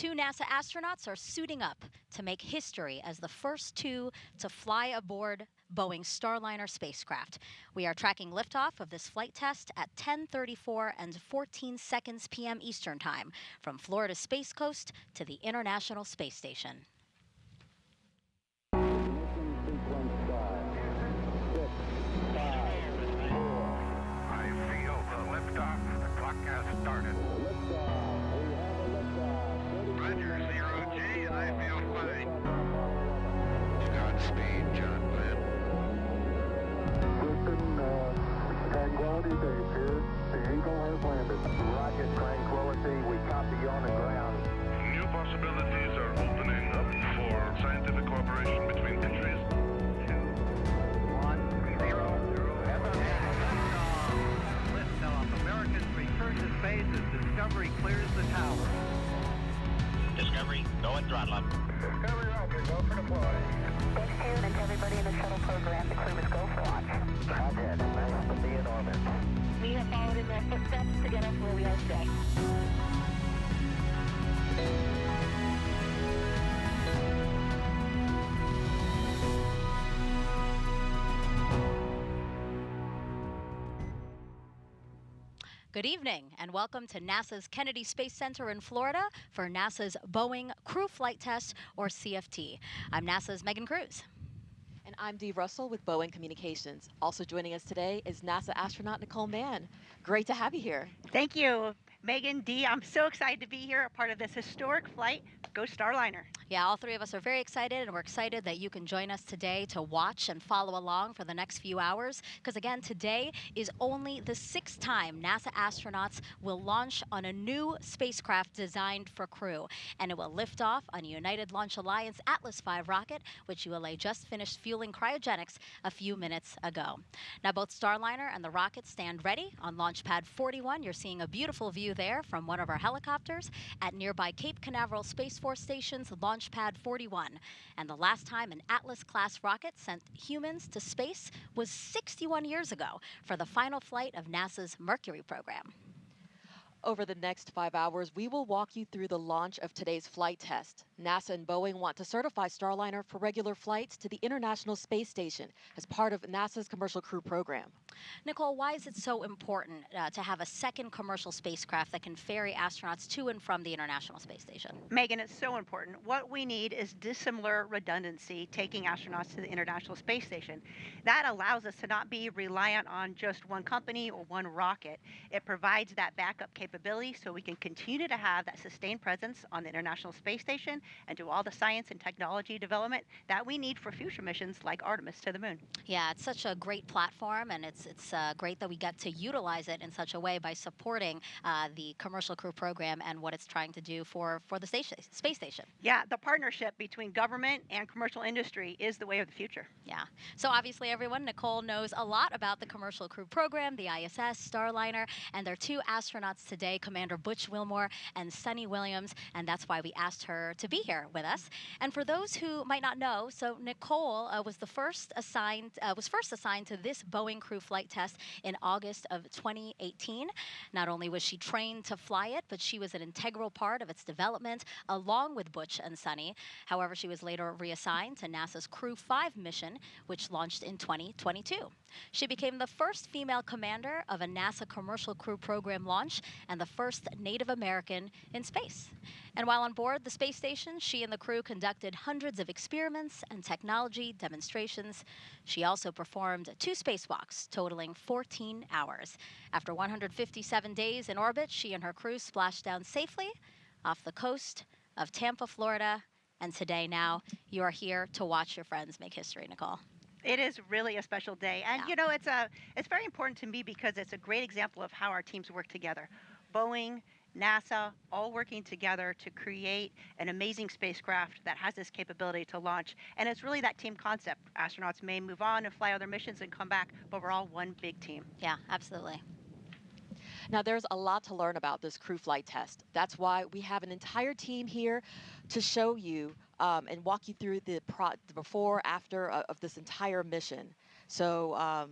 Two NASA astronauts are suiting up to make history as the first two to fly aboard Boeing's Starliner spacecraft. We are tracking liftoff of this flight test at 10:34 and 14 seconds p.m. Eastern Time from Florida's Space Coast to the International Space Station. Tranquility Base here. The Eagle has landed. Rocket Tranquility. We as Discovery clears the tower. Discovery, go and throttle up. Discovery, roger, go for deploy. Thanks to you and to everybody in the shuttle program. The crew is go for launch. Roger, nice to be in orbit. We have followed in their footsteps to get us where we are today. Good evening and welcome to NASA's Kennedy Space Center in Florida for NASA's Boeing Crew Flight Test, or CFT. I'm NASA's Megan Cruz. And I'm Dee Russell with Boeing Communications. Also joining us today is NASA astronaut Nicole Mann. Great to have you here. Thank you, Megan, Dee. I'm so excited to be here, a part of this historic flight. Go Starliner. Yeah, all three of us are very excited, and we're excited that you can join us today to watch and follow along for the next few hours. Because again, today is only the 6th time NASA astronauts will launch on a new spacecraft designed for crew. And it will lift off on a United Launch Alliance Atlas V rocket, which ULA just finished fueling cryogenics a few minutes ago. Now, both Starliner and the rocket stand ready on Launch Pad 41. You're seeing a beautiful view there from one of our helicopters at nearby Cape Canaveral Space Force Station's Launch Pad 41. And the last time an Atlas-class rocket sent humans to space was 61 years ago for the final flight of NASA's Mercury program. Over the next 5 hours, we will walk you through the launch of today's flight test. NASA and Boeing want to certify Starliner for regular flights to the International Space Station as part of NASA's Commercial Crew program. Nicole, why is it so important to have a second commercial spacecraft that can ferry astronauts to and from the International Space Station? Megan, it's so important. What we need is dissimilar redundancy taking astronauts to the International Space Station. That allows us to not be reliant on just one company or one rocket. It provides that backup capability so we can continue to have that sustained presence on the International Space Station and do all the science and technology development that we need for future missions like Artemis to the moon. Yeah, it's such a great platform, and it's great that we get to utilize it in such a way by supporting the Commercial Crew program and what it's trying to do for the space station. Yeah, the partnership between government and commercial industry is the way of the future. Yeah. So obviously, everyone, Nicole knows a lot about the Commercial Crew program, the ISS, Starliner, and their 2 astronauts today, Commander Butch Wilmore and Suni Williams, and that's why we asked her to be here with us. And for those who might not know, so Nicole was first assigned to this Boeing Crew flight test in August of 2018. Not only was she trained to fly it, but she was an integral part of its development along with Butch and Suni. However, she was later reassigned to NASA's Crew 5 mission, which launched in 2022. She became the first female commander of a NASA Commercial Crew program launch and the first Native American in space. And while on board the space station, she and the crew conducted hundreds of experiments and technology demonstrations. She also performed 2 spacewalks, totaling 14 hours. After 157 days in orbit, she and her crew splashed down safely off the coast of Tampa, Florida. And today now, you are here to watch your friends make history, Nicole. It is really a special day. And, you know, it's very important to me because it's a great example of how our teams work together. Boeing, NASA, all working together to create an amazing spacecraft that has this capability to launch. And it's really that team concept. Astronauts may move on and fly other missions and come back, but we're all one big team. Yeah, absolutely. Now, there's a lot to learn about this crew flight test. That's why we have an entire team here to show you and walk you through the before, after of this entire mission. So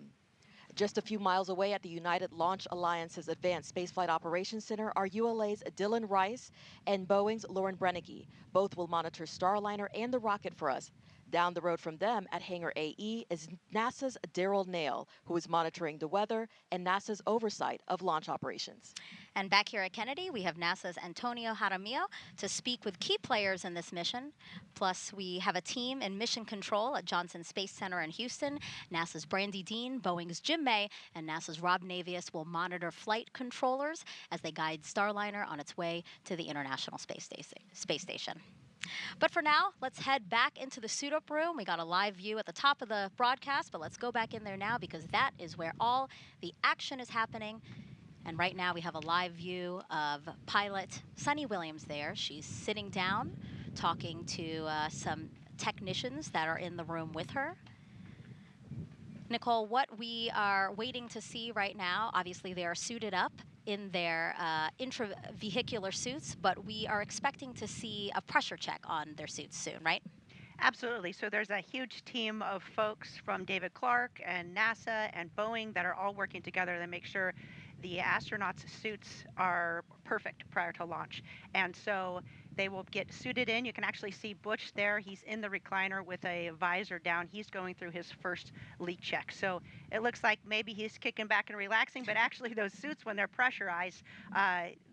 just a few miles away at the United Launch Alliance's Advanced Spaceflight Operations Center are ULA's Dylan Rice and Boeing's Lauren Brennecke. Both will monitor Starliner and the rocket for us. Down the road from them at Hangar AE is NASA's Daryl Nail, who is monitoring the weather and NASA's oversight of launch operations. And back here at Kennedy, we have NASA's Antonio Jaramillo to speak with key players in this mission. Plus, we have a team in mission control at Johnson Space Center in Houston. NASA's Brandy Dean, Boeing's Jim May, and NASA's Rob Navius will monitor flight controllers as they guide Starliner on its way to the International Space Station. But for now, let's head back into the suit-up room. We got a live view at the top of the broadcast, but let's go back in there now because that is where all the action is happening. And right now we have a live view of pilot Suni Williams there. She's sitting down, talking to some technicians that are in the room with her. Nicole, what we are waiting to see right now, obviously they are suited up in their intravehicular suits, but we are expecting to see a pressure check on their suits soon, right? Absolutely. So there's a huge team of folks from David Clark and NASA and Boeing that are all working together to make sure the astronauts' suits are perfect prior to launch. And so they will get suited in. You can actually see Butch there. He's in the recliner with a visor down. He's going through his first leak check. So it looks like maybe he's kicking back and relaxing, but actually those suits, when they're pressurized,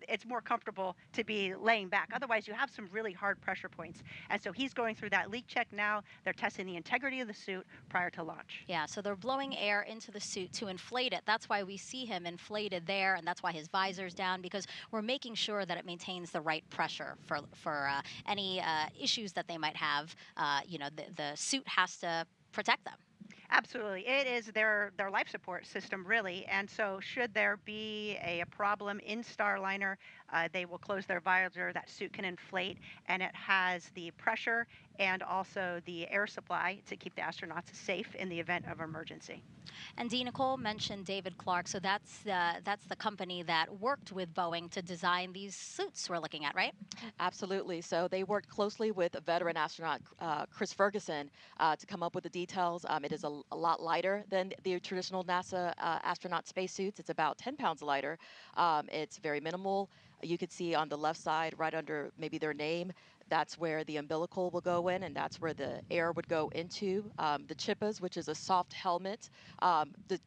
it's more comfortable to be laying back. Otherwise, you have some really hard pressure points. And so he's going through that leak check now. They're testing the integrity of the suit prior to launch. Yeah, so they're blowing air into the suit to inflate it. That's why we see him inflated there, and that's why his visor's down, because we're making sure that it maintains the right pressure for any issues that they might have. The suit has to protect them. Absolutely. It is their life support system, really. And so should there be a problem in Starliner, they will close their visor, that suit can inflate, and it has the pressure and also the air supply to keep the astronauts safe in the event of emergency. And Dee, Nicole mentioned David Clark, so that's the company that worked with Boeing to design these suits we're looking at, right? Absolutely. So they worked closely with veteran astronaut Chris Ferguson to come up with the details. It is a lot lighter than the traditional NASA astronaut spacesuits. It's about 10 pounds lighter. It's very minimal. You could see on the left side, right under maybe their name, that's where the umbilical will go in, and that's where the air would go into. The chippas, which is a soft helmet. The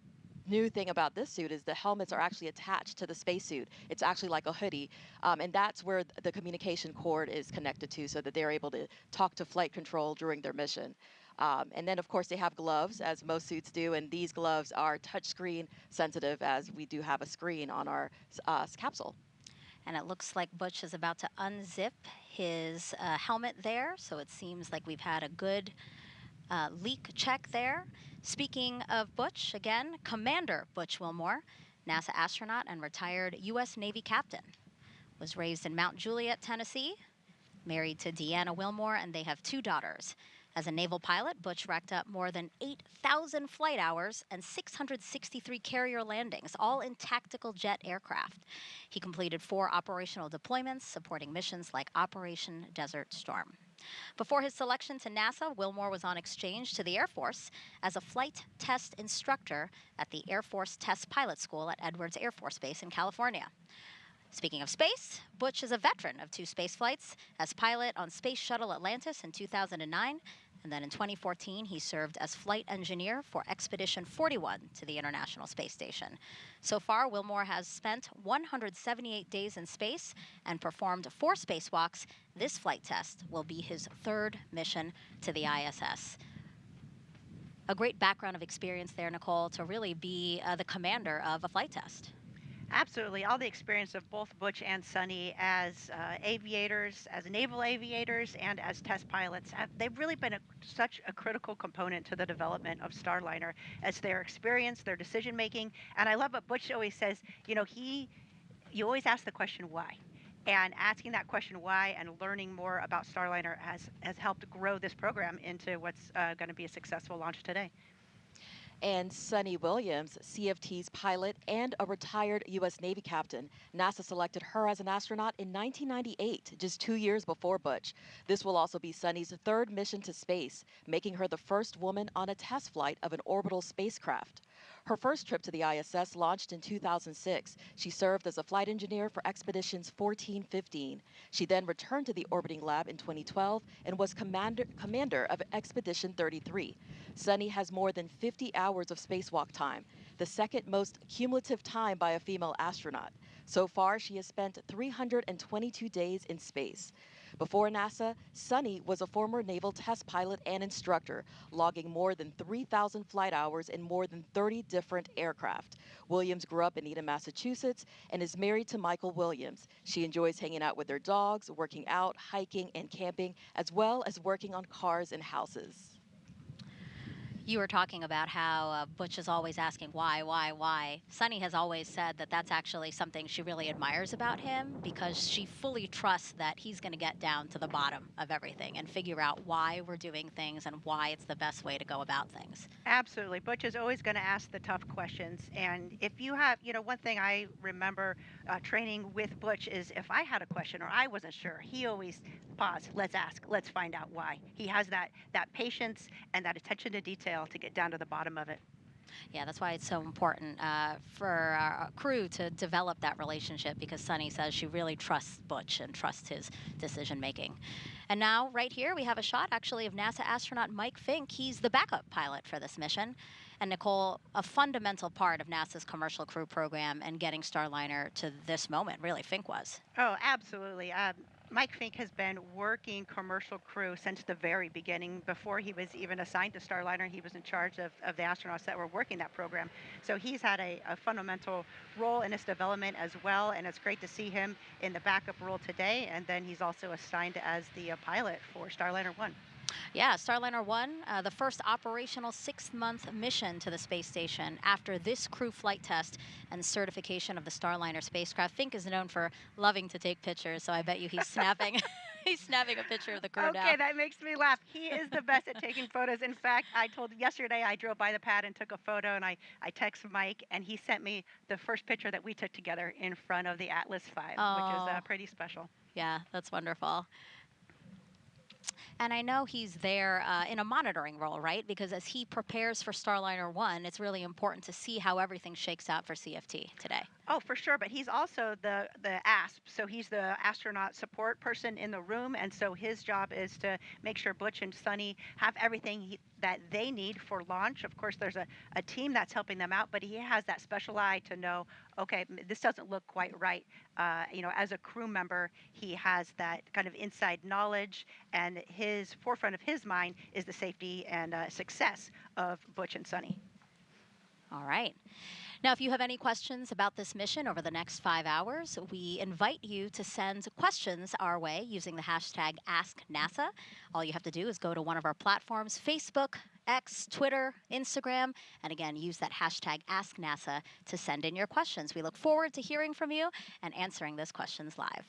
new thing about this suit is the helmets are actually attached to the spacesuit. It's actually like a hoodie, and that's where the communication cord is connected to, so that they're able to talk to flight control during their mission. And then, of course, they have gloves, as most suits do, and these gloves are touchscreen sensitive, as we do have a screen on our capsule. And it looks like Butch is about to unzip his helmet there, so it seems like we've had a good leak check there. Speaking of Butch, again, Commander Butch Wilmore, NASA astronaut and retired U.S. Navy captain, was raised in Mount Juliet, Tennessee, married to Deanna Wilmore, and they have 2 daughters. As a naval pilot, Butch racked up more than 8,000 flight hours and 663 carrier landings, all in tactical jet aircraft. He completed 4 operational deployments, supporting missions like Operation Desert Storm. Before his selection to NASA, Wilmore was on exchange to the Air Force as a flight test instructor at the Air Force Test Pilot School at Edwards Air Force Base in California. Speaking of space, Butch is a veteran of 2 space flights as pilot on Space Shuttle Atlantis in 2009, and then in 2014 he served as flight engineer for Expedition 41 to the International Space Station. So far, Wilmore has spent 178 days in space and performed 4 spacewalks. This flight test will be his 3rd mission to the ISS. A great background of experience there, Nicole, to really be the commander of a flight test. Absolutely. All the experience of both Butch and Suni as aviators, as naval aviators, and as test pilots, they've really been such a critical component to the development of Starliner, as their experience, their decision making. And I love what Butch always says, you always ask the question why. And asking that question why and learning more about Starliner has helped grow this program into what's going to be a successful launch today. And Suni Williams, CFT's pilot and a retired U.S. Navy captain. NASA selected her as an astronaut in 1998, just 2 years before Butch. This will also be Suni's 3rd mission to space, making her the first woman on a test flight of an orbital spacecraft. Her first trip to the ISS launched in 2006. She served as a flight engineer for Expeditions 14-15. She then returned to the orbiting lab in 2012 and was commander of Expedition 33. Suni has more than 50 hours of spacewalk time, the 2nd most cumulative time by a female astronaut. So far, she has spent 322 days in space. Before NASA, Suni was a former naval test pilot and instructor, logging more than 3,000 flight hours in more than 30 different aircraft. Williams grew up in Eden, Massachusetts, and is married to Michael Williams. She enjoys hanging out with their dogs, working out, hiking, and camping, as well as working on cars and houses. You were talking about how Butch is always asking why. Suni has always said that that's actually something she really admires about him because she fully trusts that he's going to get down to the bottom of everything and figure out why we're doing things and why it's the best way to go about things. Absolutely. Butch is always going to ask the tough questions. And if you have, one thing I remember training with Butch is if I had a question or I wasn't sure, he always pause, let's ask, let's find out why. He has that patience and that attention to detail to get down to the bottom of it. Yeah, that's why it's so important for our crew to develop that relationship because Suni says she really trusts Butch and trusts his decision making. And now, right here, we have a shot actually of NASA astronaut Mike Fink. He's the backup pilot for this mission. And Nicole, a fundamental part of NASA's commercial crew program and getting Starliner to this moment, really, Fink was. Oh, absolutely. Mike Fink has been working commercial crew since the very beginning. Before he was even assigned to Starliner, he was in charge of the astronauts that were working that program. So he's had a fundamental role in its development as well, and it's great to see him in the backup role today. And then he's also assigned as the pilot for Starliner 1. Yeah, Starliner 1, the first operational 6-month mission to the space station after this crew flight test and certification of the Starliner spacecraft. Fink is known for loving to take pictures, so I bet you he's snapping. He's snapping a picture of the crew now. Okay, that makes me laugh. He is the best at taking photos. In fact, yesterday I drove by the pad and took a photo, and I texted Mike, and he sent me the first picture that we took together in front of the Atlas V, which is pretty special. Yeah, that's wonderful. And I know he's there in a monitoring role, right? Because as he prepares for Starliner 1, it's really important to see how everything shakes out for CFT today. Oh, for sure. But he's also the ASP. So he's the astronaut support person in the room. And so his job is to make sure Butch and Suni have everything that they need for launch. Of course, there's a team that's helping them out, but he has that special eye to know, okay, this doesn't look quite right. As a crew member, he has that kind of inside knowledge, and his forefront of his mind is the safety and success of Butch and Suni. All right. Now, if you have any questions about this mission over the next 5 hours, we invite you to send questions our way using the hashtag AskNASA. All you have to do is go to one of our platforms, Facebook, X, Twitter, Instagram, and again, use that hashtag AskNASA to send in your questions. We look forward to hearing from you and answering those questions live.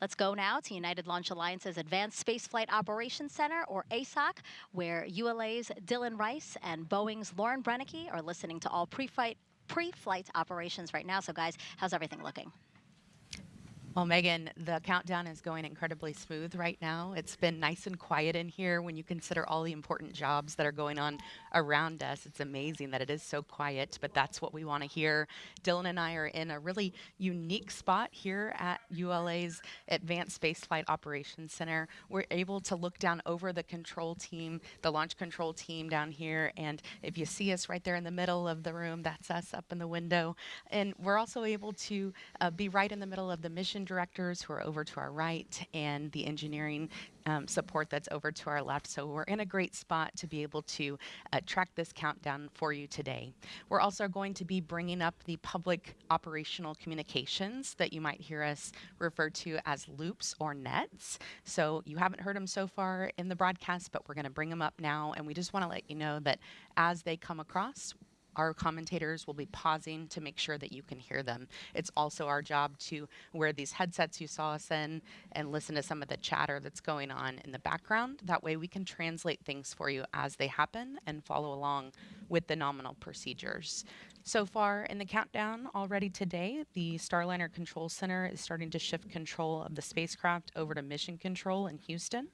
Let's go now to United Launch Alliance's Advanced Spaceflight Operations Center, or ASOC, where ULA's Dylan Rice and Boeing's Lauren Brennicke are listening to all pre-flight operations right now. So guys, how's everything looking? Well, Megan, the countdown is going incredibly smooth right now. It's been nice and quiet in here when you consider all the important jobs that are going on around us. It's amazing that it is so quiet, but that's what we want to hear. Dylan and I are in a really unique spot here at ULA's Advanced Spaceflight Operations Center. We're able to look down over the control team, the launch control team down here, and if you see us right there in the middle of the room, that's us up in the window. And we're also able to be right in the middle of the mission directors who are over to our right and the engineering support that's over to our left. So we're in a great spot to be able to track this countdown for you today. We're also going to be bringing up the public operational communications that you might hear us refer to as loops or nets. So you haven't heard them so far in the broadcast, but we're going to bring them up now. And we just want to let you know that as they come across, our commentators will be pausing to make sure that you can hear them. It's also our job to wear these headsets you saw us in and listen to some of the chatter that's going on in the background. That way we can translate things for you as they happen and follow along with the nominal procedures. So far in the countdown already today, the Starliner Control Center is starting to shift control of the spacecraft over to mission control in Houston.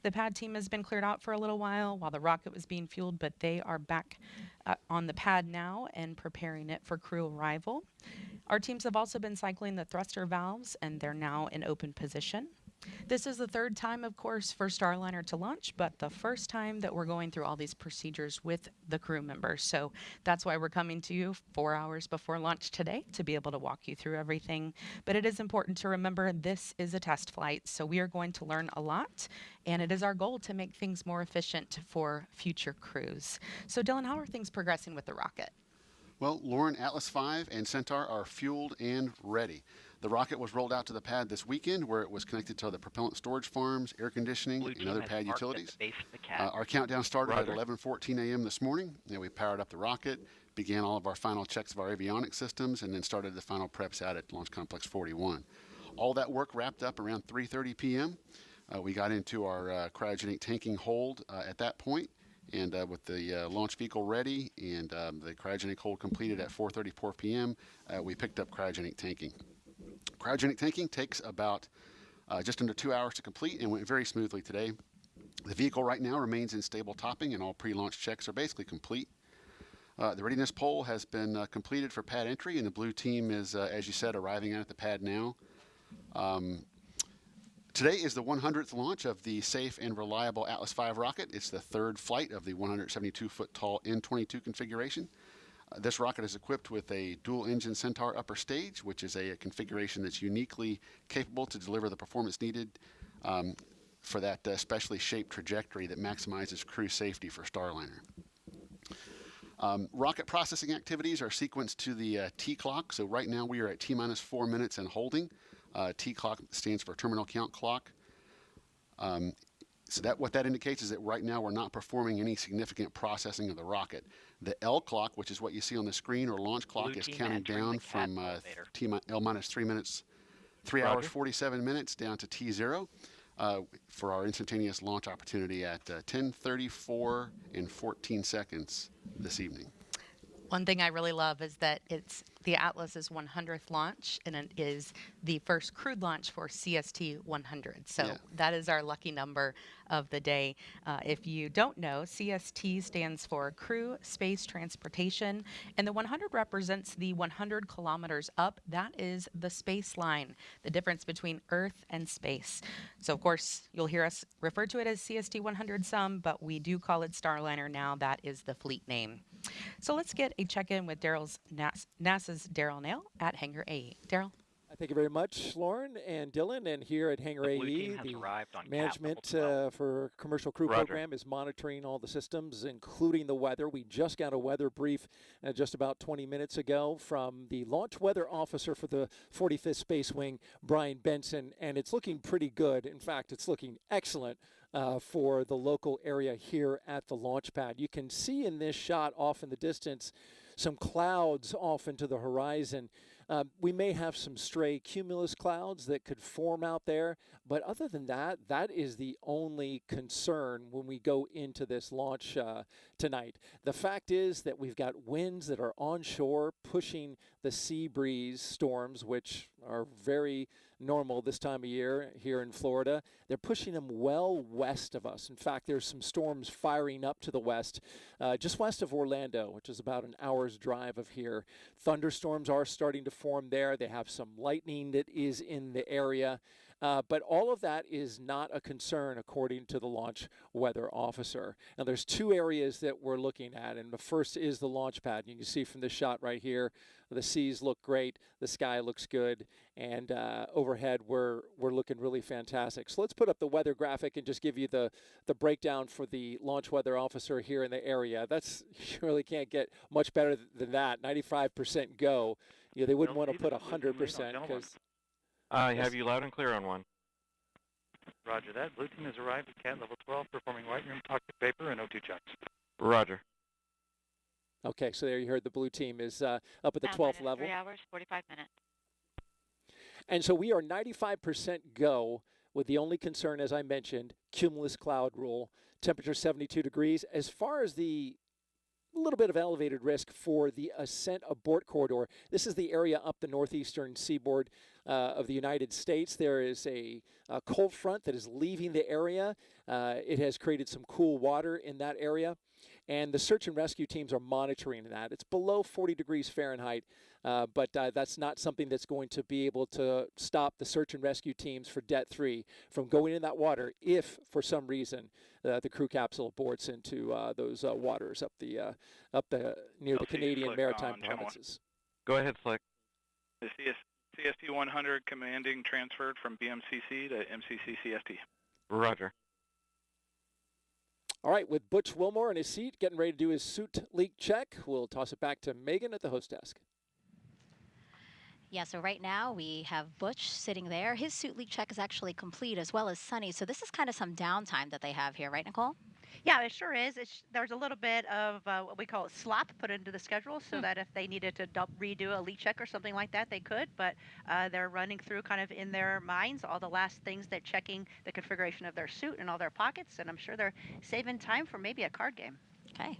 The pad team has been cleared out for a little while the rocket was being fueled, but they are back on the pad now and preparing it for crew arrival. Our teams have also been cycling the thruster valves, and they're now in open position. This is the third time, of course, for Starliner to launch, but the first time that we're going through all these procedures with the crew members. So that's why we're coming to you 4 hours before launch today to be able to walk you through everything. But it is important to remember this is a test flight, so we are going to learn a lot, and it is our goal to make things more efficient for future crews. So Dylan, how are things progressing with the rocket? Well, Lauren, Atlas V and Centaur are fueled and ready. The rocket was rolled out to the pad this weekend, where it was connected to the propellant storage farms, air conditioning, Blue and team other has pad marked at utilities. the base of the cab. Our countdown started Roger. at 11:14 a.m. this morning, and we powered up the rocket, began all of our final checks of our avionics systems, and then started the final preps out at Launch Complex 41. All that work wrapped up around 3:30 p.m. We got into our cryogenic tanking hold at that point, and with the launch vehicle ready and the cryogenic hold completed at 4:34 p.m., we picked up cryogenic tanking. Cryogenic tanking takes about just under 2 hours to complete and went very smoothly today. The vehicle right now remains in stable topping, and all pre-launch checks are basically complete. The readiness poll has been completed for pad entry, and the blue team is, as you said, arriving at the pad now. Today is the 100th launch of the safe and reliable Atlas V rocket. It's the third flight of the 172-foot tall N-22 configuration. This rocket is equipped with a dual-engine Centaur upper stage, which is a configuration that's uniquely capable to deliver the performance needed for that specially shaped trajectory that maximizes crew safety for Starliner. Rocket processing activities are sequenced to the T clock. So right now we are at T-minus 4 minutes and holding. T clock stands for terminal count clock. So what that indicates is that right now we're not performing any significant processing of the rocket. The L clock, which is what you see on the screen, or launch clock, Blue is team counting entering down the cab from elevator. L-minus 3 minutes, 3 Roger. hours 47 minutes down to T0 for our instantaneous launch opportunity at 10:34 and 14 seconds this evening. One thing I really love is that it's the Atlas's 100th launch, and it is the first crewed launch for CST 100. So Yeah. that is our lucky number of the day. If you don't know, CST stands for Crew Space Transportation, and the 100 represents the 100 kilometers up. That is the space line, the difference between Earth and space. So, of course, you'll hear us refer to it as CST 100 some, but we do call it Starliner now. That is the fleet name. So let's get a check-in with NASA's Daryl Nail at Hangar AE. Daryl? Thank you very much, Lauren and Dylan. And here at Hangar The blue AE, team has arrived on management cap level 12. for Commercial Crew Roger. Program is monitoring all the systems, including the weather. We just got a weather brief just about 20 minutes ago from the launch weather officer for the 45th Space Wing, Brian Benson, and it's looking pretty good. In fact, it's looking excellent for the local area here at the launch pad. You can see in this shot off in the distance some clouds off into the horizon. We may have some stray cumulus clouds that could form out there, but other than that, that is the only concern when we go into this launch tonight. The fact is that we've got winds that are onshore pushing the sea breeze storms, which are very normal this time of year here in Florida. They're pushing them well west of us. In fact, there's some storms firing up to the west, just west of Orlando, which is about an hour's drive of here. Thunderstorms are starting to form there. They have some lightning that is in the area. But all of that is not a concern, according to the launch weather officer. Now, there's two areas that we're looking at, and the first is the launch pad. You can see from this shot right here, the seas look great, the sky looks good, and overhead we're looking really fantastic. So let's put up the weather graphic and just give you the breakdown for the launch weather officer here in the area. That's, you really can't get much better than that. 95% go. You know, they wouldn't want to put 100% because. I have you loud and clear on one. Roger that. Blue team has arrived at cat level 12, performing white room toxic vapor and O2 checks. Roger. Okay, so there you heard the blue team is up at the 12th level. 3 hours, 45 minutes. And so we are 95% go, with the only concern, as I mentioned, cumulus cloud rule, temperature 72 degrees. As far as the little bit of elevated risk for the Ascent abort corridor, this is the area up the northeastern seaboard of the United States. There is a cold front that is leaving the area. It has created some cool water in that area, and the search and rescue teams are monitoring that. It's below 40 degrees Fahrenheit, but that's not something that's going to be able to stop the search and rescue teams for Det-3 from going in that water if, for some reason, the crew capsule aborts into those waters up the near the Canadian Maritime Provinces. Go ahead, Slick. The CST 100 commanding transferred from BMCC to MCC CST. Roger. All right, with Butch Wilmore in his seat, getting ready to do his suit leak check, we'll toss it back to Megan at the host desk. Yeah, so right now we have Butch sitting there. His suit leak check is actually complete, as well as Suni. So this is kind of some downtime that they have here, right, Nicole? Yeah, it sure is. There's a little bit of what we call slop put into the schedule so that if they needed to redo a leak check or something like that, they could. But they're running through kind of in their minds all the last things that checking the configuration of their suit and all their pockets. And I'm sure they're saving time for maybe a card game. Okay.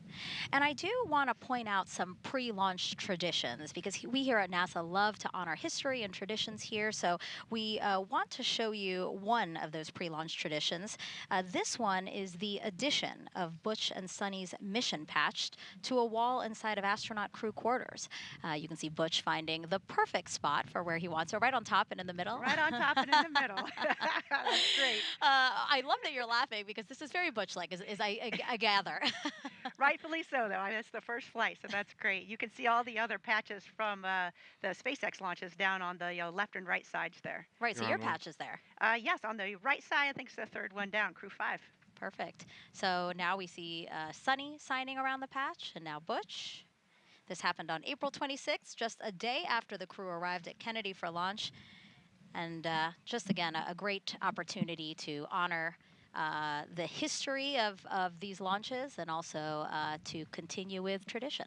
And I do want to point out some pre-launch traditions because we here at NASA love to honor history and traditions here. So we want to show you one of those pre-launch traditions. This one is the addition of Butch and Suni's mission patch to a wall inside of astronaut crew quarters. You can see Butch finding the perfect spot for where he wants it, right on top and in the middle. Right on top and in the middle. That's great. I love that you're laughing because this is very Butch-like, as I gather. Rightfully so, though. It's the first flight, so that's great. You can see all the other patches from the SpaceX launches down on the left and right sides there. Right, so your patch is there. Yes, on the right side, I think it's the third one down, Crew 5. Perfect. So now we see Suni signing around the patch, and now Butch. This happened on April 26th, just a day after the crew arrived at Kennedy for launch. And just, again, a great opportunity to honor the history of these launches and also to continue with tradition.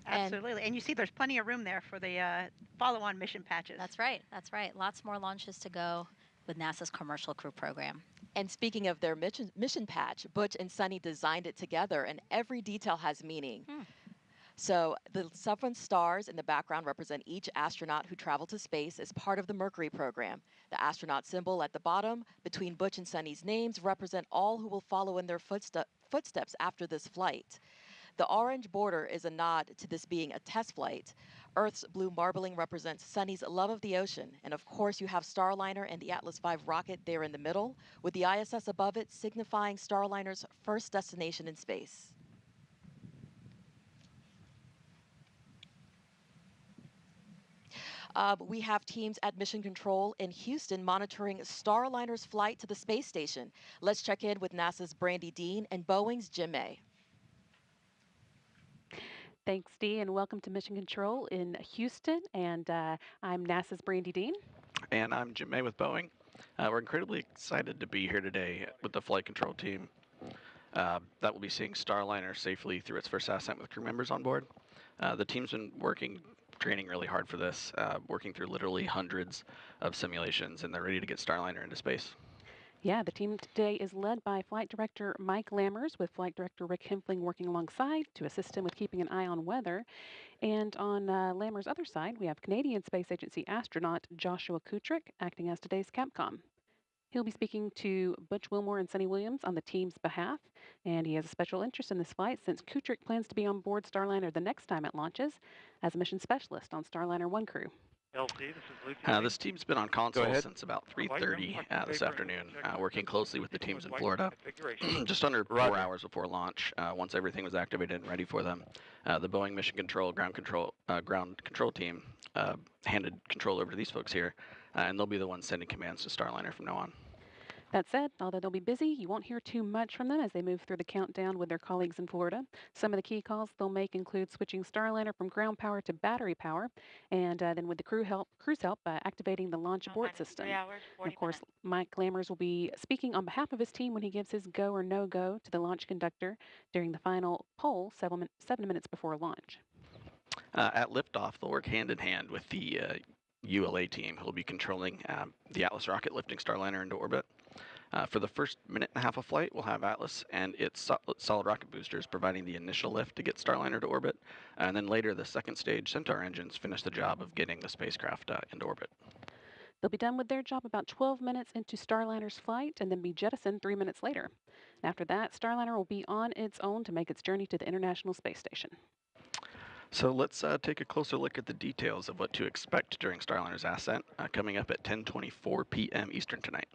Absolutely. And you see there's plenty of room there for the follow-on mission patches. That's right. That's right. Lots more launches to go with NASA's Commercial Crew Program. And speaking of their mission patch, Butch and Suni designed it together, and every detail has meaning. So the 7 stars in the background represent each astronaut who traveled to space as part of the Mercury program. The astronaut symbol at the bottom between Butch and Suni's names represent all who will follow in their footsteps after this flight. The orange border is a nod to this being a test flight. Earth's blue marbling represents Suni's love of the ocean. And of course, you have Starliner and the Atlas V rocket there in the middle, with the ISS above it signifying Starliner's first destination in space. We have teams at Mission Control in Houston monitoring Starliner's flight to the space station. Let's check in with NASA's Brandy Dean and Boeing's Jim May. Thanks, Dee, and welcome to Mission Control in Houston. And I'm NASA's Brandy Dean. And I'm Jim May with Boeing. We're incredibly excited to be here today with the flight control team that will be seeing Starliner safely through its first ascent with crew members on board. The team's been training really hard for this, working through literally hundreds of simulations, and they're ready to get Starliner into space. Yeah, the team today is led by Flight Director Mike Lammers, with Flight Director Rick Hempling working alongside to assist him with keeping an eye on weather. And on Lammers' other side, we have Canadian Space Agency astronaut Joshua Kutrick acting as today's Capcom. He'll be speaking to Butch Wilmore and Suni Williams on the team's behalf, and he has a special interest in this flight since Kutrick plans to be on board Starliner the next time it launches as a mission specialist on Starliner 1 crew. LC, this is Lieutenant. This team's been on console since about 3:30 this afternoon, working closely with the teams in Florida. Just under 4 hours before launch, once everything was activated and ready for them, the Boeing Mission Control ground control team handed control over to these folks here, and they'll be the ones sending commands to Starliner from now on. That said, although they'll be busy, you won't hear too much from them as they move through the countdown with their colleagues in Florida. Some of the key calls they'll make include switching Starliner from ground power to battery power, and then with the crew's help, activating the launch abort system. And of course, Mike Lammers will be speaking on behalf of his team when he gives his go or no-go to the launch conductor during the final poll 7 minutes before launch. At liftoff, they'll work hand in hand with the ULA team, who will be controlling the Atlas rocket lifting Starliner into orbit. For the first minute and a half of flight, we'll have Atlas and its solid rocket boosters providing the initial lift to get Starliner to orbit. And then later, the second stage Centaur engines finish the job of getting the spacecraft into orbit. They'll be done with their job about 12 minutes into Starliner's flight and then be jettisoned 3 minutes later. After that, Starliner will be on its own to make its journey to the International Space Station. So let's take a closer look at the details of what to expect during Starliner's ascent, coming up at 10:24 p.m. Eastern tonight.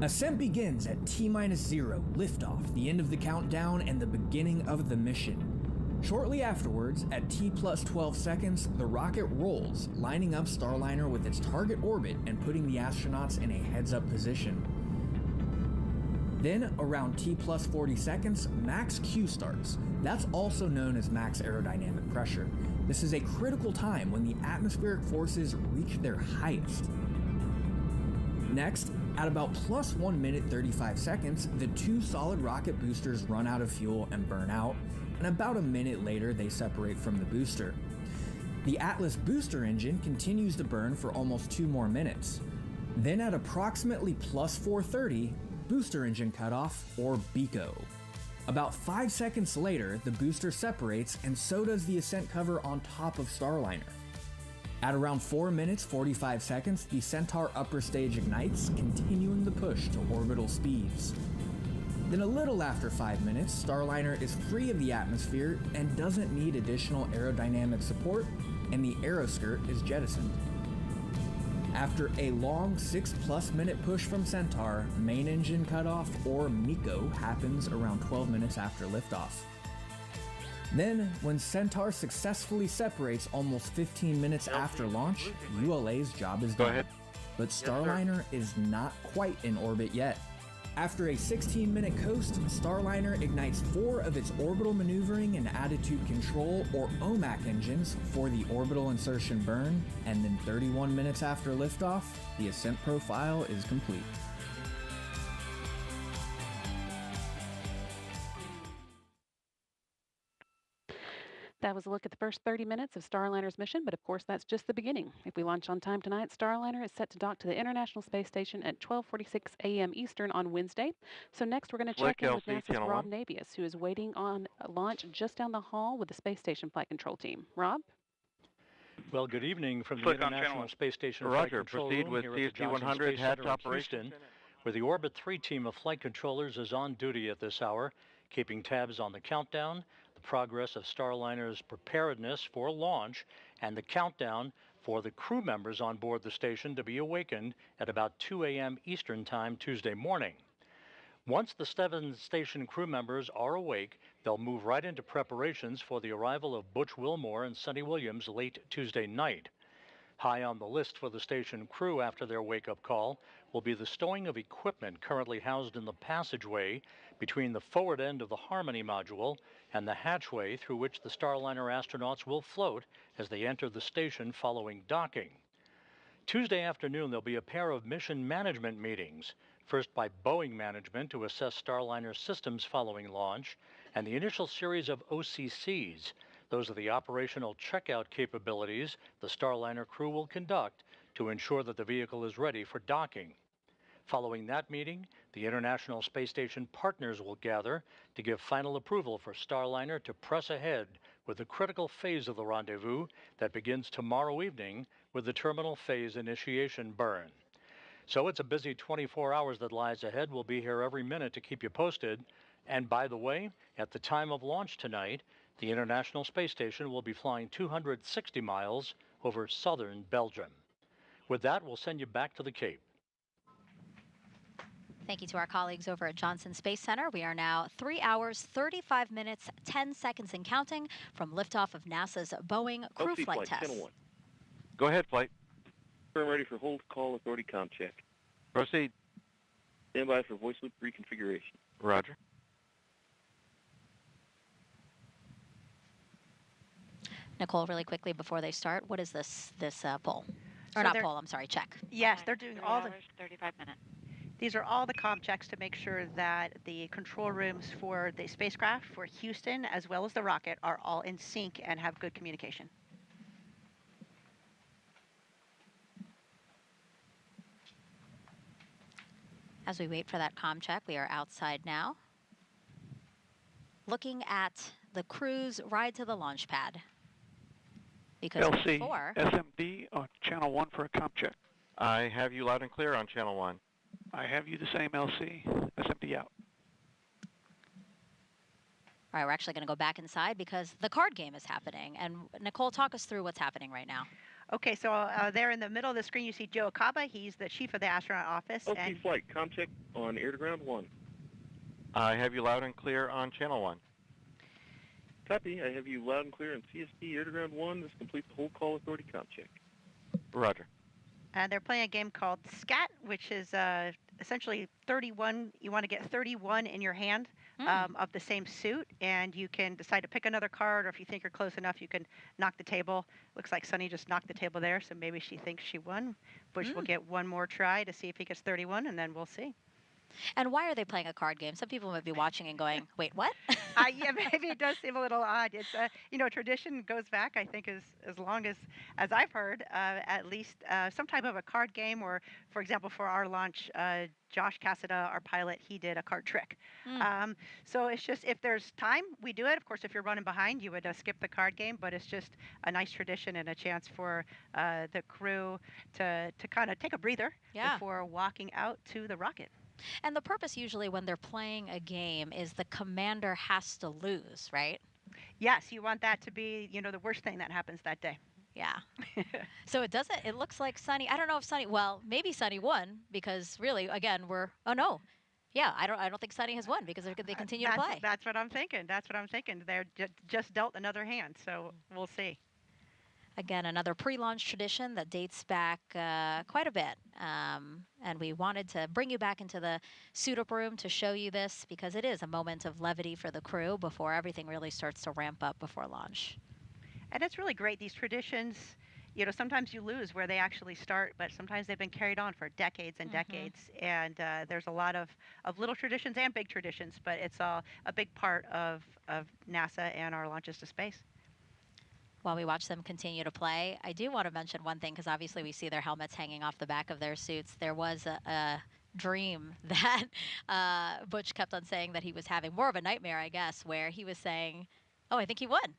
Ascent begins at T-0, liftoff, the end of the countdown and the beginning of the mission. Shortly afterwards, at T plus 12 seconds, the rocket rolls, lining up Starliner with its target orbit and putting the astronauts in a heads-up position. Then, around T plus 40 seconds, max Q starts. That's also known as max aerodynamic pressure. This is a critical time when the atmospheric forces reach their highest. Next, at about plus 1 minute 35 seconds, the two solid rocket boosters run out of fuel and burn out, and about a minute later they separate from the booster. The Atlas booster engine continues to burn for almost 2 more minutes. Then at approximately plus 4:30, booster engine cutoff, or BECO. About 5 seconds later, the booster separates and so does the Ascent cover on top of Starliner. At around 4 minutes 45 seconds, the Centaur upper stage ignites, continuing the push to orbital speeds. Then a little after 5 minutes, Starliner is free of the atmosphere and doesn't need additional aerodynamic support, and the aeroskirt is jettisoned. After a long 6+ minute push from Centaur, main engine cutoff, or MECO, happens around 12 minutes after liftoff. Then, when Centaur successfully separates almost 15 minutes after launch, ULA's job is done. But Starliner is not quite in orbit yet. After a 16-minute coast, Starliner ignites 4 of its orbital maneuvering and attitude control, or OMAC engines, for the orbital insertion burn, and then 31 minutes after liftoff, the Ascent profile is complete. That was a look at the first 30 minutes of Starliner's mission, but of course that's just the beginning. If we launch on time tonight, Starliner is set to dock to the International Space Station at 12:46 a.m. Eastern on Wednesday. So next we're going to check in with NASA's Rob Navius, who is waiting on launch just down the hall with the Space Station Flight Control Team. Rob? Well, good evening from the International Space Station Flight Control proceed Room with here at the CST 100 Space hatch Center in operation. Houston, where the Orbit 3 team of flight controllers is on duty at this hour, keeping tabs on the countdown, the progress of Starliner's preparedness for launch, and the countdown for the crew members on board the station to be awakened at about 2 a.m. Eastern Time Tuesday morning. Once the 7 station crew members are awake, they'll move right into preparations for the arrival of Butch Wilmore and Suni Williams late Tuesday night. High on the list for the station crew after their wake-up call will be the stowing of equipment currently housed in the passageway between the forward end of the Harmony module and the hatchway through which the Starliner astronauts will float as they enter the station following docking. Tuesday afternoon, there'll be a pair of mission management meetings, first by Boeing management to assess Starliner systems following launch, and the initial series of OCCs. Those are the operational checkout capabilities the Starliner crew will conduct to ensure that the vehicle is ready for docking. Following that meeting, the International Space Station partners will gather to give final approval for Starliner to press ahead with the critical phase of the rendezvous that begins tomorrow evening with the terminal phase initiation burn. So it's a busy 24 hours that lies ahead. We'll be here every minute to keep you posted. And by the way, at the time of launch tonight, the International Space Station will be flying 260 miles over southern Belgium. With that, we'll send you back to the Cape. Thank you to our colleagues over at Johnson Space Center. We are now 3 hours, 35 minutes, 10 seconds and counting from liftoff of NASA's Boeing crew flight test. Go ahead, flight. Firm ready for hold call authority comm check. Proceed. Stand by for voice loop reconfiguration. Roger. Nicole, really quickly before they start, what is this poll? Or So not they're- poll, I'm sorry, check. Yes, they're doing all the 35 minutes. These are all the comm checks to make sure that the control rooms for the spacecraft, for Houston, as well as the rocket, are all in sync and have good communication. As we wait for that comm check, we are outside now, looking at the crew's ride to the launch pad. Because LC, before, SMD on channel 1 for a comm check. I have you loud and clear on channel 1. I have you the same, LC. SMD out. all right, we're actually going to go back inside because the card game is happening. And Nicole, talk us through what's happening right now. Okay, so there in the middle of the screen, you see Joe Akaba. He's the chief of the astronaut office. LC and flight, comm check on air to ground 1. I have you loud and clear on channel 1. Copy. I have you loud and clear on CST Air to Ground 1. This completes the hold call authority comp check. Roger. They're playing a game called Scat, which is essentially 31. You want to get 31 in your hand of the same suit, and you can decide to pick another card, or if you think you're close enough, you can knock the table. Looks like Suni just knocked the table there, so maybe she thinks she won. Butch will get one more try to see if he gets 31, and then we'll see. And why are they playing a card game? Some people might be watching and going, wait, what? Yeah, maybe it does seem a little odd. It's tradition goes back, I think, as long as I've heard, at least some type of a card game, or, for example, for our launch, Josh Cassada, our pilot, he did a card trick. So it's just, if there's time, we do it. Of course, if you're running behind, you would skip the card game, but it's just a nice tradition and a chance for the crew to kind of take a breather before walking out to the rocket. And the purpose usually when they're playing a game is the commander has to lose, right? Yes, you want that to be, the worst thing that happens that day. Yeah. So it looks like Suni, I don't know if Suni, well, maybe Suni won, because really, again, I don't think Suni has won, because they continue to play. That's what I'm thinking. They're just dealt another hand, so we'll see. Again, another pre-launch tradition that dates back quite a bit. And we wanted to bring you back into the suit-up room to show you this, because it is a moment of levity for the crew before everything really starts to ramp up before launch. And it's really great. These traditions, sometimes you lose where they actually start, but sometimes they've been carried on for decades and decades. And there's a lot of little traditions and big traditions, but it's a big part of NASA and our launches to space. While we watch them continue to play, I do want to mention one thing, because obviously we see their helmets hanging off the back of their suits. There was a dream that Butch kept on saying that he was having, more of a nightmare, I guess, where he was saying, oh, I think he won.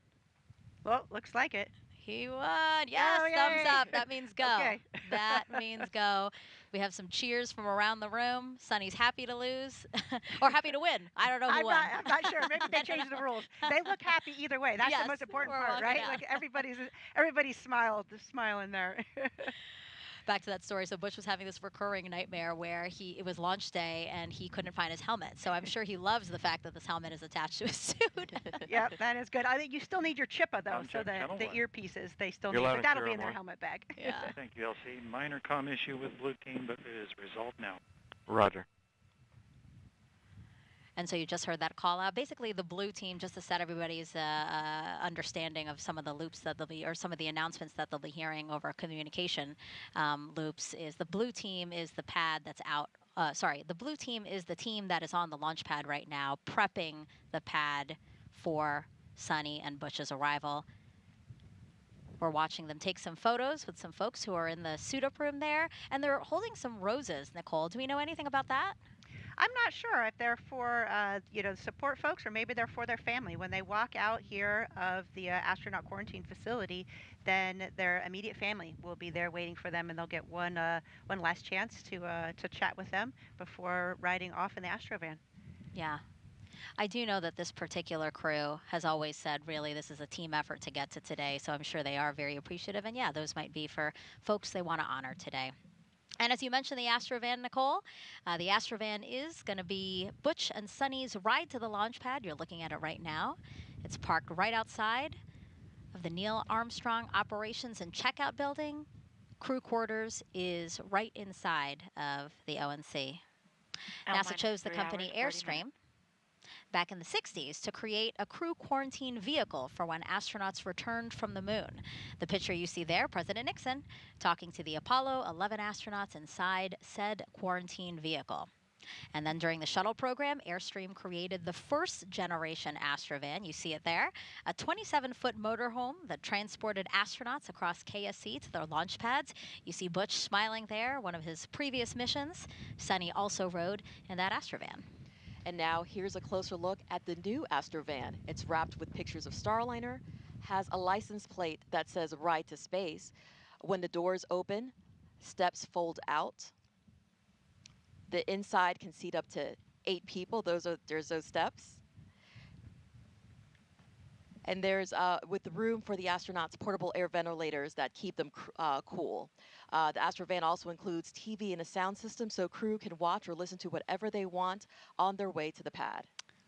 Well, looks like it. He won. Yes, thumbs up. That means go. Okay. That means go. We have some cheers from around the room. Suni's happy to lose or happy to win. I don't know who won. I'm not sure. Maybe they changed the rules. They look happy either way. That's the most important part, right? Like everybody's smiling there. Back to that story. So Butch was having this recurring nightmare where it was launch day and he couldn't find his helmet. So I'm sure he loves the fact that this helmet is attached to his suit. Yep, that is good. I think you still need your chippa though, so the earpieces they still need, but that'll be in their helmet bag. Yeah. Thank you, Elsie. Minor comm issue with blue team, but it is resolved now. Roger. And so you just heard that call out. Basically, the blue team, just to set everybody's understanding of some of the loops that they'll be, or some of the announcements that they'll be hearing over communication loops, is the blue team is the pad that's out. The blue team is the team that is on the launch pad right now, prepping the pad for Suni and Butch's arrival. We're watching them take some photos with some folks who are in the suit-up room there, and they're holding some roses. Nicole, do we know anything about that? I'm not sure if they're for, support folks, or maybe they're for their family. When they walk out here of the astronaut quarantine facility, then their immediate family will be there waiting for them, and they'll get one last chance to chat with them before riding off in the Astrovan. Yeah. I do know that this particular crew has always said, really, this is a team effort to get to today, so I'm sure they are very appreciative. And yeah, those might be for folks they want to honor today. And as you mentioned, the Astrovan, Nicole, the Astrovan is going to be Butch and Suni's ride to the launch pad. You're looking at it right now. It's parked right outside of the Neil Armstrong Operations and Checkout Building. Crew quarters is right inside of the ONC. NASA chose the company Airstream back in the 60s to create a crew quarantine vehicle for when astronauts returned from the moon. The picture you see there, President Nixon talking to the Apollo 11 astronauts inside said quarantine vehicle. And then during the shuttle program, Airstream created the first generation Astrovan. You see it there, a 27-foot motorhome that transported astronauts across KSC to their launch pads. You see Butch smiling there, one of his previous missions. Suni also rode in that Astrovan. And now here's a closer look at the new Astrovan. It's wrapped with pictures of Starliner, has a license plate that says Ride to Space. When the doors open, steps fold out. The inside can seat up to 8 people. There's those steps. And there's, with the room for the astronauts, portable air ventilators that keep them cool. The Astrovan also includes TV and a sound system, so crew can watch or listen to whatever they want on their way to the pad.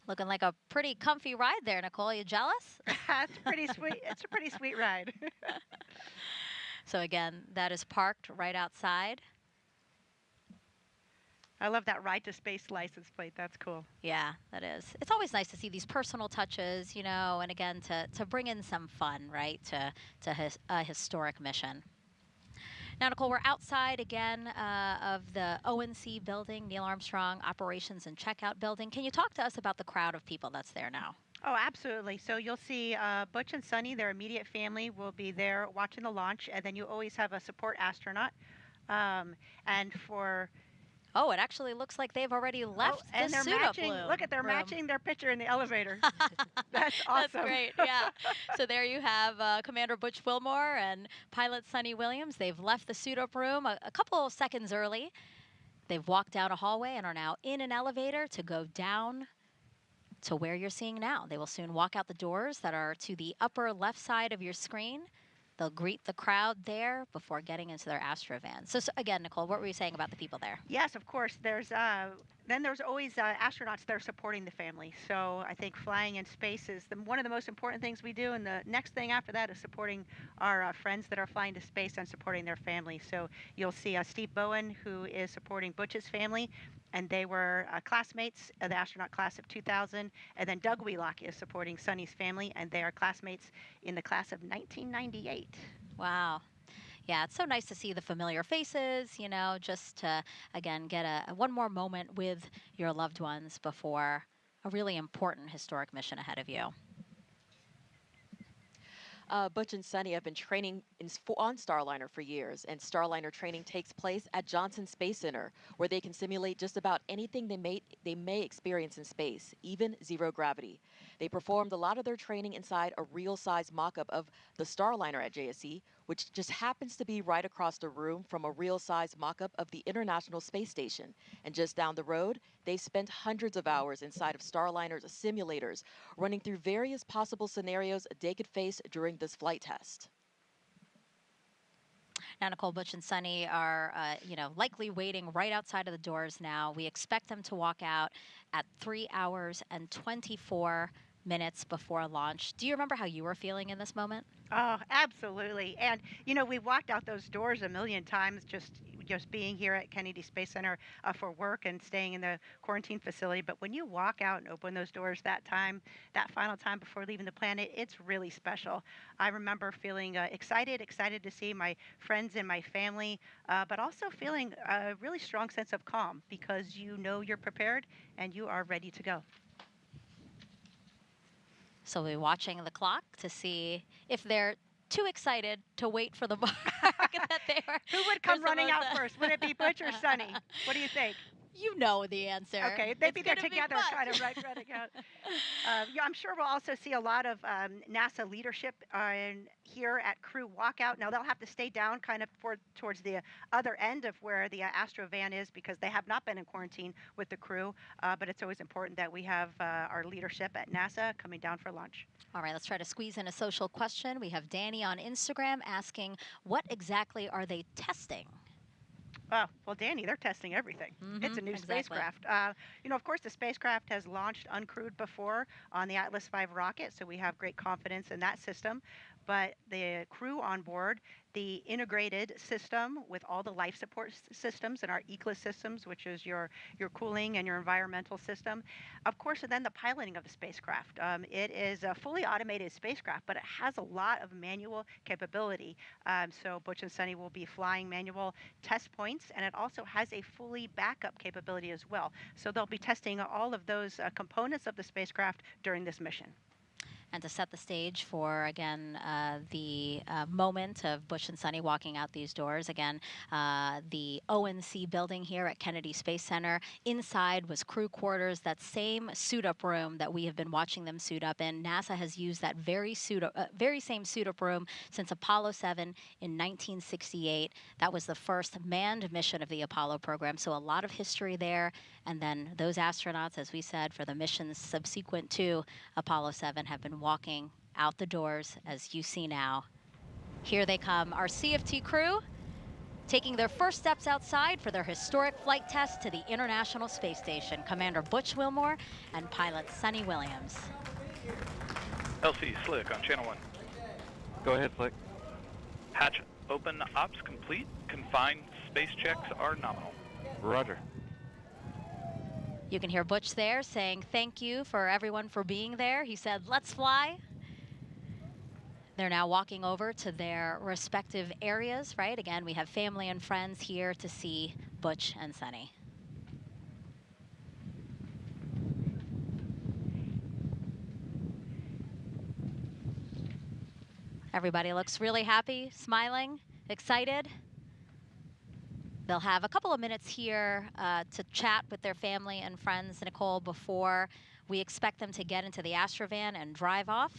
Looking like a pretty comfy ride there, Nicole. You jealous? It's pretty sweet. It's a pretty sweet ride. So again, that is parked right outside. I love that ride to space license plate. That's cool. Yeah, that is. It's always nice to see these personal touches, you know, and again, to bring in some fun, right, to a historic mission. Now, Nicole, we're outside again of the ONC building, Neil Armstrong Operations and Checkout building. Can you talk to us about the crowd of people that's there now? Oh, absolutely. So you'll see Butch and Suni, their immediate family, will be there watching the launch, and then you always have a support astronaut. And for Oh, it actually looks like they've already left and the they're suit matching. up Look at they're room. matching their picture in the elevator. That's awesome. That's great. Yeah. So there you have Commander Butch Wilmore and pilot Suni Williams. They've left the suit up room a couple of seconds early. They've walked down a hallway and are now in an elevator to go down to where you're seeing now. They will soon walk out the doors that are to the upper left side of your screen. They'll greet the crowd there before getting into their Astrovan. So again, Nicole, what were you saying about the people there? Yes, of course. There's always astronauts there supporting the family. So I think flying in space is one of the most important things we do. And the next thing after that is supporting our friends that are flying to space and supporting their family. So you'll see Steve Bowen, who is supporting Butch's family, and they were classmates of the astronaut class of 2000. And then Doug Wheelock is supporting Suni's family, and they are classmates in the class of 1998. Wow. Yeah, it's so nice to see the familiar faces, you know, just to, again, get one more moment with your loved ones before a really important historic mission ahead of you. Butch and Suni have been training on Starliner for years, and Starliner training takes place at Johnson Space Center, where they can simulate just about anything they may experience in space, even zero gravity. They performed a lot of their training inside a real-size mock-up of the Starliner at JSC, which just happens to be right across the room from a real-size mock-up of the International Space Station. And just down the road, they've spent hundreds of hours inside of Starliner's simulators, running through various possible scenarios they could face during this flight test. Now, Nicole, Butch and Suni are, likely waiting right outside of the doors now. We expect them to walk out at 3 hours and 24 minutes before launch. Do you remember how you were feeling in this moment? Oh, absolutely. And, you know, we walked out those doors a million times just being here at Kennedy Space Center for work and staying in the quarantine facility. But when you walk out and open those doors that final time before leaving the planet, it's really special. I remember feeling excited to see my friends and my family, but also feeling a really strong sense of calm because you know you're prepared and you are ready to go. So we'll be watching the clock to see if they're too excited to wait for the mark that they were. Who would come running out first? Would it be Butch or Suni? What do you think? You know the answer. Okay, they'd be there together, kind of right running out. Yeah, I'm sure we'll also see a lot of NASA leadership here at crew walkout. Now they'll have to stay down kind of towards the other end of where the Astrovan is because they have not been in quarantine with the crew. But it's always important that we have our leadership at NASA coming down for lunch. All right, let's try to squeeze in a social question. We have Danny on Instagram asking, what exactly are they testing? Well, Danny, they're testing everything. It's a new spacecraft. Of course, the spacecraft has launched uncrewed before on the Atlas V rocket, so we have great confidence in that system. But the crew on board, the integrated system with all the life support systems and our Egress systems, which is your cooling and your environmental system. Of course, and then the piloting of the spacecraft. It is a fully automated spacecraft, but it has a lot of manual capability. So Butch and Suni will be flying manual test points, and it also has a fully backup capability as well. So they'll be testing all of those components of the spacecraft during this mission. And to set the stage for, again, the moment of Butch and Suni walking out these doors, again, the ONC building here at Kennedy Space Center. Inside was crew quarters, that same suit-up room that we have been watching them suit up in. NASA has used that very same suit-up room since Apollo 7 in 1968. That was the first manned mission of the Apollo program, so a lot of history there. And then those astronauts, as we said, for the missions subsequent to Apollo 7 have been walking out the doors, as you see now. Here they come, our CFT crew. Taking their first steps outside for their historic flight test to the International Space Station, Commander Butch Wilmore and pilot Suni Williams. LC Slick on channel 1. Go ahead, Slick. Hatch open, ops complete. Confined space checks are nominal. Roger. You can hear Butch there saying thank you for everyone for being there. He said, let's fly. They're now walking over to their respective areas, right? Again, we have family and friends here to see Butch and Suni. Everybody looks really happy, smiling, excited. They'll have a couple of minutes here to chat with their family and friends, Nicole, before we expect them to get into the Astrovan and drive off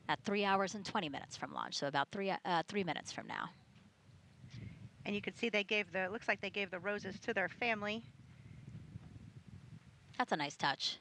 at 3 hours and 20 minutes from launch, so about 3 minutes from now. And you can see they gave the, looks like they gave the roses to their family. That's a nice touch.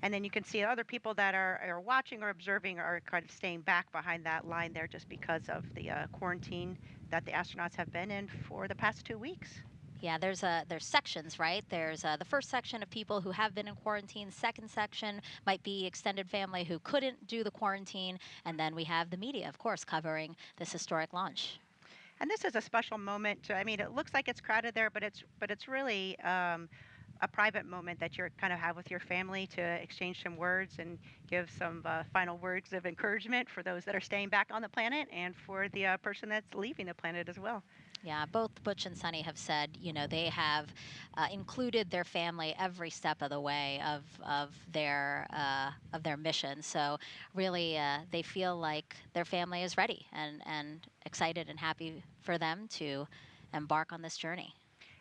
And then you can see other people that are watching or observing are kind of staying back behind that line there just because of the quarantine that the astronauts have been in for the past 2 weeks. Yeah, there's sections, right? There's the first section of people who have been in quarantine. Second section might be extended family who couldn't do the quarantine. And then we have the media, of course, covering this historic launch. And this is a special moment. I mean, it looks like it's crowded there, but it's really a private moment that you're kind of have with your family to exchange some words and give some final words of encouragement for those that are staying back on the planet and for the person that's leaving the planet as well. Yeah, both Butch and Suni have said, you know, they have included their family every step of the way of their mission. So really, they feel like their family is ready and excited and happy for them to embark on this journey.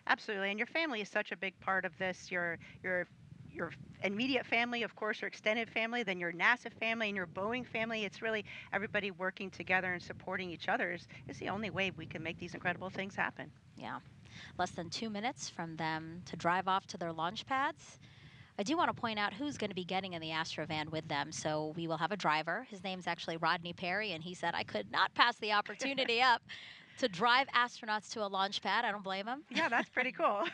Absolutely, and your family is such a big part of this. Your immediate family, of course, your extended family, then your NASA family and your Boeing family. It's really everybody working together and supporting each other is the only way we can make these incredible things happen. Yeah, less than 2 minutes from them to drive off to their launch pads. I do want to point out who's going to be getting in the Astrovan with them. So we will have a driver. His name's actually Rodney Perry, and he said, I could not pass the opportunity up to drive astronauts to a launch pad. I don't blame him. Yeah, that's pretty cool.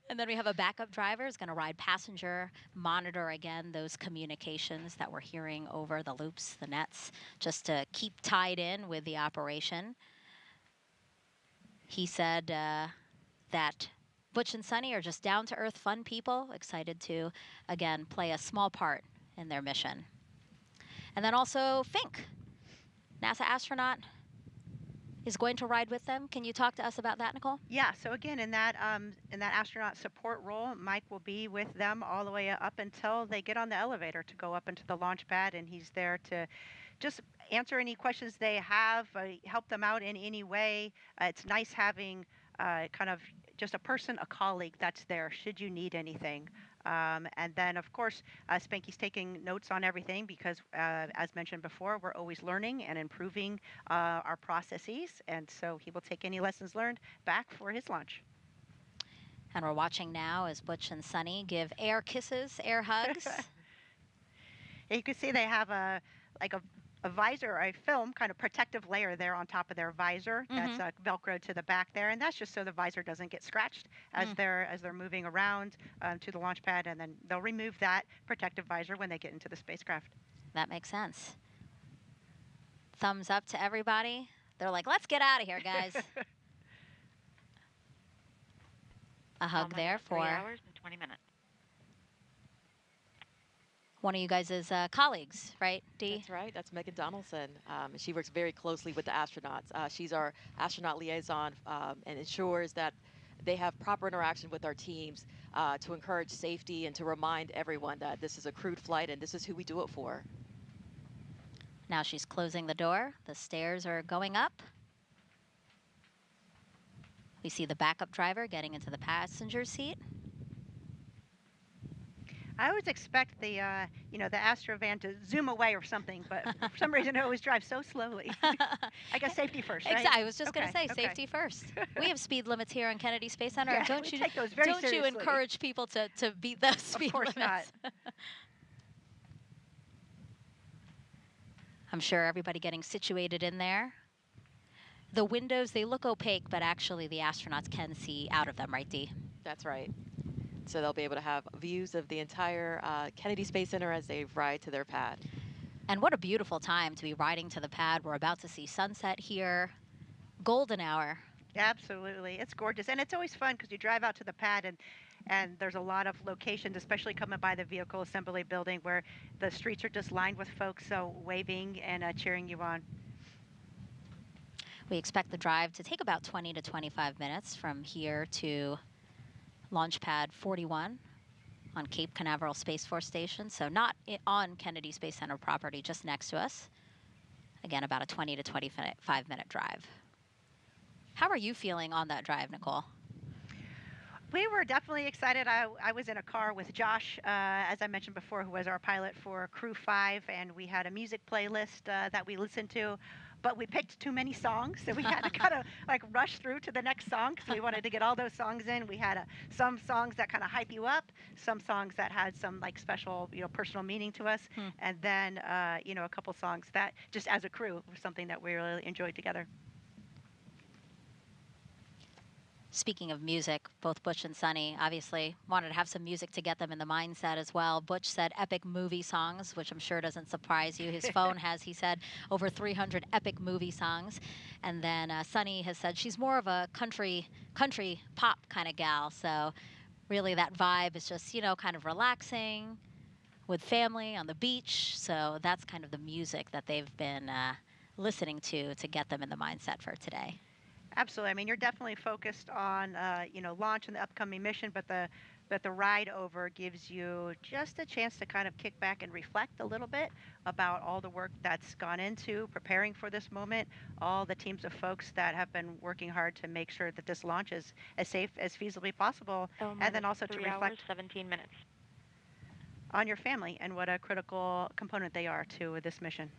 And then we have a backup driver who's going to ride passenger, monitor again those communications that we're hearing over the loops, the nets, just to keep tied in with the operation. He said that Butch and Suni are just down-to-earth, fun people, excited to, again, play a small part in their mission. And then also Fink, NASA astronaut, is going to ride with them. Can you talk to us about that, Nicole? Yeah, so again, in that astronaut support role, Mike will be with them all the way up until they get on the elevator to go up into the launch pad, and he's there to just answer any questions they have, help them out in any way. It's nice having kind of just a person, a colleague that's there should you need anything. And then, of course, Spanky's taking notes on everything because, as mentioned before, we're always learning and improving our processes. And so he will take any lessons learned back for his launch. And we're watching now as Butch and Suni give air kisses, air hugs. You can see they have a visor, a film kind of protective layer there on top of their visor that's velcroed to the back there, and that's just so the visor doesn't get scratched as they're moving around to the launch pad, and then they'll remove that protective visor when they get into the spacecraft. That makes sense. Thumbs up to everybody. They're like, let's get out of here, guys. A hug there for 3 hours and 20 minutes. One of you guys' colleagues, right, Dee? That's right. That's Megan Donaldson. She works very closely with the astronauts. She's our astronaut liaison and ensures that they have proper interaction with our teams to encourage safety and to remind everyone that this is a crewed flight and this is who we do it for. Now she's closing the door. The stairs are going up. We see the backup driver getting into the passenger seat. I always expect the Astrovan to zoom away or something, but for some reason it always drives so slowly. I guess safety first, right? Exactly. I was just going to say safety first. We have speed limits here on Kennedy Space Center. Yeah, don't take those very you seriously. encourage people to beat those speed limits? Of course not. I'm sure everybody getting situated in there. the windows, they look opaque, but actually the astronauts can see out of them, right, Dee? That's right. So they'll be able to have views of the entire Kennedy Space Center as they ride to their pad. And what a beautiful time to be riding to the pad. We're about to see sunset here. Golden hour. Absolutely. It's gorgeous. And it's always fun because you drive out to the pad and there's a lot of locations, especially coming by the vehicle assembly building where the streets are just lined with folks waving and cheering you on. We expect the drive to take about 20 to 25 minutes from here to Launch Pad 41 on Cape Canaveral Space Force Station. So not on Kennedy Space Center property, just next to us. Again, about a 20 to 25-minute drive. How are you feeling on that drive, Nicole? We were definitely excited. I was in a car with Josh, as I mentioned before, who was our pilot for Crew 5, and we had a music playlist that we listened to, but we picked too many songs, so we had to kind of like rush through to the next song because we wanted to get all those songs in. We had some songs that kind of hype you up, some songs that had some like special, personal meaning to us, and then, a couple songs that just as a crew was something that we really enjoyed together. Speaking of music, both Butch and Suni obviously wanted to have some music to get them in the mindset as well. Butch said epic movie songs, which I'm sure doesn't surprise you. His phone has, he said, over 300 epic movie songs. And then Suni has said she's more of a country pop kind of gal. So really that vibe is just, kind of relaxing with family on the beach. So that's kind of the music that they've been listening to get them in the mindset for today. Absolutely. I mean, you're definitely focused on, launch and the upcoming mission, but the ride over gives you just a chance to kind of kick back and reflect a little bit about all the work that's gone into preparing for this moment, all the teams of folks that have been working hard to make sure that this launch is as safe as feasibly possible, and then also to reflect 17 minutes on your family and what a critical component they are to this mission.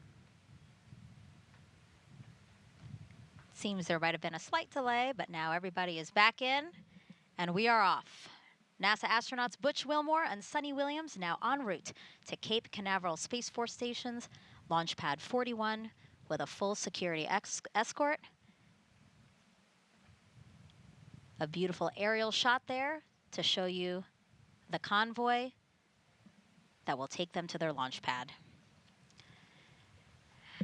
Seems there might have been a slight delay, but now everybody is back in, and we are off. NASA astronauts Butch Wilmore and Suni Williams now en route to Cape Canaveral Space Force Station's Launch Pad 41 with a full security escort. A beautiful aerial shot there to show you the convoy that will take them to their launch pad.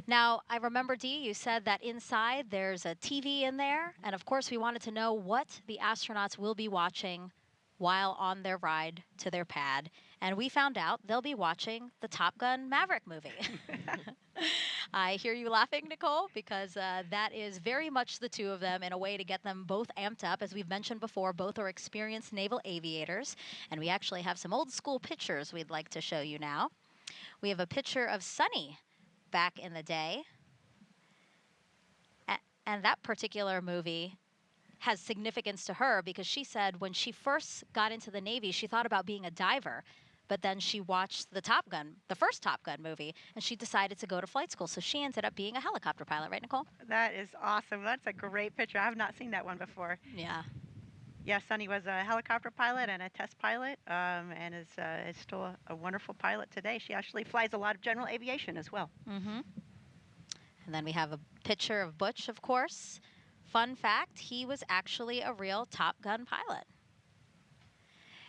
Now, I remember, Dee, you said that inside there's a TV in there, and of course we wanted to know what the astronauts will be watching while on their ride to their pad, and we found out they'll be watching the Top Gun Maverick movie. I hear you laughing, Nicole, because that is very much the two of them in a way to get them both amped up. As we've mentioned before, both are experienced naval aviators, and we actually have some old school pictures we'd like to show you now. We have a picture of Suni back in the day. And that particular movie has significance to her because she said when she first got into the Navy, she thought about being a diver, but then she watched the first Top Gun movie, and she decided to go to flight school. So she ended up being a helicopter pilot, right, Nicole? That is awesome. That's a great picture. I have not seen that one before. Yeah. Yeah, Suni was a helicopter pilot and a test pilot, and is still a wonderful pilot today. She actually flies a lot of general aviation as well. Mm-hmm. And then we have a picture of Butch, of course. Fun fact, he was actually a real Top Gun pilot.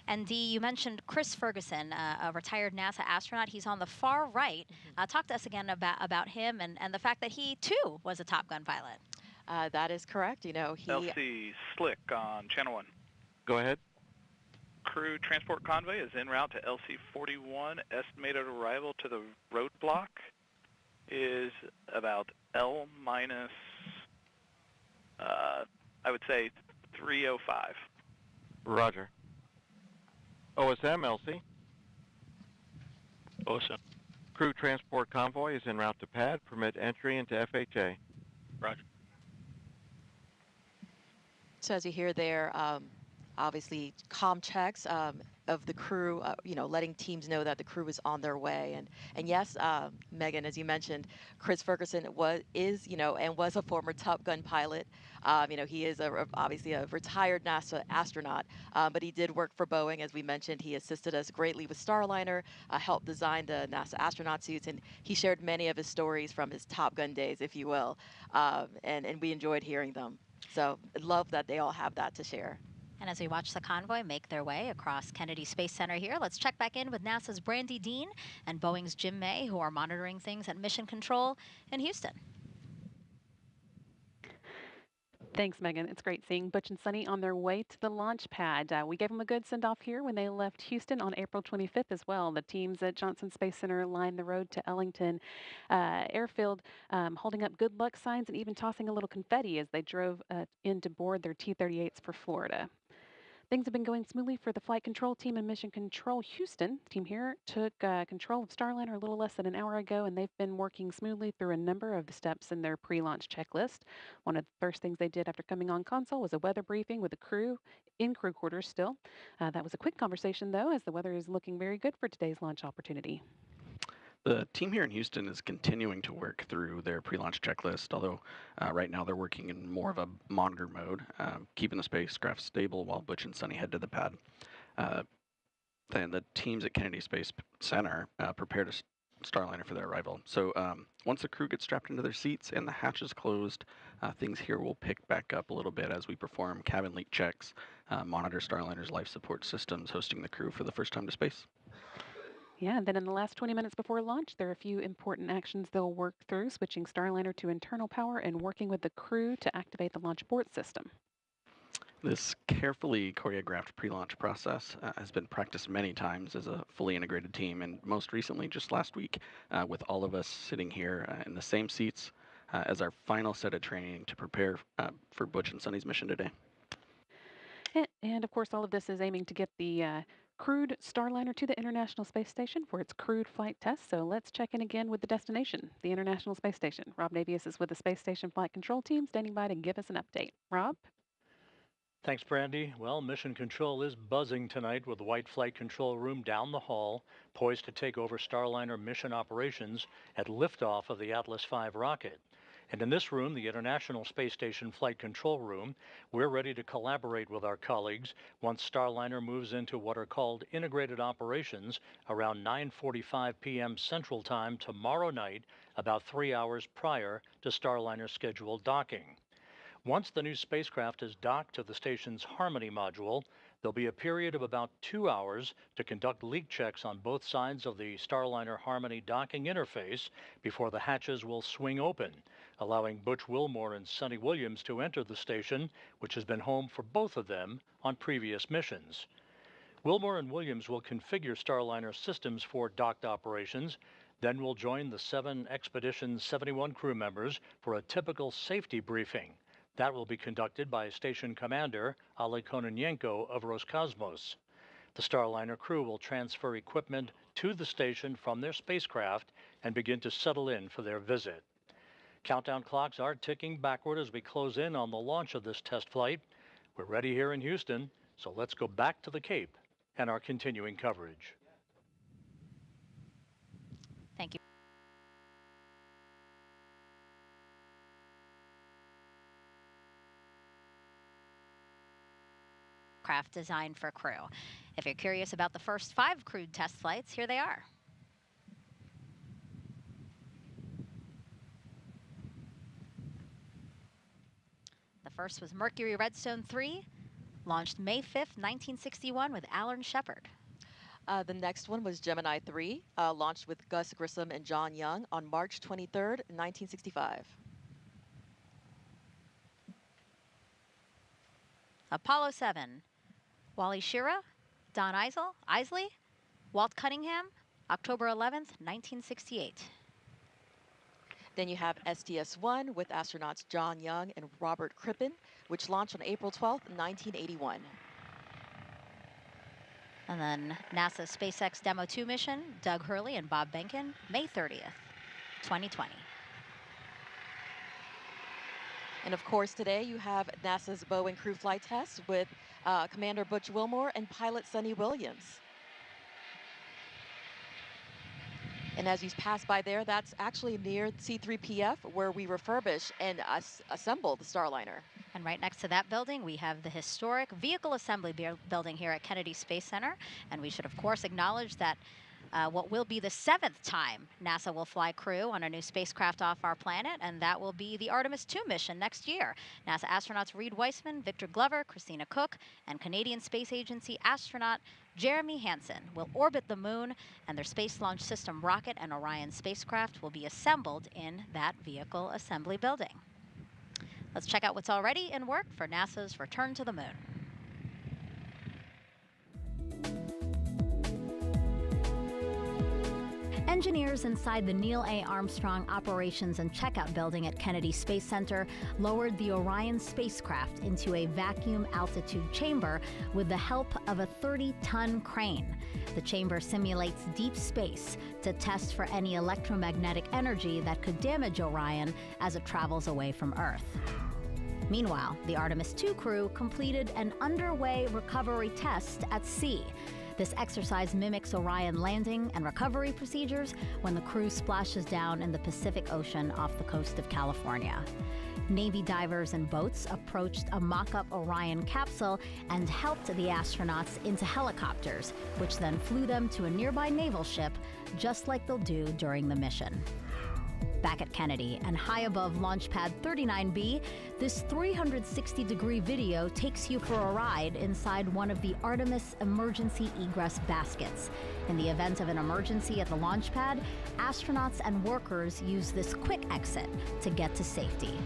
And Dee, you mentioned Chris Ferguson, a retired NASA astronaut. He's on the far right. Talk to us again about him and the fact that he, too, was a Top Gun pilot. That is correct. He LC Slick on Channel 1. Go ahead. Crew transport convoy is en route to LC-41. Estimated arrival to the roadblock is about L minus, I would say, 3:05. Roger. OSM, LC. OSM. Crew transport convoy is en route to pad. Permit entry into FHA. Roger. So as you hear there, obviously comm checks of the crew, letting teams know that the crew is on their way. And yes, Megan, as you mentioned, Chris Ferguson is and was a former Top Gun pilot. He is obviously a retired NASA astronaut, but he did work for Boeing, as we mentioned. He assisted us greatly with Starliner, helped design the NASA astronaut suits, and he shared many of his stories from his Top Gun days, if you will, and we enjoyed hearing them. So I love that they all have that to share. And as we watch the convoy make their way across Kennedy Space Center here, let's check back in with NASA's Brandy Dean and Boeing's Jim May, who are monitoring things at Mission Control in Houston. Thanks, Megan. It's great seeing Butch and Suni on their way to the launch pad. We gave them a good send-off here when they left Houston on April 25th as well. The teams at Johnson Space Center lined the road to Ellington Airfield, holding up good luck signs and even tossing a little confetti as they drove in to board their T-38s for Florida. Things have been going smoothly for the flight control team in Mission Control Houston. The team here took control of Starliner a little less than an hour ago, and they've been working smoothly through a number of the steps in their pre-launch checklist. One of the first things they did after coming on console was a weather briefing with the crew in crew quarters still. That was a quick conversation, though, as the weather is looking very good for today's launch opportunity. The team here in Houston is continuing to work through their pre-launch checklist, although right now they're working in more of a monitor mode, keeping the spacecraft stable while Butch and Suni head to the pad. Then the teams at Kennedy Space Center prepared a Starliner for their arrival. So once the crew gets strapped into their seats and the hatches closed, things here will pick back up a little bit as we perform cabin leak checks, monitor Starliner's life support systems, hosting the crew for the first time to space. Yeah, and then in the last 20 minutes before launch, there are a few important actions they'll work through, switching Starliner to internal power and working with the crew to activate the launch abort system. This carefully choreographed pre-launch process has been practiced many times as a fully integrated team, and most recently just last week with all of us sitting here in the same seats as our final set of training to prepare for Butch and Suni's mission today. And of course, all of this is aiming to get the crewed Starliner to the International Space Station for its crewed flight test. So let's check in again with the destination, the International Space Station. Rob Navius is with the Space Station Flight Control Team, standing by to give us an update. Rob? Thanks, Brandy. Well, Mission Control is buzzing tonight with the White Flight Control Room down the hall, poised to take over Starliner mission operations at liftoff of the Atlas V rocket. And in this room, the International Space Station Flight Control Room, we're ready to collaborate with our colleagues once Starliner moves into what are called integrated operations around 9:45 p.m. Central Time tomorrow night, about 3 hours prior to Starliner's scheduled docking. Once the new spacecraft is docked to the station's Harmony module, there'll be a period of about 2 hours to conduct leak checks on both sides of the Starliner Harmony docking interface before the hatches will swing open, allowing Butch Wilmore and Suni Williams to enter the station, which has been home for both of them on previous missions. Wilmore and Williams will configure Starliner systems for docked operations, then will join the 7 Expedition 71 crew members for a typical safety briefing. That will be conducted by Station Commander Ali Kononenko of Roscosmos. The Starliner crew will transfer equipment to the station from their spacecraft and begin to settle in for their visit. Countdown clocks are ticking backward as we close in on the launch of this test flight. We're ready here in Houston, so let's go back to the Cape and our continuing coverage. Thank you. Craft designed for crew. If you're curious about the first 5 crewed test flights, here they are. The first was Mercury Redstone 3, launched May 5th, 1961 with Alan Shepard. The next one was Gemini 3, launched with Gus Grissom and John Young on March 23rd, 1965. Apollo 7, Wally Schirra, Don Isley, Walt Cunningham, October 11th, 1968. Then you have STS-1 with astronauts John Young and Robert Crippen, which launched on April 12th, 1981. And then NASA's SpaceX Demo 2 mission, Doug Hurley and Bob Behnken, May 30th, 2020. And of course, today you have NASA's Boeing crew flight test with Commander Butch Wilmore and pilot Suni Williams. And as you pass by there, that's actually near C3PF, where we refurbish and assemble the Starliner. And right next to that building, we have the historic Vehicle Assembly Building here at Kennedy Space Center. And we should, of course, acknowledge that what will be the 7th time NASA will fly crew on a new spacecraft off our planet, and that will be the Artemis II mission next year. NASA astronauts Reed Weissman, Victor Glover, Christina Cook, and Canadian Space Agency astronaut Jeremy Hansen will orbit the moon, and their Space Launch System rocket and Orion spacecraft will be assembled in that Vehicle Assembly Building. Let's check out what's already in work for NASA's return to the moon. Engineers inside the Neil A. Armstrong Operations and Checkout Building at Kennedy Space Center lowered the Orion spacecraft into a vacuum altitude chamber with the help of a 30-ton crane. The chamber simulates deep space to test for any electromagnetic energy that could damage Orion as it travels away from Earth. Meanwhile, the Artemis II crew completed an underway recovery test at sea. This exercise mimics Orion landing and recovery procedures when the crew splashes down in the Pacific Ocean off the coast of California. Navy divers and boats approached a mock-up Orion capsule and helped the astronauts into helicopters, which then flew them to a nearby naval ship, just like they'll do during the mission. Back at Kennedy and high above Launch Pad 39B, this 360-degree video takes you for a ride inside one of the Artemis emergency egress baskets. In the event of an emergency at the launch pad, astronauts and workers use this quick exit to get to safety.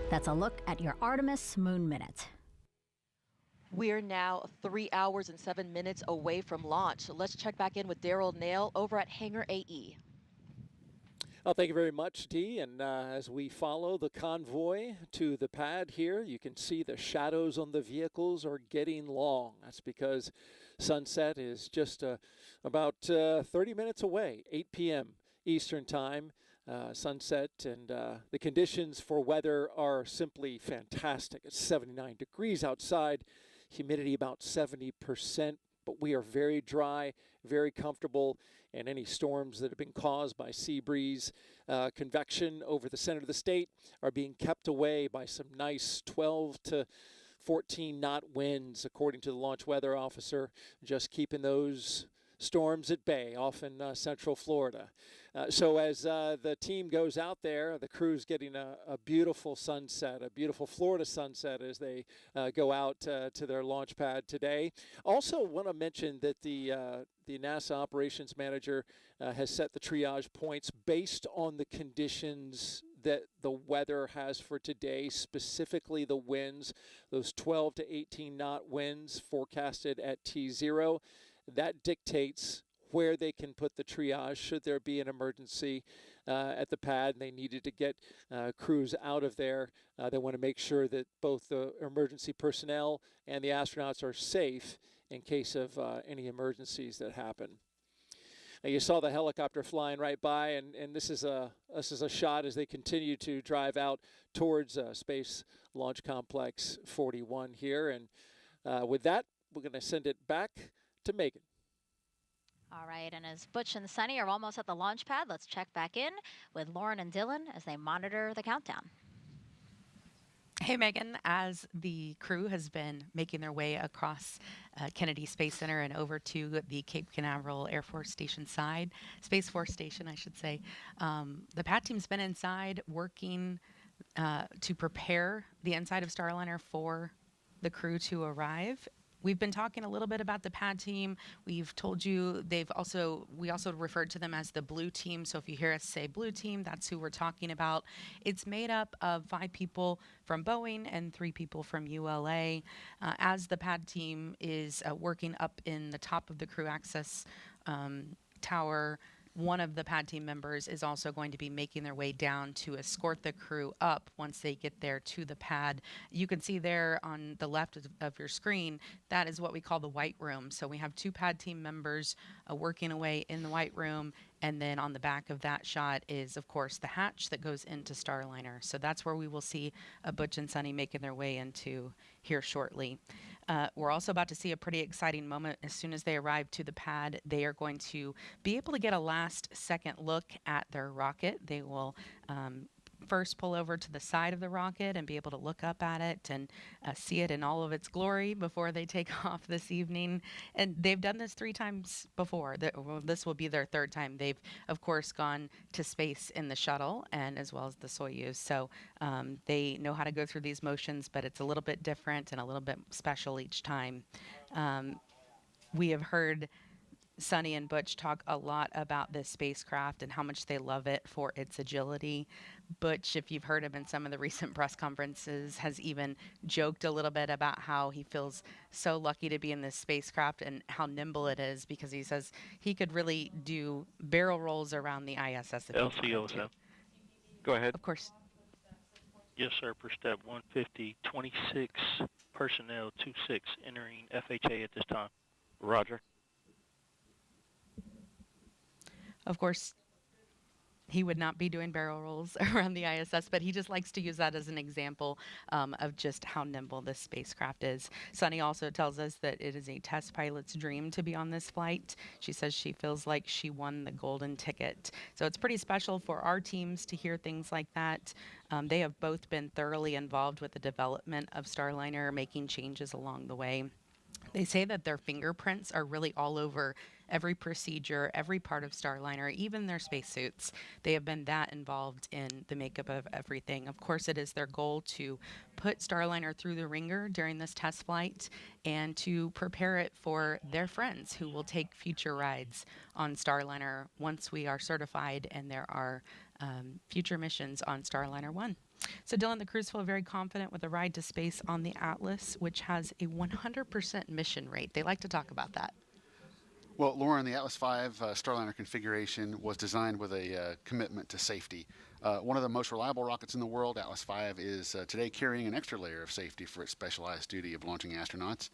That's a look at your Artemis Moon Minute. We're now 3 hours and 7 minutes away from launch. Let's check back in with Daryl Nail over at Hangar AE. Well, thank you very much, Dee. And as we follow the convoy to the pad here, you can see the shadows on the vehicles are getting long. That's because sunset is just about 30 minutes away, 8 p.m. Eastern Time. Sunset, and the conditions for weather are simply fantastic. It's 79 degrees outside, humidity about 70%, but we are very dry, very comfortable, and any storms that have been caused by sea breeze, convection over the center of the state are being kept away by some nice 12 to 14 knot winds, according to the launch weather officer, just keeping those storms at bay off in central Florida. So as the team goes out there, the crew's getting a beautiful sunset, a beautiful Florida sunset as they go out to their launch pad today. Also want to mention that the NASA operations manager has set the triage points based on the conditions that the weather has for today, specifically the winds, those 12 to 18 knot winds forecasted at T0. That dictates where they can put the triage should there be an emergency at the pad and they needed to get crews out of there. They want to make sure that both the emergency personnel and the astronauts are safe in case of any emergencies that happen. You saw the helicopter flying right by, and this is a shot as they continue to drive out towards Space Launch Complex 41 here. And with that, we're going to send it back to Megan. All right, and as Butch and Suni are almost at the launch pad, let's check back in with Lauren and Dylan as they monitor the countdown. Hey, Megan, as the crew has been making their way across Kennedy Space Center and over to the Cape Canaveral Air Force Station side, Space Force Station, I should say, the pad team's been inside working to prepare the inside of Starliner for the crew to arrive. We've been talking a little bit about the pad team. We've told you we also referred to them as the blue team. So if you hear us say blue team, that's who we're talking about. It's made up of 5 people from Boeing and 3 people from ULA. As the pad team is working up in the top of the crew access tower, one of the pad team members is also going to be making their way down to escort the crew up once they get there to the pad. You can see there on the left of your screen, that is what we call the white room. So we have 2 pad team members working away in the white room, And then on the back of that shot is, of course, the hatch that goes into Starliner. So that's where we will see Butch and Suni making their way into here shortly. We're also about to see a pretty exciting moment. As soon as they arrive to the pad, they are going to be able to get a last second look at their rocket. They will first pull over to the side of the rocket and be able to look up at it and see it in all of its glory before they take off this evening. And they've done this 3 times before. This will be their 3rd time. They've, of course, gone to space in the shuttle and as well as the Soyuz. So they know how to go through these motions, but it's a little bit different and a little bit special each time. We have heard Suni and Butch talk a lot about this spacecraft and how much they love it for its agility. Butch, if you've heard him in some of the recent press conferences, has even joked a little bit about how he feels so lucky to be in this spacecraft and how nimble it is, because he says he could really do barrel rolls around the ISS if he wanted to. Go ahead. Of course. Yes, sir. Per step 150, 26 personnel, 26 entering FHA at this time. Roger. Of course, he would not be doing barrel rolls around the ISS, but he just likes to use that as an example of just how nimble this spacecraft is. Suni also tells us that it is a test pilot's dream to be on this flight. She says she feels like she won the golden ticket. So it's pretty special for our teams to hear things like that. They have both been thoroughly involved with the development of Starliner, making changes along the way. They say that their fingerprints are really all over every procedure, every part of Starliner, even their spacesuits. They have been that involved in the makeup of everything. Of course, it is their goal to put Starliner through the ringer during this test flight and to prepare it for their friends who will take future rides on Starliner once we are certified and there are future missions on Starliner 1. So Dylan, the crews feel very confident with a ride to space on the Atlas, which has a 100% mission rate. They like to talk about that. Well, Lauren, the Atlas V Starliner configuration was designed with a commitment to safety. One of the most reliable rockets in the world, Atlas V, is today carrying an extra layer of safety for its specialized duty of launching astronauts.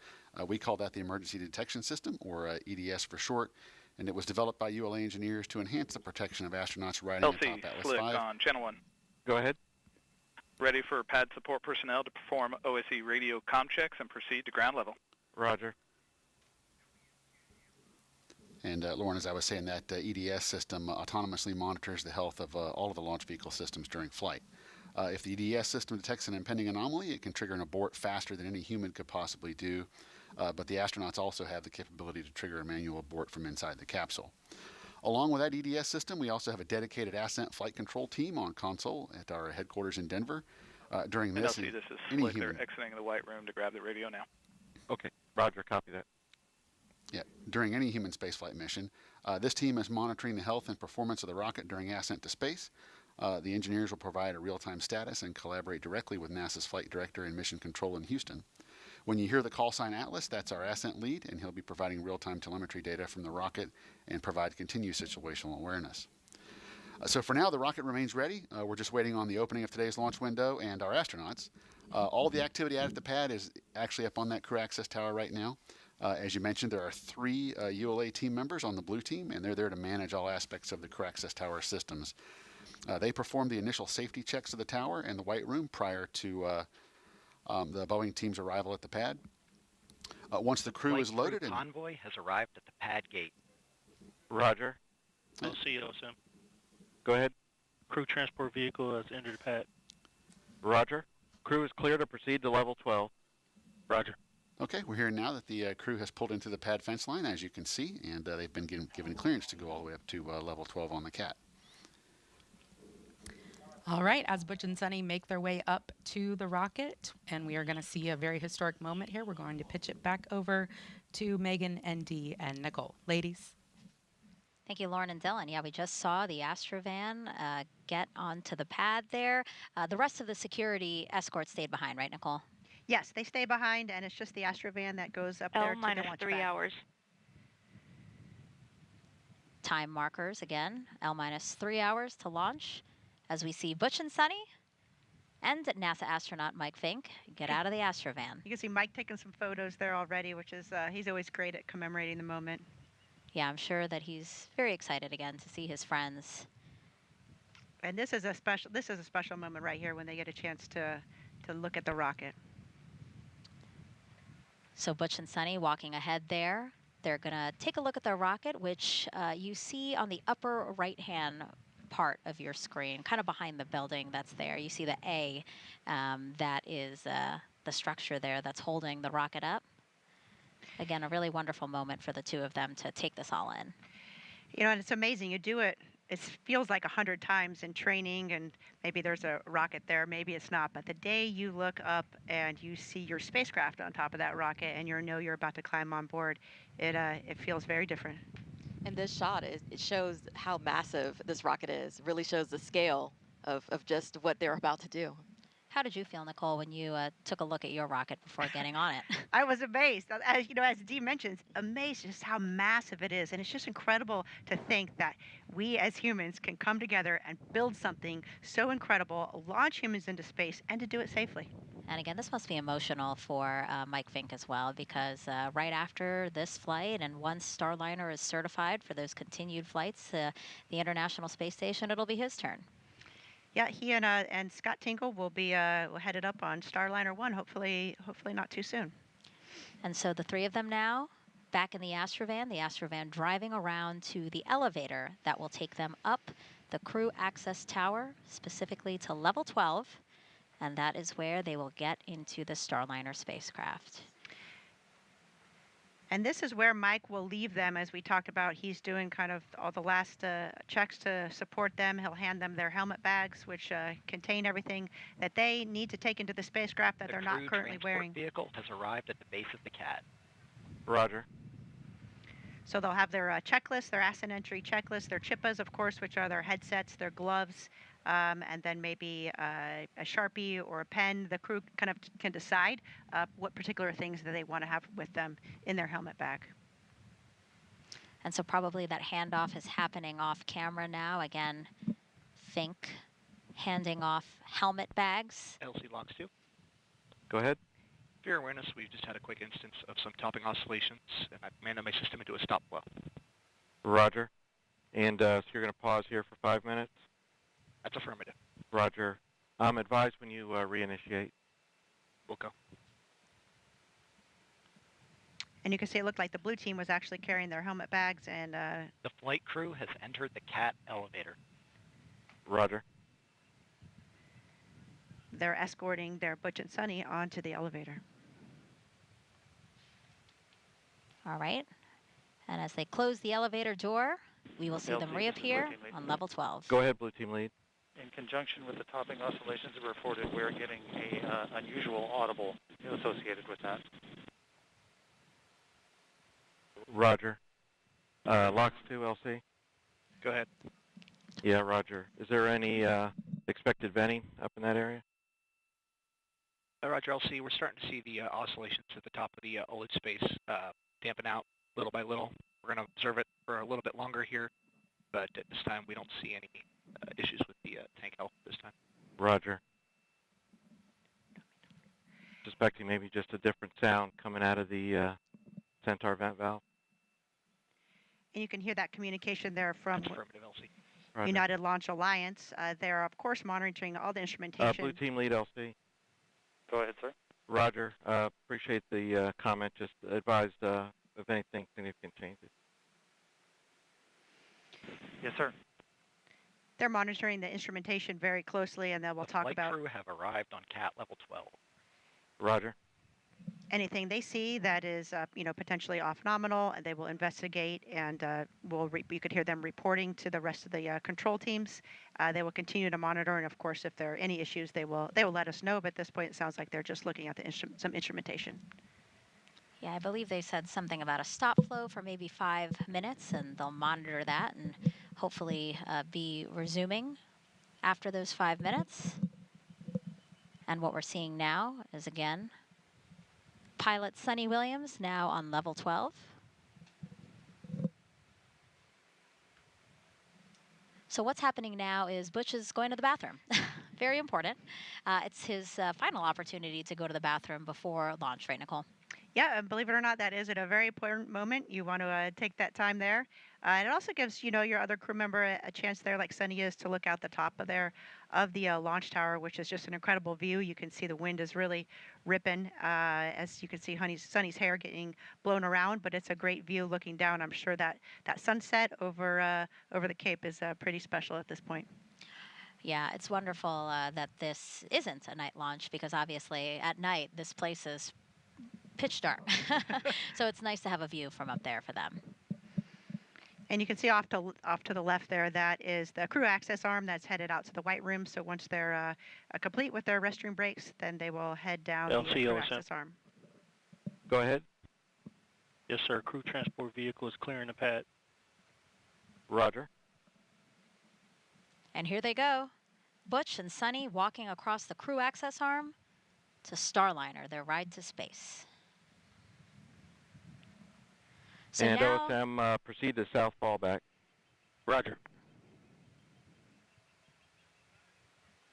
We call that the Emergency Detection System, or EDS for short, and it was developed by ULA engineers to enhance the protection of astronauts riding atop Atlas Slick V. on channel 1. Go ahead. Ready for pad support personnel to perform OSE radio comm checks and proceed to ground level. Roger. And Lauren, as I was saying, that EDS system autonomously monitors the health of all of the launch vehicle systems during flight. If the EDS system detects an impending anomaly, it can trigger an abort faster than any human could possibly do. But the astronauts also have the capability to trigger a manual abort from inside the capsule. Along with that EDS system, we also have a dedicated Ascent flight control team on console at our headquarters in Denver. During this, this is Slick. They're exiting the white room to grab the radio now. Okay. Roger. Copy that. Yeah, during any human spaceflight mission, this team is monitoring the health and performance of the rocket during ascent to space. The engineers will provide a real-time status and collaborate directly with NASA's flight director and mission control in Houston. When you hear the call sign Atlas, that's our Ascent lead, and he'll be providing real-time telemetry data from the rocket and provide continued situational awareness. So for now, the rocket remains ready. We're just waiting on the opening of today's launch window and our astronauts. All the activity out at the pad is actually up on that crew access tower right now. As you mentioned, there are 3 ULA team members on the blue team, and they're there to manage all aspects of the crew access tower systems. They performed the initial safety checks of the tower and the white room prior to the Boeing team's arrival at the pad. Once the crew is loaded, and convoy has arrived at the pad gate. Roger. LCO, Sim. Go ahead. Crew transport vehicle has entered the pad. Roger. Crew is clear to proceed to level 12. Roger. Okay, we're hearing now that the crew has pulled into the pad fence line, as you can see, and they've been given clearance to go all the way up to level 12 on the CAT. All right, as Butch and Suni make their way up to the rocket, and we are going to see a very historic moment here. We're going to pitch it back over to Megan and Dee and Nicole. Ladies. Thank you, Lauren and Dylan. Yeah, we just saw the Astrovan get onto the pad there. The rest of the security escort stayed behind, right, Nicole? Yes, they stay behind, and it's just the Astrovan that goes up there to the launch pad. L-3 hours. Time markers again, L-3 hours to launch. As we see Butch and Suni and NASA astronaut Mike Fink get out of the Astrovan. You can see Mike taking some photos there already, which is, he's always great at commemorating the moment. Yeah, I'm sure that he's very excited again to see his friends. And this is a special moment right here when they get a chance to look at the rocket. So Butch and Suni walking ahead there. They're going to take a look at the rocket, which you see on the upper right-hand part of your screen, kind of behind the building that's there. You see the A, that is the structure there that's holding the rocket up. Again, a really wonderful moment for the two of them to take this all in. You know, and it's amazing. You do it, it feels like 100 times in training, and maybe there's a rocket there, maybe it's not. But the day you look up and you see your spacecraft on top of that rocket and you know you're about to climb on board, it feels very different. And this shot, it shows how massive this rocket is. It really shows the scale of just what they're about to do. How did you feel, Nicole, when you took a look at your rocket before getting on it? I was amazed. As you know, as Dee mentions, amazed just how massive it is. And it's just incredible to think that we as humans can come together and build something so incredible, launch humans into space, and to do it safely. And again, this must be emotional for Mike Fink as well, because right after this flight, and once Starliner is certified for those continued flights to the International Space Station, it'll be his turn. Yeah, he and Scott Tingle will be headed up on Starliner 1, hopefully not too soon. And so the three of them now back in the Astrovan driving around to the elevator that will take them up the crew access tower, specifically to level 12, and that is where they will get into the Starliner spacecraft. And this is where Mike will leave them, as we talked about. He's doing kind of all the last checks to support them. He'll hand them their helmet bags, which contain everything that they need to take into the spacecraft that they're not currently wearing. The crew transport vehicle has arrived at the base of the CAD. Roger. So they'll have their checklist, their Ascent entry checklist, their chippas, of course, which are their headsets, their gloves, and then maybe a Sharpie or a pen. The crew kind of can decide what particular things that they want to have with them in their helmet bag. And so probably that handoff is happening off camera now. Again, Fink handing off helmet bags. LC locks 2. Go ahead. For your awareness, we've just had a quick instance of some topping oscillations, and I've manned my system into a stop flow. Roger. And so you're going to pause here for 5 minutes? That's affirmative. Roger. Advise when you reinitiate. We'll go. And you can see it looked like the blue team was actually carrying their helmet bags, and The flight crew has entered the CAT elevator. Roger. they're escorting their Butch and Suni onto the elevator. All right. And as they close the elevator door, we will see them reappear on level 12. Go ahead, blue team lead. In conjunction with the topping oscillations that were reported, we're getting a unusual audible associated with that. Roger. Locks 2, LC. Go ahead. Yeah, Roger. Is there any expected venting up in that area? Roger, LC, we're starting to see the oscillations at the top of the OLED space dampen out little by little. We're going to observe it for a little bit longer here, but at this time we don't see any issues with the tank health this time. Roger. Suspecting maybe just a different sound coming out of the Centaur vent valve. And you can hear that communication there from affirmative, LC. Roger. United Launch Alliance. They're, of course, monitoring all the instrumentation. Blue team lead, LC. Go ahead, sir. Roger. Appreciate the comment. Just advised of anything significant changes. Yes, sir. They're monitoring the instrumentation very closely, and then we'll talk about The flight crew have arrived on CAT level 12. Roger. anything they see that is, potentially off nominal, and they will investigate, and you could hear them reporting to the rest of the control teams. They will continue to monitor, and of course, if there are any issues, they will let us know. But at this point, it sounds like they're just looking at some instrumentation. Yeah, I believe they said something about a stop flow for maybe 5 minutes, and they'll monitor that and hopefully be resuming after those 5 minutes. And what we're seeing now is, again, pilot Suni Williams now on level 12. So what's happening now is Butch is going to the bathroom. Very important. It's his final opportunity to go to the bathroom before launch, right, Nicole? Yeah, and believe it or not, that is at a very important moment. You want to take that time there. And it also gives, your other crew member a chance there, like Sunny is, to look out the top of the launch tower, which is just an incredible view. You can see the wind is really ripping, as you can see Sunny's hair getting blown around, but it's a great view looking down. I'm sure that sunset over the Cape is pretty special at this point. Yeah, it's wonderful that this isn't a night launch because obviously at night this place is pitch dark. So it's nice to have a view from up there for them. And you can see off to the left there, that is the crew access arm that's headed out to the white room. So once they're complete with their restroom breaks, then they will head down the crew access arm. Go ahead. Yes, sir. Crew transport vehicle is clearing the pad. Roger. And here they go. Butch and Sunny walking across the crew access arm to Starliner, their ride to space. So and now, OSM, proceed to south fallback. Roger.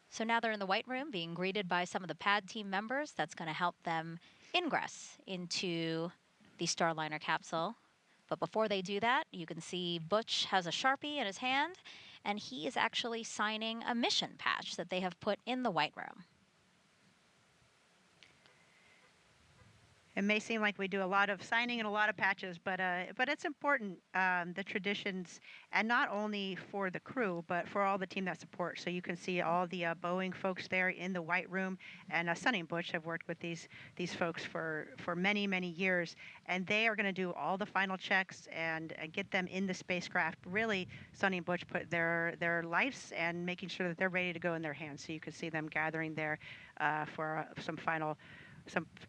So now they're in the white room being greeted by some of the pad team members. That's going to help them ingress into the Starliner capsule. But before they do that, you can see Butch has a Sharpie in his hand, and he is actually signing a mission patch that they have put in the white room. It may seem like we do a lot of signing and a lot of patches, but it's important, the traditions, and not only for the crew, but for all the team that supports. So you can see all the Boeing folks there in the white room, and Sunny and Butch have worked with these folks for many, many years, and they are going to do all the final checks and get them in the spacecraft. Really, Sunny and Butch put their lives and making sure that they're ready to go in their hands. So you can see them gathering there for some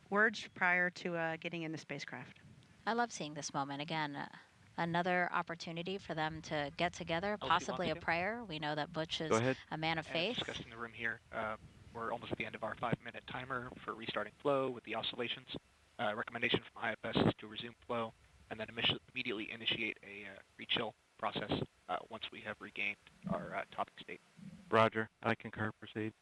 words prior to getting in the spacecraft. I love seeing this moment. Again, another opportunity for them to get together, possibly a prayer. We know that Butch is a man of faith. Discussing the room here, we're almost at the end of our 5-minute timer for restarting flow with the oscillations. Recommendation from IFS is to resume flow and then immediately initiate a re-chill process once we have regained our topic state. Roger. I concur. Proceed.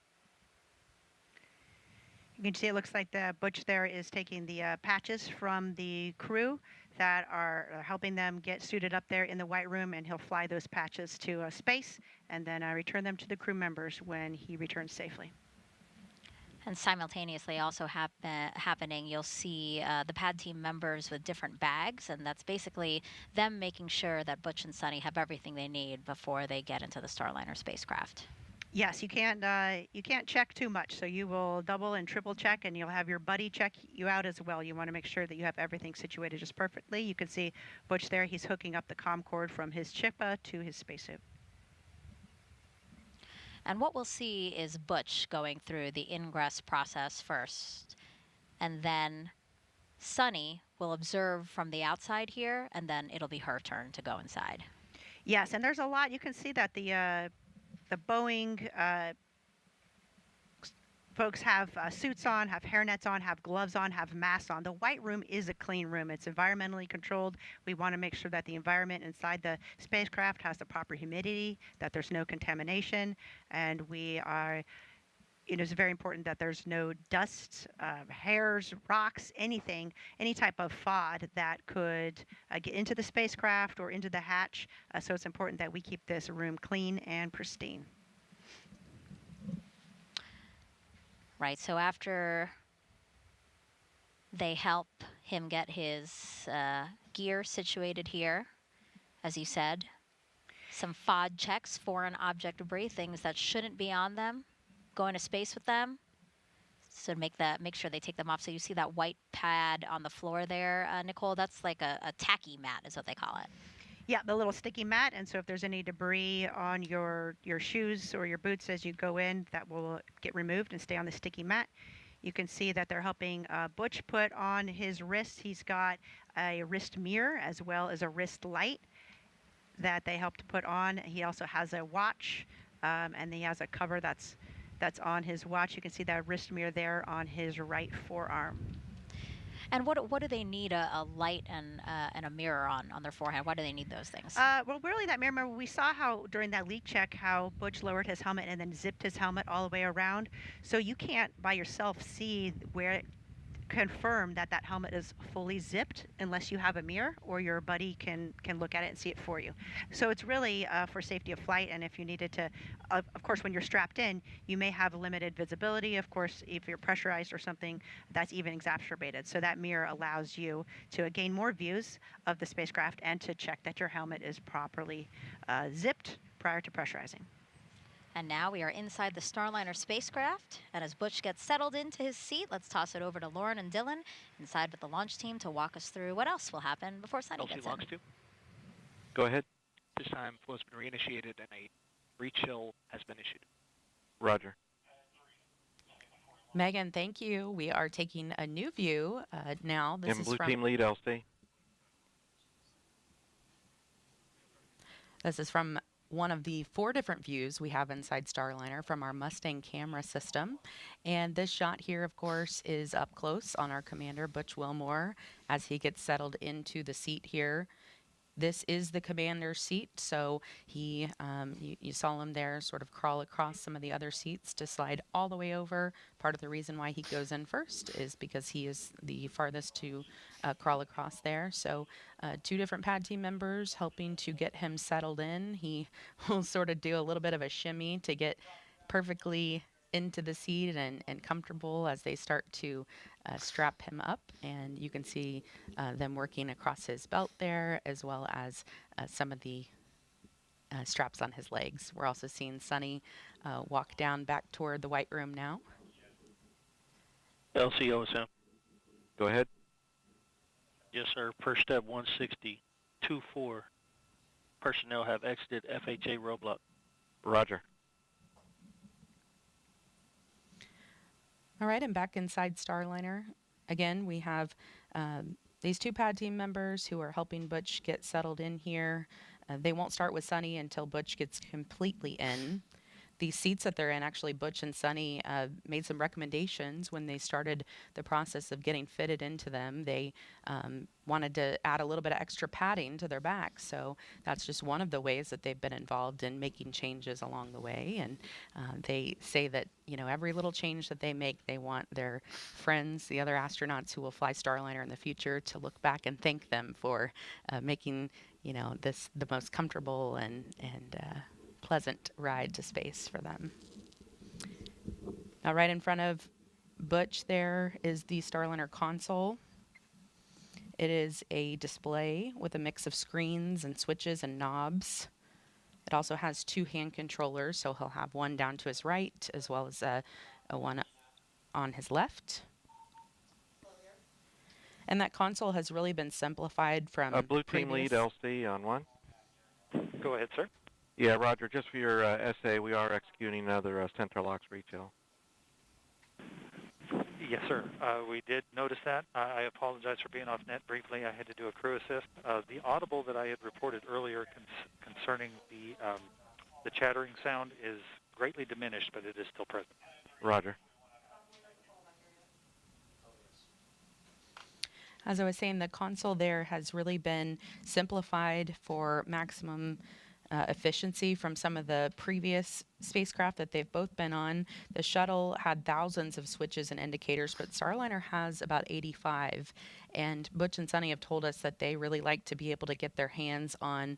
You can see it looks like the Butch there is taking the patches from the crew that are helping them get suited up there in the white room, and he'll fly those patches to space and then return them to the crew members when he returns safely. And simultaneously also happening, you'll see the pad team members with different bags, and that's basically them making sure that Butch and Sunny have everything they need before they get into the Starliner spacecraft. Yes, you can't check too much, so you will double and triple check, and you'll have your buddy check you out as well. You want to make sure that you have everything situated just perfectly. You can see Butch there, he's hooking up the comm cord from his Chippa to his spacesuit. And what we'll see is Butch going through the ingress process first, and then Sunny will observe from the outside here, and then it'll be her turn to go inside. Yes, and there's a lot. You can see that the Boeing folks have suits on, have hairnets on, have gloves on, have masks on. The white room is a clean room. It's environmentally controlled. We want to make sure that the environment inside the spacecraft has the proper humidity, that there's no contamination, and it's very important that there's no dust, hairs, rocks, any type of FOD that could get into the spacecraft or into the hatch. So it's important that we keep this room clean and pristine. Right, so after they help him get his gear situated here, as you said, some FOD checks, foreign object debris, things that shouldn't be on them, go into space with them, so make sure they take them off. So you see that white pad on the floor there, Nicole, that's like a tacky mat is what they call it. Yeah, the little sticky mat, and so if there's any debris on your shoes or your boots as you go in, that will get removed and stay on the sticky mat. You can see that they're helping Butch put on his wrist. He's got a wrist mirror as well as a wrist light that they helped put on. He also has a watch, and he has a cover that's on his watch. You can see that wrist mirror there on his right forearm. And what do they need a light and a mirror on their forehead? Why do they need those things? Well, really, that mirror, remember, we saw how during that leak check how Butch lowered his helmet and then zipped his helmet all the way around. So you can't by yourself see where confirm that that helmet is fully zipped unless you have a mirror or your buddy can look at it and see it for you. So it's really for safety of flight, and if you needed to, of course, when you're strapped in, you may have limited visibility. Of course, if you're pressurized or something, that's even exacerbated. So that mirror allows you to gain more views of the spacecraft and to check that your helmet is properly zipped prior to pressurizing. And now we are inside the Starliner spacecraft. And as Butch gets settled into his seat, let's toss it over to Lauren and Dylan inside with the launch team to walk us through what else will happen before Sunny gets in. Launch 2. Go ahead. This time, flow's been reinitiated and a rechill has been issued. Roger. Megan, thank you. We are taking a new view now. This And is blue from team lead, Elsie. This is from one of the 4 different views we have inside Starliner from our Mustang camera system. And this shot here, of course, is up close on our commander, Butch Wilmore, as he gets settled into the seat here. This is the commander's seat, so he, you saw him there sort of crawl across some of the other seats to slide all the way over. Part of the reason why he goes in first is because he is the farthest to crawl across there. So 2 different pad team members helping to get him settled in. He will sort of do a little bit of a shimmy to get perfectly into the seat and comfortable as they start to strap him up, and you can see them working across his belt there, as well as some of the straps on his legs. We're also seeing Sunny walk down back toward the white room now. LCOSM. Go ahead. Yes, sir. Per step 160.24. Personnel have exited FHA roadblock. Roger. All right, and back inside Starliner. Again, we have these 2 pad team members who are helping Butch get settled in here. They won't start with Sunny until Butch gets completely in. These seats that they're in, actually, Butch and Sunny made some recommendations when they started the process of getting fitted into them. They wanted to add a little bit of extra padding to their backs. So that's just one of the ways that they've been involved in making changes along the way. And they say that, you know, every little change that they make, they want their friends, the other astronauts who will fly Starliner in the future, to look back and thank them for making, you know, this the most comfortable and pleasant ride to space for them. Now, right in front of Butch there is the Starliner console. It is a display with a mix of screens and switches and knobs. It also has 2 hand controllers, so he'll have one down to his right as well as a one on his left. And that console has really been simplified from blue team lead, LC on 1. Go ahead, sir. Yeah, Roger. Just for your essay, we are executing another center locks retail. Yes, sir. We did notice that. I apologize for being off net briefly. I had to do a crew assist. The audible that I had reported earlier concerning the chattering sound is greatly diminished, but it is still present. Roger. As I was saying, the console there has really been simplified for maximum efficiency from some of the previous spacecraft that they've both been on. The shuttle had thousands of switches and indicators, but Starliner has about 85. And Butch and Sunny have told us that they really like to be able to get their hands on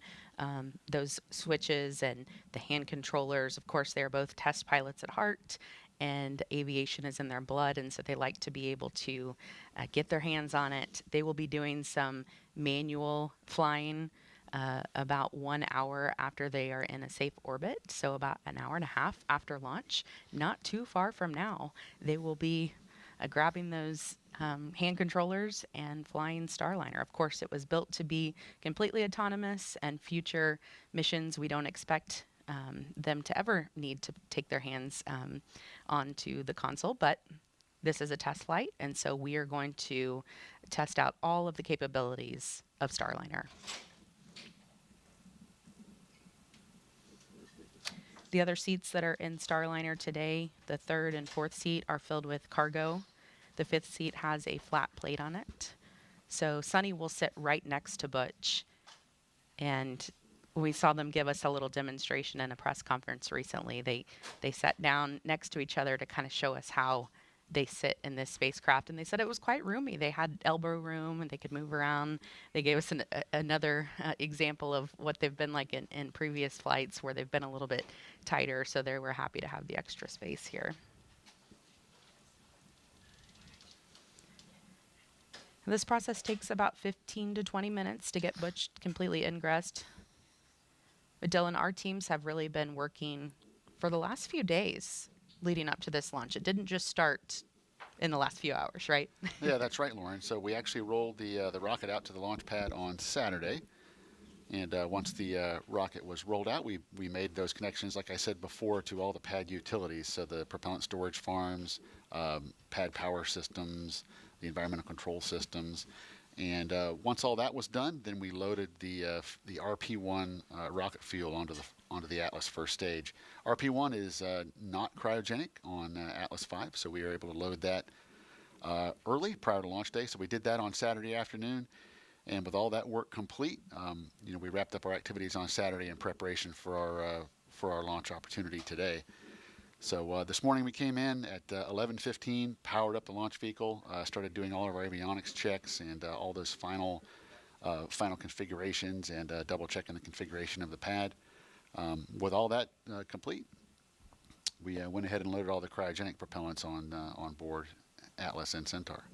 those switches and the hand controllers. Of course, they're both test pilots at heart, and aviation is in their blood, and so they like to be able to get their hands on it. They will be doing some manual flying about 1 hour after they are in a safe orbit, so about an hour and a half after launch. Not too far from now, they will be grabbing those hand controllers and flying Starliner. Of course, it was built to be completely autonomous, and future missions we don't expect them to ever need to take their hands onto the console, but this is a test flight, and so we are going to test out all of the capabilities of Starliner. The other seats that are in Starliner today, the 3rd and 4th seat, are filled with cargo. The 5th seat has a flat plate on it. So Sunny will sit right next to Butch. And we saw them give us a little demonstration in a press conference recently. They sat down next to each other to kind of show us how they sit in this spacecraft, and they said it was quite roomy. They had elbow room and they could move around. They gave us another example of what they've been like in previous flights where they've been a little bit tighter, so they were happy to have the extra space here. This process takes about 15 to 20 minutes to get Butch completely ingressed. But Dylan, our teams have really been working for the last few days leading up to this launch. It didn't just start in the last few hours, right? Yeah, that's right, Lauren. So we actually rolled the rocket out to the launch pad on Saturday. And once the rocket was rolled out, we made those connections, like I said before, to all the pad utilities. So the propellant storage farms, pad power systems, the environmental control systems. And once all that was done, then we loaded the RP1 rocket fuel onto the Atlas first stage. RP1 is not cryogenic on Atlas V, so we were able to load that early prior to launch day. So we did that on Saturday afternoon, and with all that work complete, we wrapped up our activities on Saturday in preparation for our launch opportunity today. So this morning we came in at 11:15, powered up the launch vehicle, started doing all of our avionics checks and all those final configurations and double checking the configuration of the pad. With all that complete, we went ahead and loaded all the cryogenic propellants on board Atlas and Centaur.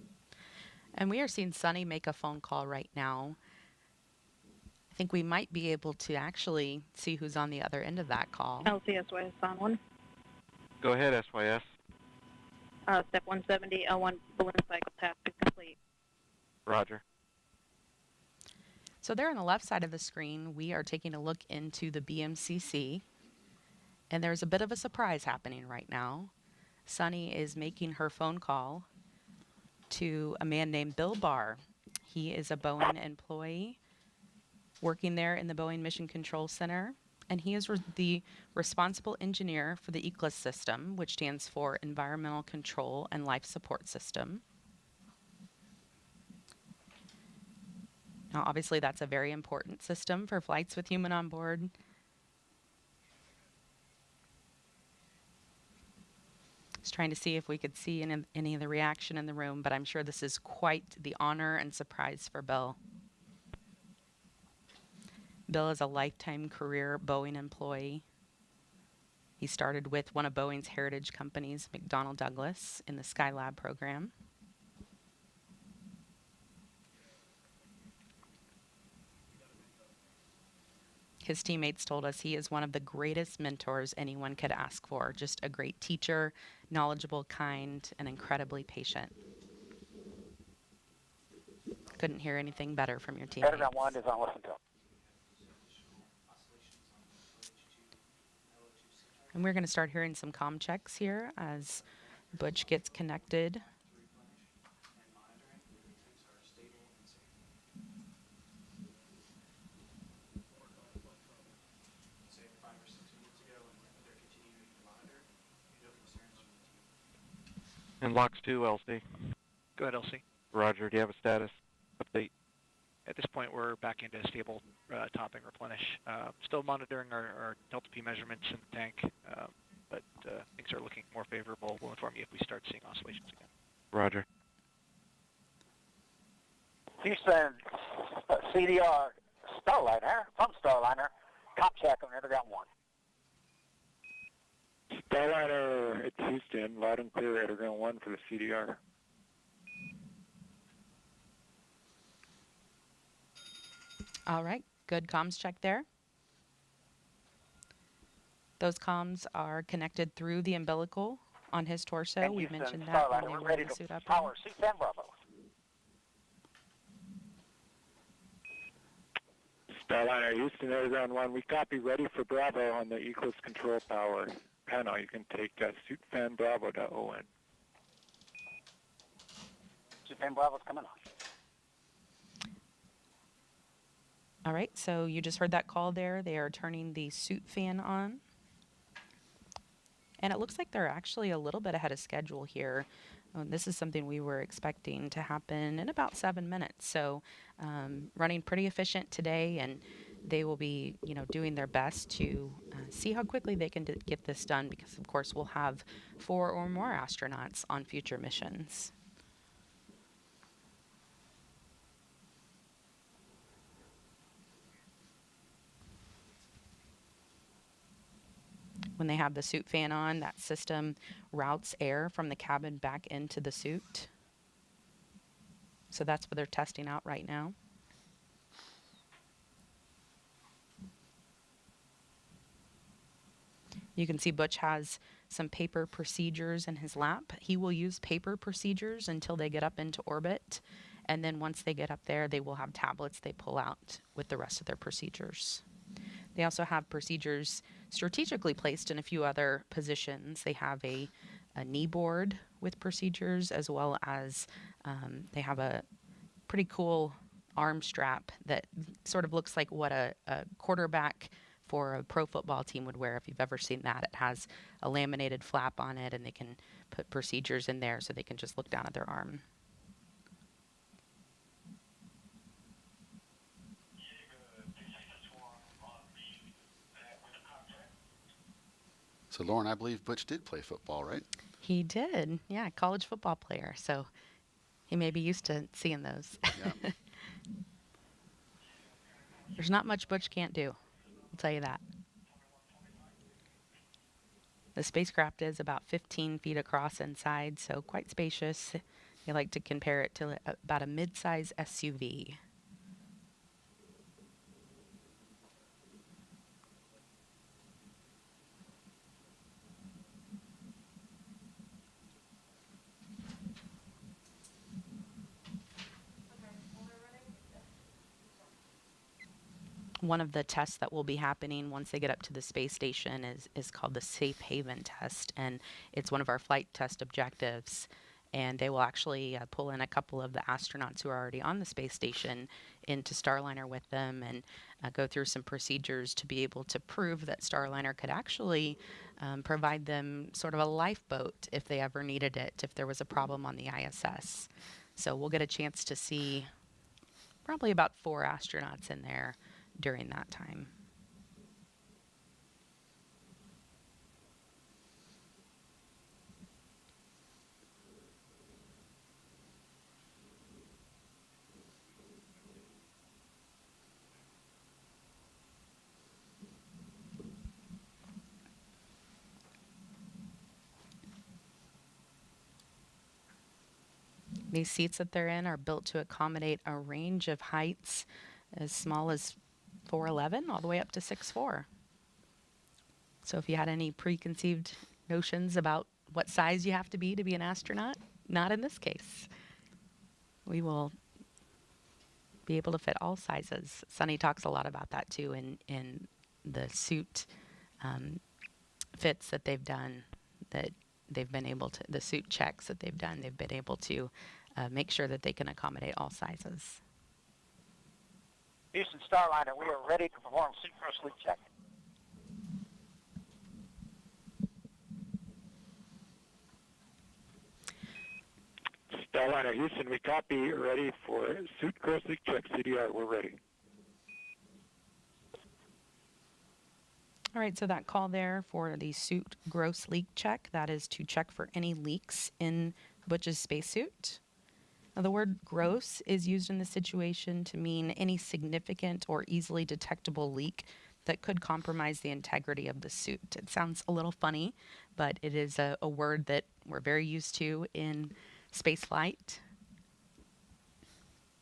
And we are seeing Suni make a phone call right now. I think we might be able to actually see who's on the other end of that call. LCSY is on one. Go ahead, SYS. Step 170, L1 balloon cycle task is complete. Roger. So there on the left side of the screen, we are taking a look into the BMCC. And there's a bit of a surprise happening right now. Suni is making her phone call to a man named Bill Barr. He is a Boeing employee working there in the Boeing Mission Control Center. And he is the responsible engineer for the Egress system, which stands for Environmental Control and Life Support System. Now, obviously, that's a very important system for flights with human on board. Just trying to see if we could see any of the reaction in the room, but I'm sure this is quite the honor and surprise for Bill. Bill is a lifetime career Boeing employee. He started with one of Boeing's heritage companies, McDonnell Douglas, in the Skylab program. His teammates told us he is one of the greatest mentors anyone could ask for. Just a great teacher, knowledgeable, kind, and incredibly patient. Couldn't hear anything better from your teammates. Editor 1 is on listen to. And we're going to start hearing some comm checks here as Butch gets connected. And LOX 2, LC. Go ahead, LC. Roger, do you have a status update? At this point, we're back into stable topping replenish. Still monitoring our delta P measurements in the tank, but things are looking more favorable. We'll inform you if we start seeing oscillations again. Roger. Houston, CDR Starliner, from Starliner, cop check on Underground 1. Starliner at Houston, loud and clear, Underground 1 for the CDR. All right, good comms check there. Those comms are connected through the umbilical on his torso. And We Houston, mentioned that when Starliner, they we're were ready in the to suit up. power C10 Bravo. Starliner, Houston, Underground 1, we copy, ready for Bravo on the Egress control power panel. You can take suit fan Bravo to ON. Suit fan Bravo's coming on. All right, so you just heard that call there. They are turning the suit fan on. And it looks like they're actually a little bit ahead of schedule here. This is something we were expecting to happen in about 7 minutes. So running pretty efficient today, and they will be, doing their best to see how quickly they can get this done, because of course we'll have 4 or more astronauts on future missions. When they have the suit fan on, that system routes air from the cabin back into the suit. So that's what they're testing out right now. You can see Butch has some paper procedures in his lap. He will use paper procedures until they get up into orbit. And then once they get up there, they will have tablets they pull out with the rest of their procedures. They also have procedures strategically placed in a few other positions. They have a knee board with procedures, as well as they have a pretty cool arm strap that sort of looks like what a quarterback for a pro football team would wear, if you've ever seen that. It has a laminated flap on it, and they can put procedures in there so they can just look down at their arm. So, Lauren, I believe Butch did play football, right? He did. Yeah, college football player. So he may be used to seeing those. Yeah. There's not much Butch can't do. I'll tell you that. The spacecraft is about 15 feet across inside, so quite spacious. I like to compare it to about a mid-size SUV. One of the tests that will be happening once they get up to the space station is called the Safe Haven test, and it's one of our flight test objectives. And they will actually pull in a couple of the astronauts who are already on the space station into Starliner with them, and go through some procedures to be able to prove that Starliner could actually provide them sort of a lifeboat if they ever needed it, if there was a problem on the ISS. So we'll get a chance to see probably about 4 astronauts in there during that time. These seats that they're in are built to accommodate a range of heights as small as 4'11" all the way up to 6'4". So if you had any preconceived notions about what size you have to be an astronaut, not in this case. We will be able to fit all sizes. Suni talks a lot about that too in the suit fits that they've done, that they've been able to, the suit checks that they've done, they've been able to make sure that they can accommodate all sizes. Houston Starliner, we are ready to perform synchronous leak check. Starliner Houston, we copy, ready for suit gross leak check. CDR, we're ready. All right, so that call there for the suit gross leak check, that is to check for any leaks in Butch's spacesuit. Now, the word gross is used in this situation to mean any significant or easily detectable leak that could compromise the integrity of the suit. It sounds a little funny, but it is a word that we're very used to in spaceflight.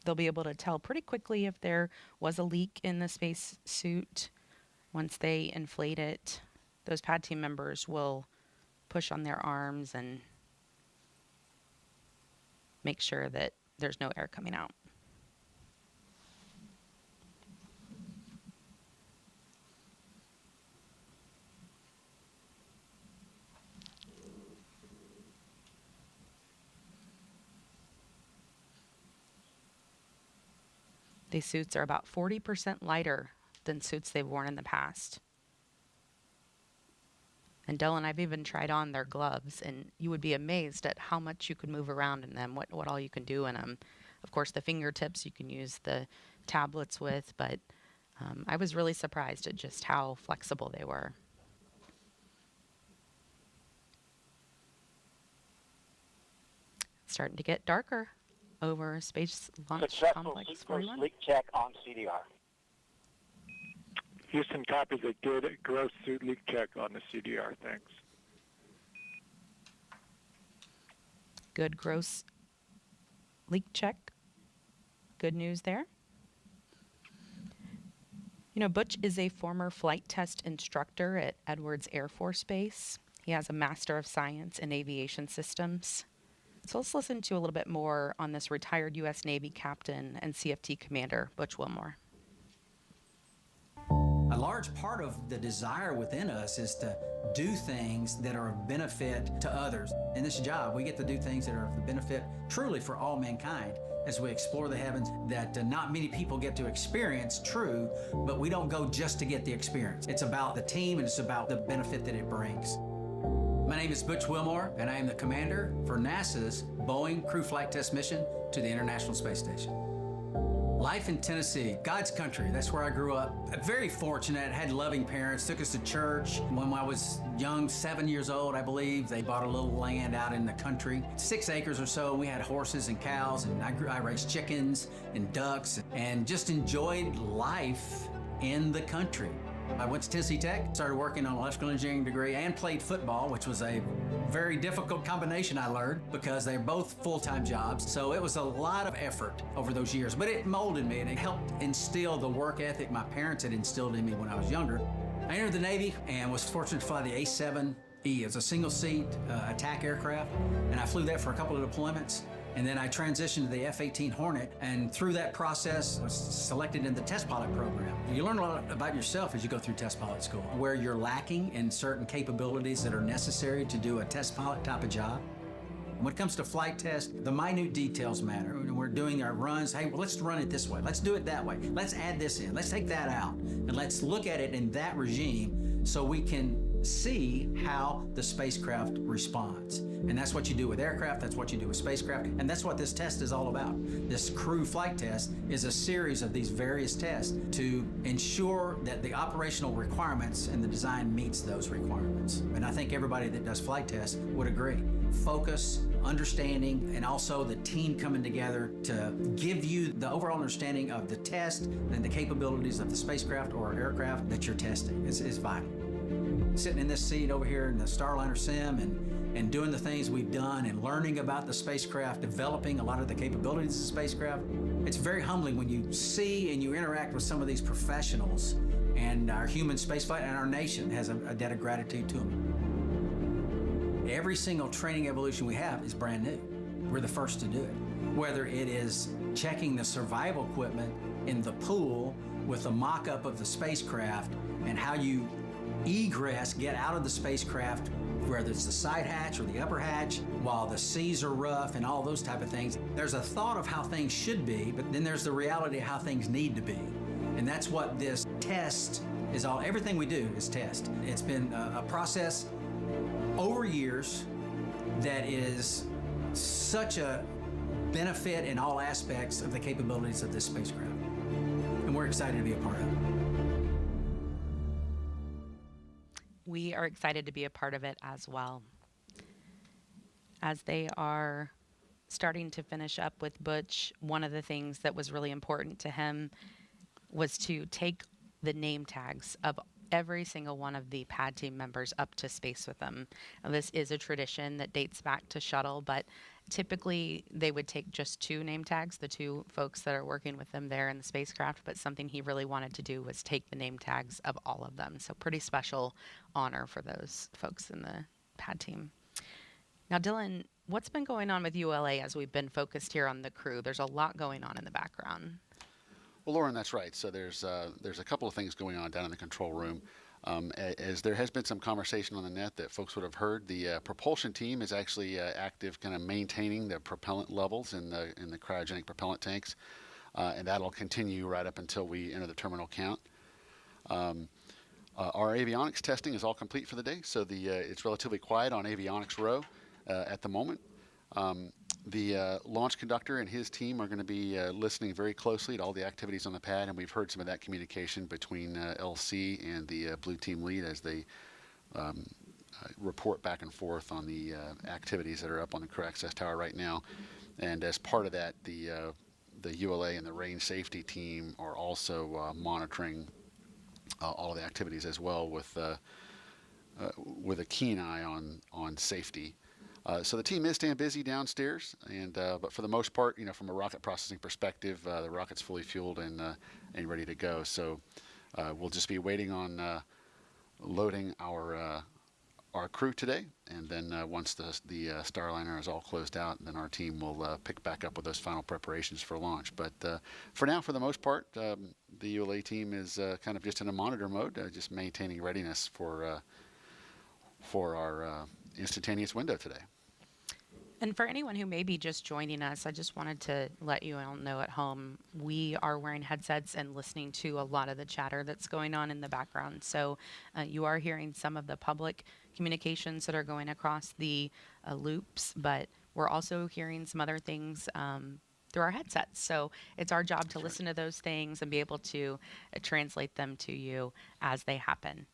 They'll be able to tell pretty quickly if there was a leak in the spacesuit. Once they inflate it, those pad team members will push on their arms and make sure that there's no air coming out. These suits are about 40% lighter than suits they've worn in the past. And Dylan, I've even tried on their gloves, and you would be amazed at how much you could move around in them, what all you can do in them. Of course, the fingertips you can use the tablets with, but I was really surprised at just how flexible they were. starting to get darker over Space Launch Successful Complex Seafirst 41. leak check on CDR. Houston copies a good gross suit leak check on the CDR. Thanks. Good gross leak check. Good news there. You know, Butch is a former flight test instructor at Edwards Air Force Base. He has a Master of Science in Aviation Systems. So let's listen to a little bit more on this retired U.S. Navy captain and CFT commander, Butch Wilmore. A large part of the desire within us is to do things that are of benefit to others. In this job, we get to do things that are of benefit truly for all mankind as we explore the heavens that not many people get to experience, true, but we don't go just to get the experience. It's about the team and it's about the benefit that it brings. My name is Butch Wilmore, and I am the commander for NASA's Boeing Crew Flight Test Mission to the International Space Station. Life in Tennessee, God's country, that's where I grew up. Very fortunate, had loving parents, took us to church. When I was young, 7 years old, I believe, they bought a little land out in the country, 6 acres or so. We had horses and cows, and I raised chickens and ducks, and just enjoyed life in the country. I went to Tennessee Tech, started working on an electrical engineering degree, and played football, which was a very difficult combination, I learned, because they're both full-time jobs. So it was a lot of effort over those years, but it molded me and it helped instill the work ethic my parents had instilled in me when I was younger. I entered the Navy and was fortunate to fly the A-7E. It's a single-seat attack aircraft, and I flew that for a couple of deployments. And then I transitioned to the F-18 Hornet, and through that process, was selected in the test pilot program. You learn a lot about yourself as you go through test pilot school, where you're lacking in certain capabilities that are necessary to do a test pilot type of job. When it comes to flight test, the minute details matter. When we're doing our runs, hey, well, let's run it this way. Let's do it that way. Let's add this in. Let's take that out. And let's look at it in that regime so we can see how the spacecraft responds. And that's what you do with aircraft, that's what you do with spacecraft, and that's what this test is all about. This crew flight test is a series of these various tests to ensure that the operational requirements and the design meets those requirements. And I think everybody that does flight tests would agree. Focus, understanding, and also the team coming together to give you the overall understanding of the test and the capabilities of the spacecraft or aircraft that you're testing is vital. Sitting in this seat over here in the Starliner sim and doing the things we've done and learning about the spacecraft, developing a lot of the capabilities of the spacecraft, it's very humbling when you see and you interact with some of these professionals, and our human spaceflight and our nation has a debt of gratitude to them. Every single training evolution we have is brand new. We're the first to do it. Whether it is checking the survival equipment in the pool with a mock-up of the spacecraft and how you egress, get out of the spacecraft, whether it's the side hatch or the upper hatch, while the seas are rough and all those type of things. There's a thought of how things should be, but then there's the reality of how things need to be. And that's what this test is all, everything we do is test. It's been a process over years that is such a benefit in all aspects of the capabilities of this spacecraft. And we're excited to be a part of it. We are excited to be a part of it as well. As they are starting to finish up with Butch, one of the things that was really important to him was to take the name tags of every single one of the pad team members up to space with them. Now, this is a tradition that dates back to shuttle, but typically they would take just 2 name tags, the 2 folks that are working with them there in the spacecraft, but something he really wanted to do was take the name tags of all of them. So pretty special honor for those folks in the pad team. Now, Dylan, what's been going on with ULA as we've been focused here on the crew? There's a lot going on in the background. Well, Lauren, that's right. So there's a couple of things going on down in the control room. As there has been some conversation on the net that folks would have heard, the propulsion team is actually active, kind of maintaining the propellant levels in the cryogenic propellant tanks, and that'll continue right up until we enter the terminal count. Our avionics testing is all complete for the day, so it's relatively quiet on avionics row at the moment. The launch conductor and his team are going to be listening very closely to all the activities on the pad, and we've heard some of that communication between LC and the blue team lead as they report back and forth on the activities that are up on the crew access tower right now. And as part of that, the ULA and the range safety team are also monitoring all of the activities as well with a keen eye on safety. So the team is staying busy downstairs, and but for the most part, from a rocket processing perspective, the rocket's fully fueled and ready to go. So we'll just be waiting on loading our crew today, and then once the Starliner is all closed out, then our team will pick back up with those final preparations for launch. But for now, for the most part, the ULA team is kind of just in a monitor mode, just maintaining readiness for our instantaneous window today. And for anyone who may be just joining us, I just wanted to let you all know at home, we are wearing headsets and listening to a lot of the chatter that's going on in the background. So you are hearing some of the public communications that are going across the loops, but we're also hearing some other things through our headsets. So it's our job to listen to those things and be able to translate them to you as they happen.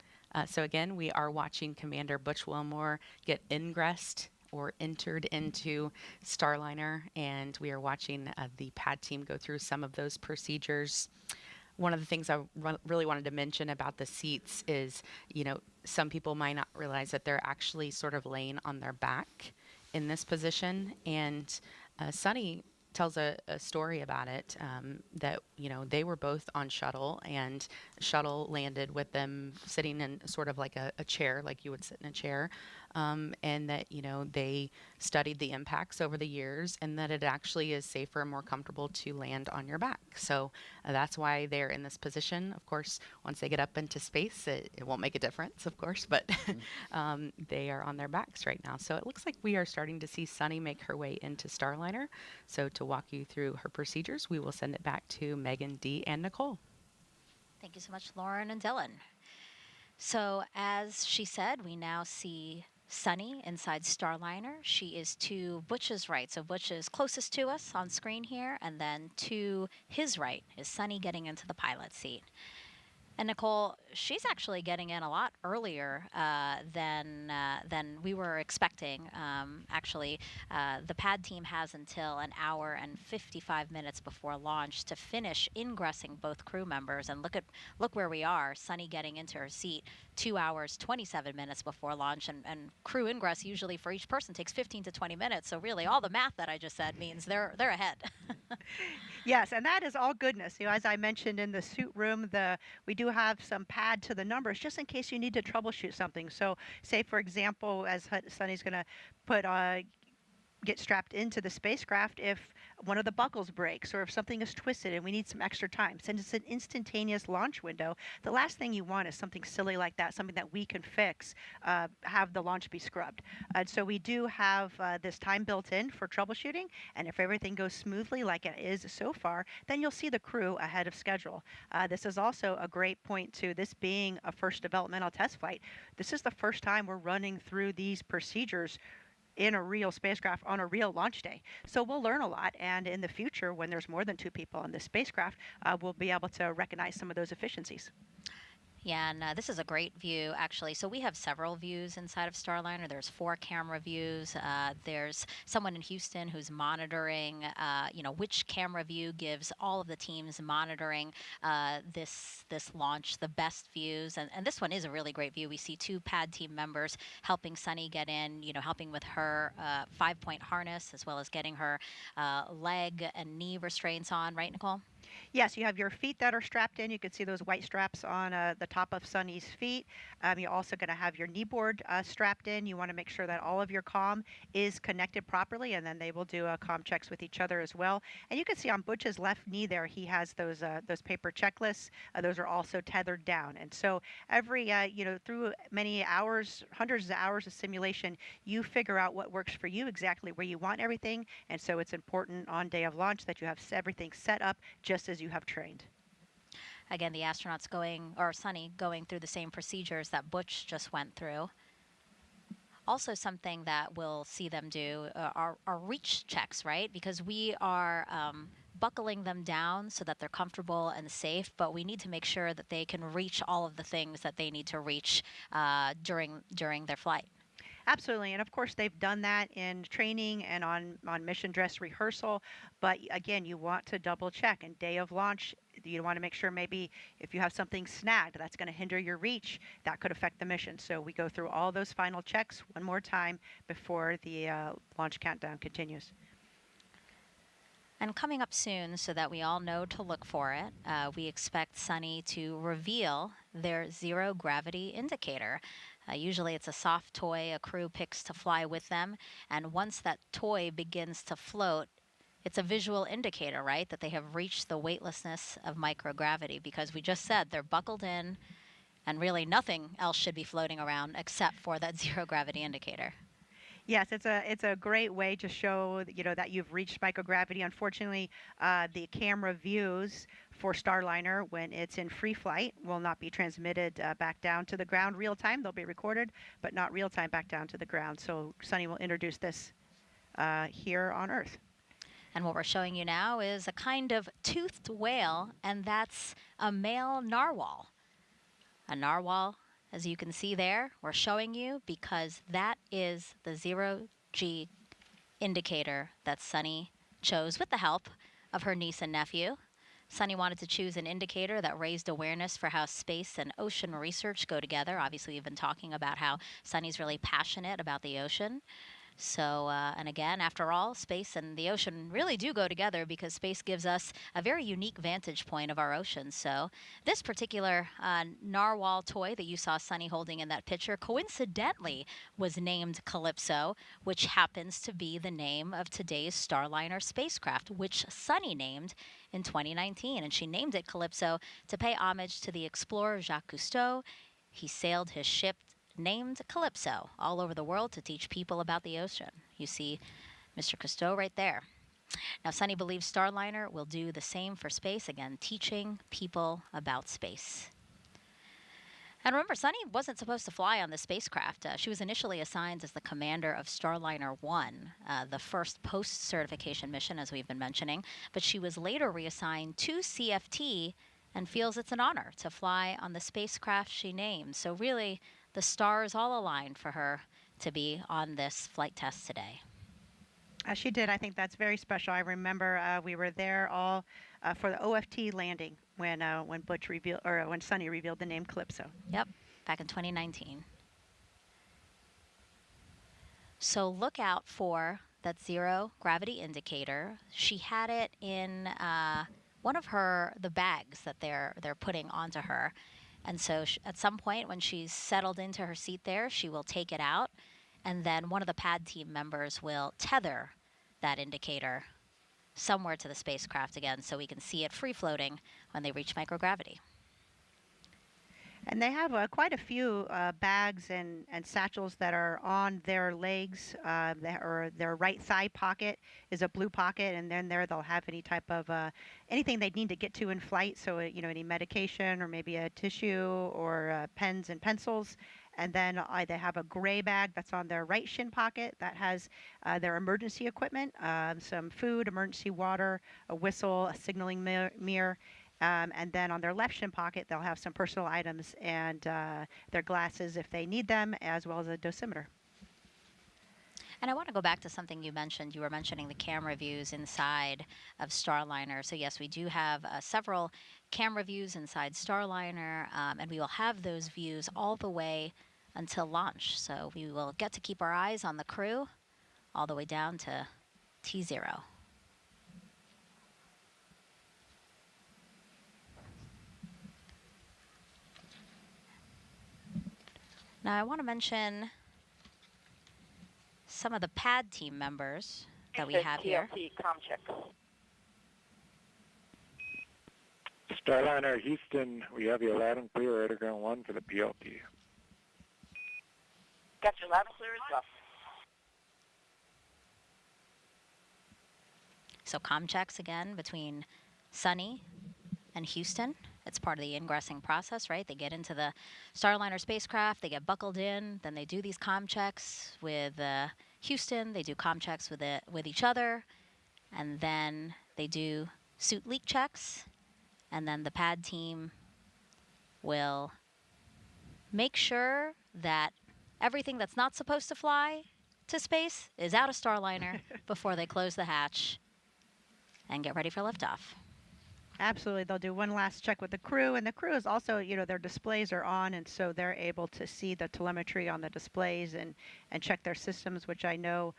So again, we are watching Commander Butch Wilmore get ingressed or entered into Starliner, and we are watching the pad team go through some of those procedures. One of the things I really wanted to mention about the seats is, some people might not realize that they're actually sort of laying on their back in this position, and Suni tells a story about it, that, they were both on shuttle, and shuttle landed with them sitting in sort of like a chair, like you would sit in a chair, and that, they studied the impacts over the years, and that it actually is safer and more comfortable to land on your back. So that's why they're in this position. Of course, once they get up into space, it won't make a difference, of course, but they are on their backs right now. So it looks like we are starting to see Suni make her way into Starliner. So to walk you through her procedures, we will send it back to Megan, Dee, and Nicole. Thank you so much, Lauren and Dylan. So as she said, we now see Suni inside Starliner. She is to Butch's right. So Butch is closest to us on screen here, and then to his right is Suni getting into the pilot seat. And Nicole, she's actually getting in a lot earlier than we were expecting. The pad team has until an hour and 55 minutes before launch to finish ingressing both crew members. And look where we are. Suni getting into her seat 2 hours 27 minutes before launch, and crew ingress usually for each person takes 15 to 20 minutes. So really, all the math that I just said means they're ahead. Yes, and that is all goodness. As I mentioned in the suit room, we do have some pad to the numbers just in case you need to troubleshoot something. So say, for example, as Suni's going to get strapped into the spacecraft if one of the buckles breaks or if something is twisted and we need some extra time. Since it's an instantaneous launch window, the last thing you want is something silly like that, something that we can fix, have the launch be scrubbed. So we do have this time built in for troubleshooting, and if everything goes smoothly like it is so far, then you'll see the crew ahead of schedule. This is also a great point to this being a first developmental test flight. This is the first time we're running through these procedures in a real spacecraft on a real launch day. So we'll learn a lot, and in the future, when there's more than 2 people on the spacecraft, we'll be able to recognize some of those efficiencies. Yeah, and this is a great view, actually. So we have several views inside of Starliner. There's 4 camera views. There's someone in Houston who's monitoring, which camera view gives all of the teams monitoring this launch the best views. And this one is a really great view. We see 2 pad team members helping Suni get in, helping with her 5-point harness, as well as getting her leg and knee restraints on, right, Nicole? Yes, you have your feet that are strapped in. You can see those white straps on the top of Suni's feet. You're also going to have your knee board strapped in. You want to make sure that all of your comm is connected properly, and then they will do comm checks with each other as well. And you can see on Butch's left knee there, he has those paper checklists. Those are also tethered down. And so every, through many hours, hundreds of hours of simulation, you figure out what works for you, exactly where you want everything. And so it's important on day of launch that you have everything set up just as you have trained. Again, the astronauts Suni going through the same procedures that Butch just went through. Also something that we'll see them do are reach checks, right? Because we are buckling them down so that they're comfortable and safe, but we need to make sure that they can reach all of the things that they need to reach during their flight. Absolutely, and of course they've done that in training and on mission dress rehearsal, but again, you want to double check. And day of launch, you want to make sure maybe if you have something snagged that's going to hinder your reach, that could affect the mission. So we go through all those final checks one more time before the launch countdown continues. And coming up soon, so that we all know to look for it, we expect Suni to reveal their zero gravity indicator. Usually it's a soft toy a crew picks to fly with them, and once that toy begins to float, it's a visual indicator, right, that they have reached the weightlessness of microgravity, because we just said they're buckled in, and really nothing else should be floating around except for that zero gravity indicator. Yes, it's a great way to show that you've reached microgravity. Unfortunately, the camera views for Starliner when it's in free flight will not be transmitted back down to the ground real time. They'll be recorded, but not real time back down to the ground. So Suni will introduce this here on Earth. And what we're showing you now is a kind of toothed whale, and that's a male narwhal. A narwhal, as you can see there, we're showing you because that is the zero-G indicator that Suni chose with the help of her niece and nephew. Suni wanted to choose an indicator that raised awareness for how space and ocean research go together. Obviously, we've been talking about how Suni's really passionate about the ocean. So, and again, after all, space and the ocean really do go together, because space gives us a very unique vantage point of our oceans. So this particular narwhal toy that you saw Suni holding in that picture coincidentally was named Calypso, which happens to be the name of today's Starliner spacecraft, which Suni named in 2019. And she named it Calypso to pay homage to the explorer Jacques Cousteau. He sailed his ship named Calypso all over the world to teach people about the ocean. You see Mr. Cousteau right there. Now, Suni believes Starliner will do the same for space, again, teaching people about space. And remember, Suni wasn't supposed to fly on this spacecraft. She was initially assigned as the commander of Starliner 1, the first post-certification mission, as we've been mentioning, but she was later reassigned to CFT and feels it's an honor to fly on the spacecraft she named. So really, the stars all aligned for her to be on this flight test today. She did. I think that's very special. I remember we were there all for the OFT landing when Butch revealed, or when Suni revealed the name Calypso. Yep, back in 2019. So look out for that zero gravity indicator. She had it in one of the bags that they're putting onto her. And so at some point when she's settled into her seat there, she will take it out, and then one of the pad team members will tether that indicator somewhere to the spacecraft again, so we can see it free floating when they reach microgravity. And they have quite a few bags and satchels that are on their legs. Their right thigh pocket is a blue pocket, and then there they'll have any type of anything they need to get to in flight. So any medication or maybe a tissue or pens and pencils. And then they have a gray bag that's on their right shin pocket that has their emergency equipment, some food, emergency water, a whistle, a signaling mirror. And then on their left shin pocket, they'll have some personal items and their glasses if they need them, as well as a dosimeter. And I want to go back to something you mentioned. You were mentioning the camera views inside of Starliner. So yes, we do have several camera views inside Starliner, and we will have those views all the way until launch. So we will get to keep our eyes on the crew all the way down to T0. Now I want to mention some of the pad team members that we have here. TLC comm check. Starliner Houston, we have you loud and clear, Radar Ground 1 for the PLT. Got you loud and clear as well. So comm checks again between Suni and Houston. It's part of the ingressing process, right? They get into the Starliner spacecraft, they get buckled in, then they do these comm checks with Houston, they do comm checks with each other, and then they do suit leak checks, and then the pad team will make sure that everything that's not supposed to fly to space is out of Starliner before they close the hatch and get ready for liftoff. Absolutely. They'll do one last check with the crew, and the crew is also, their displays are on, and so they're able to see the telemetry on the displays and check their systems, which I know,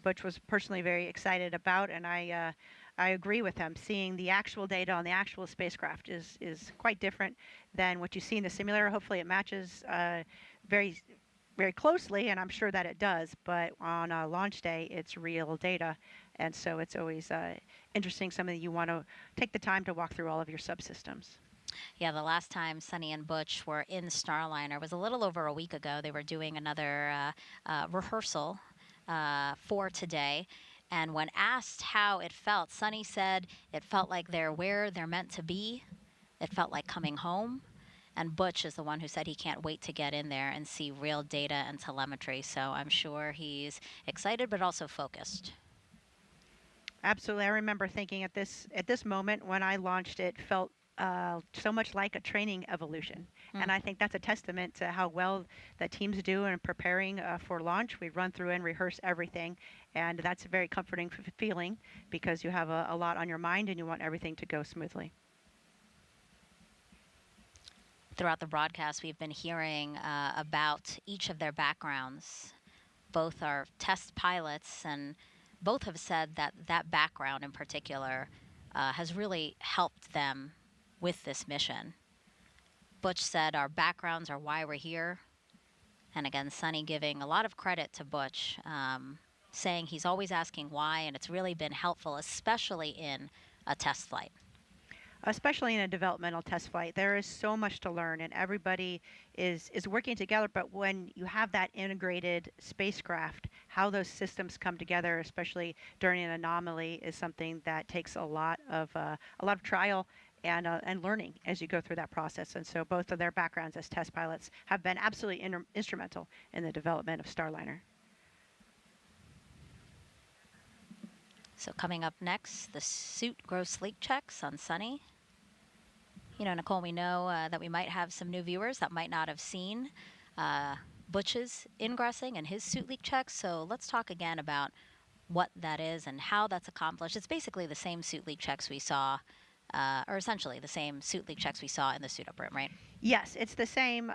Butch was personally very excited about, and I agree with him. Seeing the actual data on the actual spacecraft is quite different than what you see in the simulator. Hopefully it matches very, very closely, and I'm sure that it does, but on a launch day, it's real data. And so it's always interesting, something that you want to take the time to walk through all of your subsystems. Yeah, the last time Suni and Butch were in Starliner was a little over a week ago. They were doing another rehearsal for today. And when asked how it felt, Suni said it felt like they're where they're meant to be. It felt like coming home. And Butch is the one who said he can't wait to get in there and see real data and telemetry. So I'm sure he's excited but also focused. Absolutely. I remember thinking at this moment when I launched, it felt so much like a training evolution. And I think that's a testament to how well the teams do in preparing for launch. We run through and rehearse everything, and that's a very comforting feeling because you have a lot on your mind and you want everything to go smoothly. Throughout the broadcast, we've been hearing about each of their backgrounds. Both are test pilots, and both have said that that background in particular has really helped them with this mission. Butch said our backgrounds are why we're here. And again, Suni giving a lot of credit to Butch, saying he's always asking why, and it's really been helpful, especially in a test flight. Especially in a developmental test flight, there is so much to learn, and everybody is working together. But when you have that integrated spacecraft, how those systems come together, especially during an anomaly, is something that takes a lot of trial and learning as you go through that process. And so both of their backgrounds as test pilots have been absolutely instrumental in the development of Starliner. So coming up next, the suit gross leak checks on Suni. Nicole, we know that we might have some new viewers that might not have seen Butch's ingressing and his suit leak checks. So let's talk again about what that is and how that's accomplished. It's basically the same suit leak checks we saw, or essentially the same suit leak checks we saw in the suit up room, right? Yes, it's the same,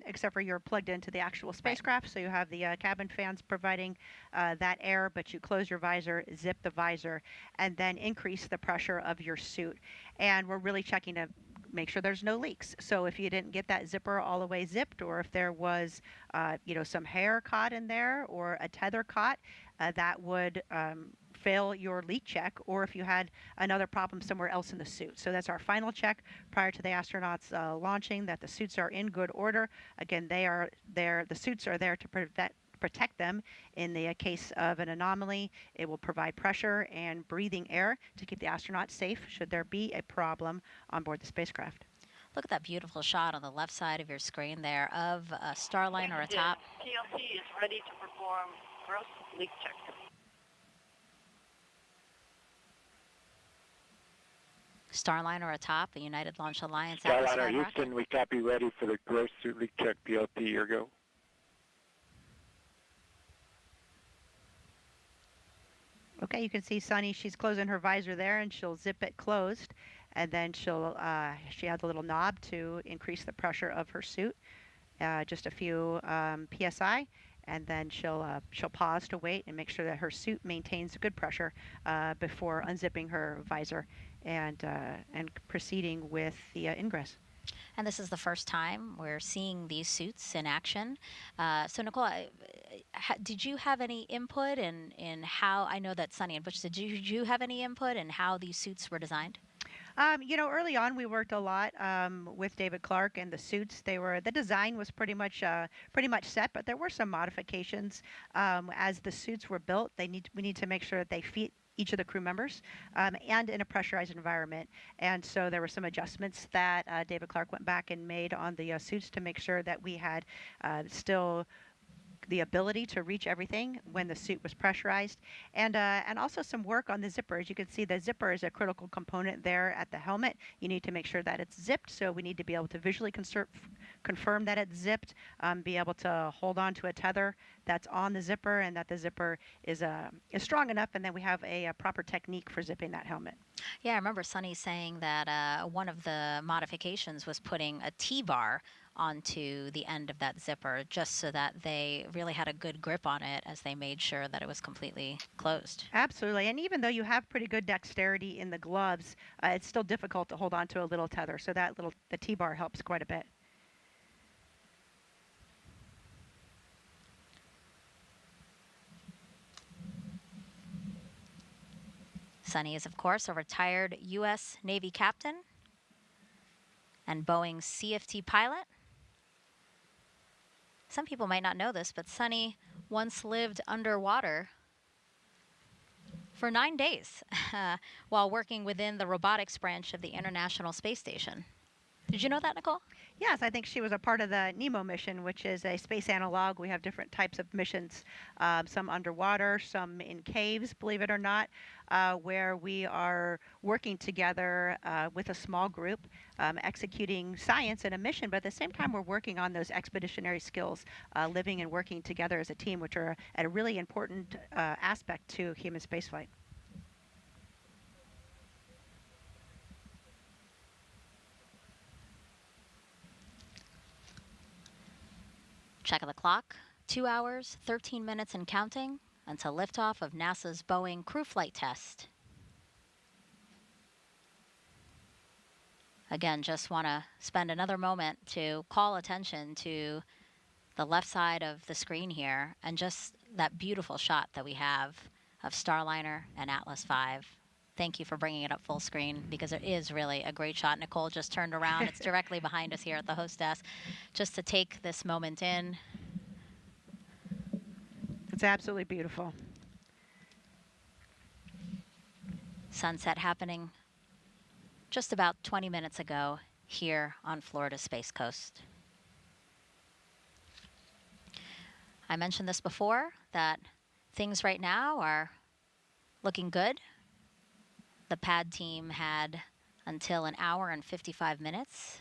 except for you're plugged into the actual spacecraft. Right. So you have the cabin fans providing that air, but you close your visor, zip the visor, and then increase the pressure of your suit. And we're really checking to make sure there's no leaks. So if you didn't get that zipper all the way zipped, or if there was, some hair caught in there or a tether caught, that would fail your leak check, or if you had another problem somewhere else in the suit. So that's our final check prior to the astronauts launching, that the suits are in good order. Again, the suits are there to protect them in the case of an anomaly. It will provide pressure and breathing air to keep the astronauts safe should there be a problem on board the spacecraft. Look at that beautiful shot on the left side of your screen there of a Starliner atop. PLC is ready to perform gross leak check. Starliner atop the United Launch Alliance. Starliner Houston, we copy, ready for the gross suit leak check. PLC, your go. Okay, you can see Suni, she's closing her visor there, and she'll zip it closed, and then she has a little knob to increase the pressure of her suit, just a few psi, and then she'll pause to wait and make sure that her suit maintains good pressure before unzipping her visor and proceeding with the ingress. And this is the first time we're seeing these suits in action. So Nicole, did you have any input in how, I know that Suni and Butch, did you have any input in how these suits were designed? Early on we worked a lot with David Clark and the suits. The design was pretty much set, but there were some modifications as the suits were built. We need to make sure that they fit each of the crew members and in a pressurized environment. And so there were some adjustments that David Clark went back and made on the suits to make sure that we had still the ability to reach everything when the suit was pressurized, and also some work on the zipper. As you can see, the zipper is a critical component there at the helmet. You need to make sure that it's zipped, so we need to be able to visually confirm that it's zipped, be able to hold on to a tether that's on the zipper, and that the zipper is strong enough, and then we have a proper technique for zipping that helmet. Yeah, I remember Sunny saying that one of the modifications was putting a T-bar onto the end of that zipper just so that they really had a good grip on it as they made sure that it was completely closed. Absolutely, and even though you have pretty good dexterity in the gloves, it's still difficult to hold on to a little tether, so the T-bar helps quite a bit. Sunny is, of course, a retired U.S. Navy captain and Boeing CFT pilot. Some people might not know this, but Sunny once lived underwater for 9 days while working within the robotics branch of the International Space Station. Did you know that, Nicole? Yes, I think she was a part of the NEMO mission, which is a space analog. We have different types of missions, some underwater, some in caves, believe it or not, where we are working together with a small group, executing science in a mission, but at the same time we're working on those expeditionary skills, living and working together as a team, which are a really important aspect to human spaceflight. Check of the clock, 2 hours, 13 minutes and counting until liftoff of NASA's Boeing crew flight test. Again, just want to spend another moment to call attention to the left side of the screen here and just that beautiful shot that we have of Starliner and Atlas V. Thank you for bringing it up full screen because it is really a great shot. Nicole just turned around. It's directly behind us here at the host desk. Just to take this moment in. It's absolutely beautiful. Sunset happening just about 20 minutes ago here on Florida's Space Coast. I mentioned this before, that things right now are looking good. The pad team had until 1 hour and 55 minutes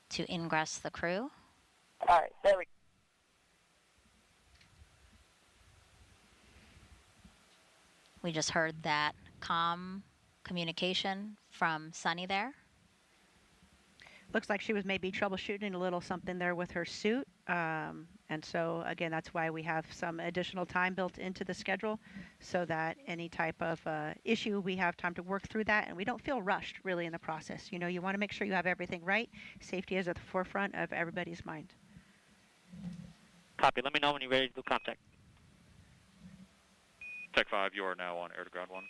to ingress the crew. All right, there we go. We just heard that comm communication from Sunny there. Looks like she was maybe troubleshooting a little something there with her suit. And so, again, that's why we have some additional time built into the schedule so that any type of issue, we have time to work through that and we don't feel rushed really in the process. You know, you want to make sure you have everything right. Safety is at the forefront of everybody's mind. Copy. Let me know when you're ready to do contact. Tech 5, you are now on air to ground 1.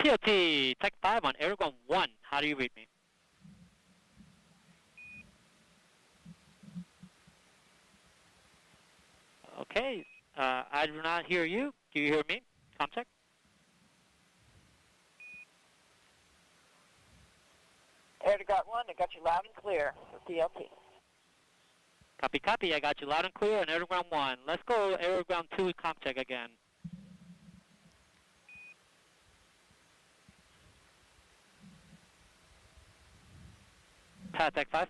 PLT, Tech 5 on air to ground 1. How do you read me? Okay, I do not hear you. Do you hear me? Contact. Air to ground 1, I got you loud and clear for PLT. Copy, copy. I got you loud and clear on air to ground 1. Let's go air to ground 2 contact again. Tech 5.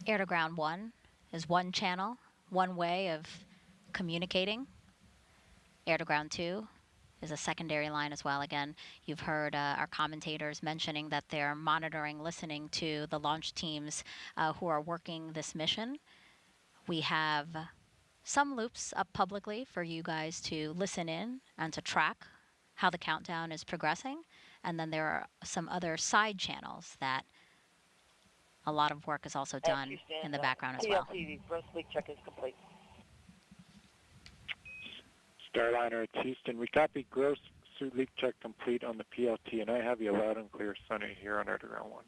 Air to ground 1 is one channel, one way of communicating. Air to ground 2 is a secondary line as well. Again, you've heard our commentators mentioning that they're monitoring, listening to the launch teams who are working this mission. We have some loops up publicly for you guys to listen in and to track how the countdown is progressing. And then there are some other side channels that a lot of work is also done Houston, in the background as well. PLT, gross leak check is complete. Starliner, it's Houston. We copy gross suit leak check complete on the PLT, and I have you loud and clear, Sunny, here on air to ground 1.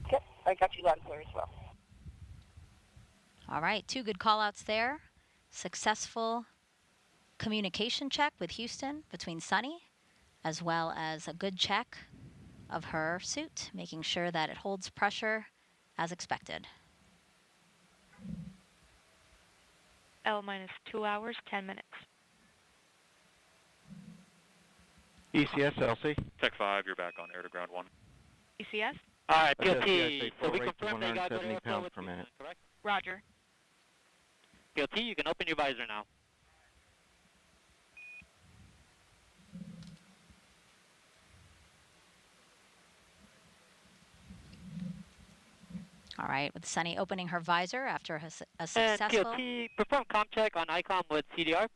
Okay, I got you loud and clear as well. All right, 2 good call-outs there. Successful communication check with Houston between Sunny as well as a good check of her suit, making sure that it holds pressure as expected. L minus 2 hours, 10 minutes. ECS, Elsie. Tech 5, you're back on air to ground 1. ECS? All right, PLT, PLT. so we confirm they got good airflow per minute. Correct? Roger. PLT, you can open your visor now. All right, with Suni opening her visor after a successful... PLT, perform comm check on ICOM with CDR.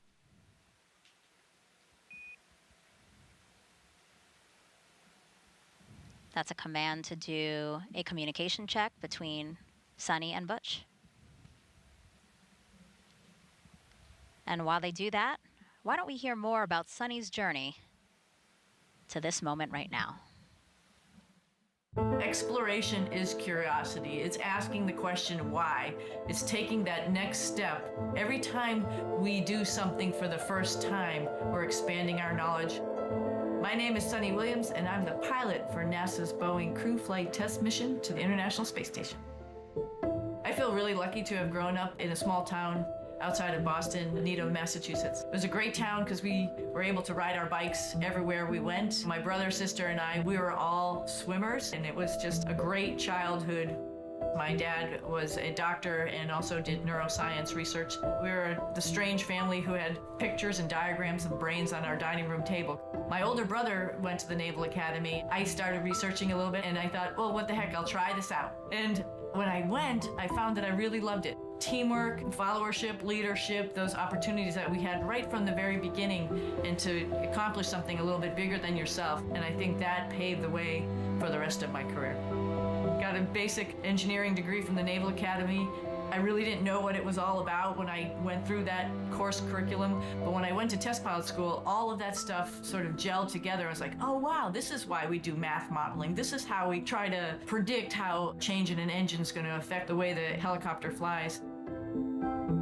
That's a command to do a communication check between Suni and Butch. And while they do that, why don't we hear more about Suni's journey to this moment right now. Exploration is curiosity. It's asking the question why. It's taking that next step. Every time we do something for the first time, we're expanding our knowledge. My name is Suni Williams, and I'm the pilot for NASA's Boeing Crew Flight Test Mission to the International Space Station. I feel really lucky to have grown up in a small town outside of Boston, Needham, Massachusetts. It was a great town because we were able to ride our bikes everywhere we went. My brother, sister, and I, we were all swimmers, and it was just a great childhood. My dad was a doctor and also did neuroscience research. We were the strange family who had pictures and diagrams of brains on our dining room table. My older brother went to the Naval Academy. I started researching a little bit, and I thought, well, what the heck, I'll try this out. And when I went, I found that I really loved it. Teamwork, followership, leadership, those opportunities that we had right from the very beginning, and to accomplish something a little bit bigger than yourself. And I think that paved the way for the rest of my career. Got a basic engineering degree from the Naval Academy. I really didn't know what it was all about when I went through that course curriculum, but when I went to test pilot school, all of that stuff sort of gelled together. I was like, oh wow, this is why we do math modeling. This is how we try to predict how change in an engine is going to affect the way the helicopter flies.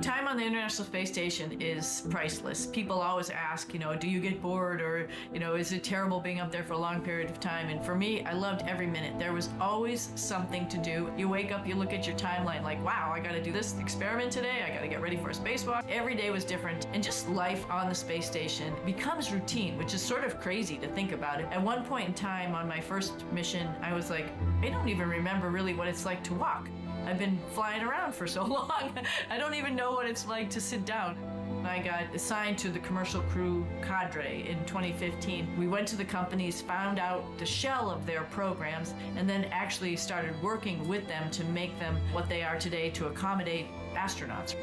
Time on the International Space Station is priceless. People always ask, do you get bored, or, is it terrible being up there for a long period of time? And for me, I loved every minute. There was always something to do. You wake up, you look at your timeline like, wow, I got to do this experiment today. I got to get ready for a spacewalk. Every day was different. And just life on the space station becomes routine, which is sort of crazy to think about it. At one point in time on my first mission, I was like, I don't even remember really what it's like to walk. I've been flying around for so long. I don't even know what it's like to sit down. I got assigned to the commercial crew cadre in 2015. We went to the companies, found out the shell of their programs, and then actually started working with them to make them what they are today to accommodate astronauts.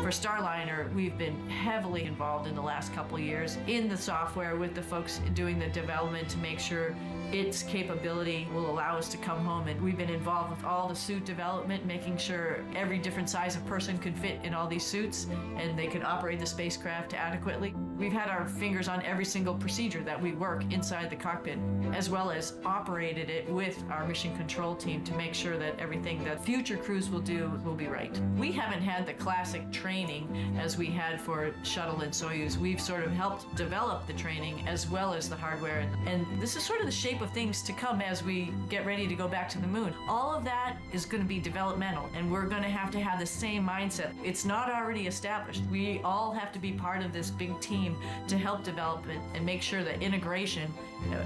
For Starliner, we've been heavily involved in the last couple of years in the software with the folks doing the development to make sure its capability will allow us to come home. And we've been involved with all the suit development, making sure every different size of person could fit in all these suits and they could operate the spacecraft adequately. We've had our fingers on every single procedure that we work inside the cockpit, as well as operated it with our mission control team to make sure that everything that future crews will do will be right. We haven't had the classic training as we had for Shuttle and Soyuz. We've sort of helped develop the training as well as the hardware. And this is sort of the shape of things to come as we get ready to go back to the moon. All of that is going to be developmental, and we're going to have the same mindset. It's not already established. We all have to be part of this big team to help develop it and make sure that integration,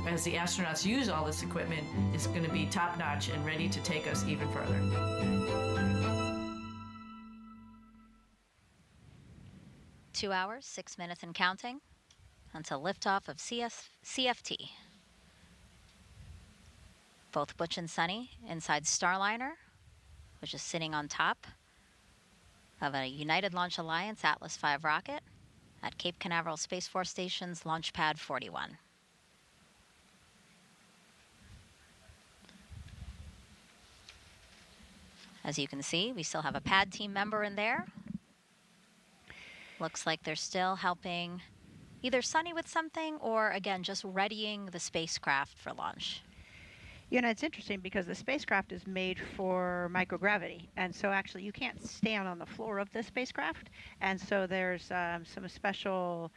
as the astronauts use all this equipment, is going to be top-notch and ready to take us even further. 2 hours, 6 minutes and counting until liftoff of CFT. Both Butch and Suni inside Starliner, which is sitting on top of a United Launch Alliance Atlas V rocket at Cape Canaveral Space Force Station's Launch Pad 41. As you can see, we still have a pad team member in there. Looks like they're still helping either Suni with something or, again, just readying the spacecraft for launch. It's interesting because the spacecraft is made for microgravity, and so actually you can't stand on the floor of the spacecraft, and so there's some special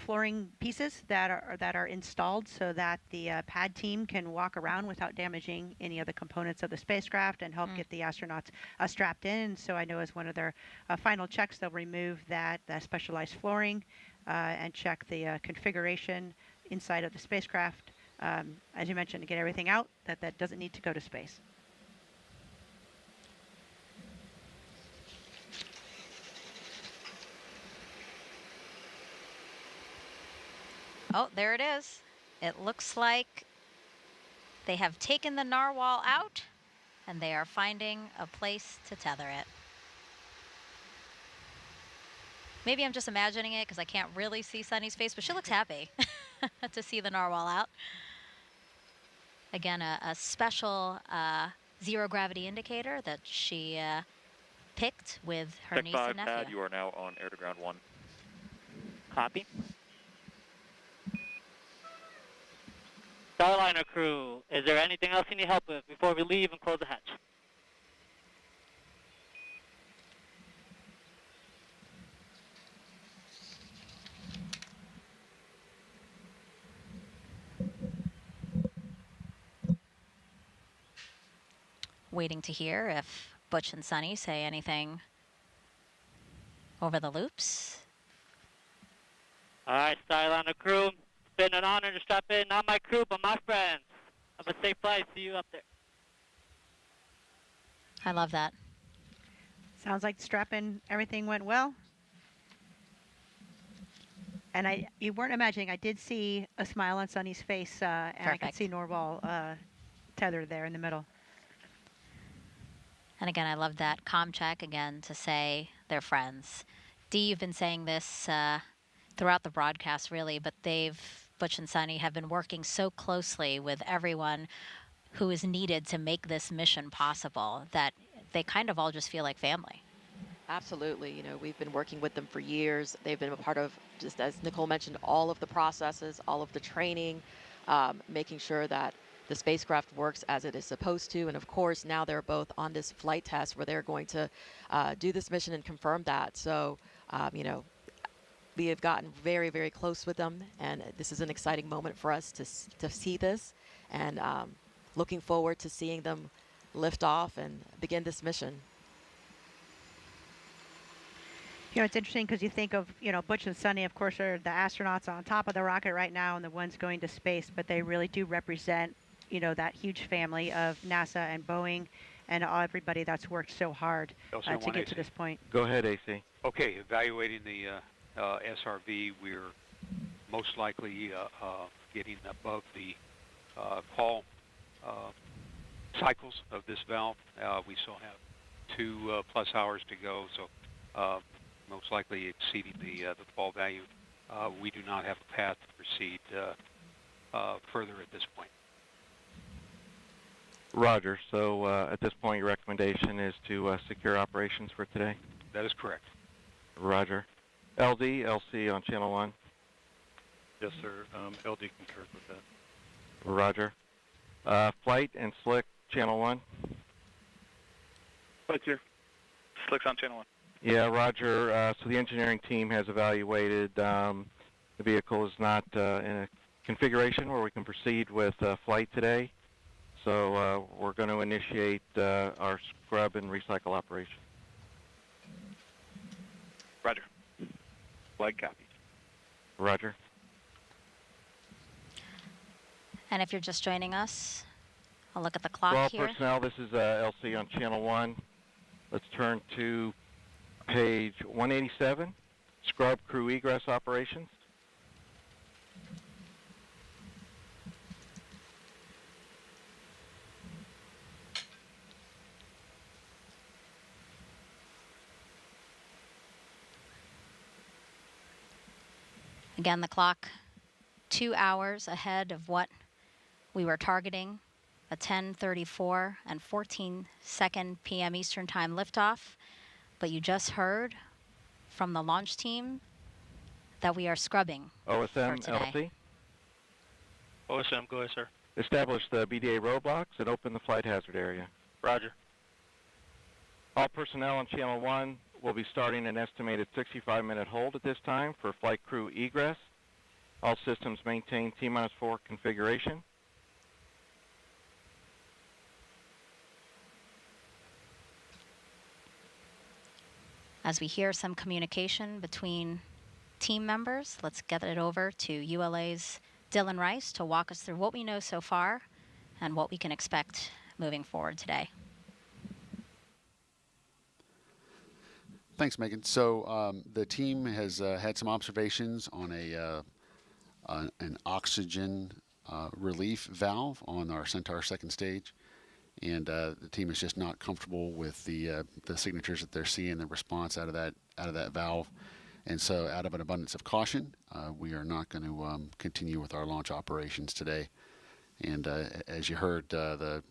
flooring pieces that are installed so that the pad team can walk around without damaging any of the components of the spacecraft and help get the astronauts strapped in. So I know as one of their final checks, they'll remove that specialized flooring and check the configuration inside of the spacecraft. As you mentioned, to get everything out that doesn't need to go to space. Oh, there it is. It looks like they have taken the narwhal out, and they are finding a place to tether it. Maybe I'm just imagining it because I can't really see Suni's face, but she looks happy to see the narwhal out. Again, a special zero gravity indicator that she picked with her Tech niece 5 and nephew. pad, you are now on air to ground 1. Copy. Starliner crew, is there anything else you need help with before we leave and close the hatch? Waiting to hear if Butch and Suni say anything over the loops. All right, Starliner crew, it's been an honor to strap in, not my crew, but my friends. Have a safe flight. See you up there. I love that. Sounds like strap-in, everything went well. And you weren't imagining, I did see a smile on Suni's face, and I could see Norval tethered there in the middle. And again, I love that comm check again to say they're friends. Dee, you've been saying this throughout the broadcast, really, but Butch and Suni have been working so closely with everyone who is needed to make this mission possible that they kind of all just feel like family. Absolutely. You know, we've been working with them for years. They've been a part of, just as Nicole mentioned, all of the processes, all of the training, making sure that the spacecraft works as it is supposed to. And of course, now they're both on this flight test where they're going to do this mission and confirm that. So, you know, we have gotten very, very close with them. And this is an exciting moment for us to see this. And looking forward to seeing them lift off and begin this mission. You know, it's interesting because you think of, you know, Butch and Suni, of course, are the astronauts on top of the rocket right now and the ones going to space, but they really do represent, you know, that huge family of NASA and Boeing and everybody that's worked so hard to get to this point. Go ahead, AC. Okay, evaluating the SRV, we're most likely getting above the call cycles of this valve. We still have 2+ hours to go, so most likely exceeding the fall value. We do not have a path to proceed further at this point. Roger. So at this point, your recommendation is to secure operations for today? That is correct. Roger. LD, LC on channel 1. Yes, sir. LD concurs with that. Roger. Flight and Slick, channel 1. Flight here. Slick's on channel 1. Yeah, Roger. So the engineering team has evaluated the vehicle is not in a configuration where we can proceed with flight today. So we're going to initiate our scrub and recycle operation. Roger. Flight copy. Roger. And if you're just joining us, I'll look at the clock Well, here. personnel, this is LC on channel 1. Let's turn to page 187, scrub crew egress operations. Again, the clock 2 hours ahead of what we were targeting, a 10:34 and 14-second p.m. Eastern Time liftoff. But you just heard from the launch team that we are scrubbing OSM, for today. LC. OSM, go ahead, sir. Establish the BDA roadblocks and open the flight hazard area. Roger. All personnel on channel 1, we'll be starting an estimated 65-minute hold at this time for flight crew egress. All systems maintain T-4 configuration. As we hear some communication between team members, let's get it over to ULA's Dylan Rice to walk us through what we know so far and what we can expect moving forward today. Thanks, Megan. So the team has had some observations on an oxygen relief valve on our Centaur second stage, and the team is just not comfortable with the signatures that they're seeing, the response out of that valve, and so out of an abundance of caution, we are not going to continue with our launch operations today. And as you heard, the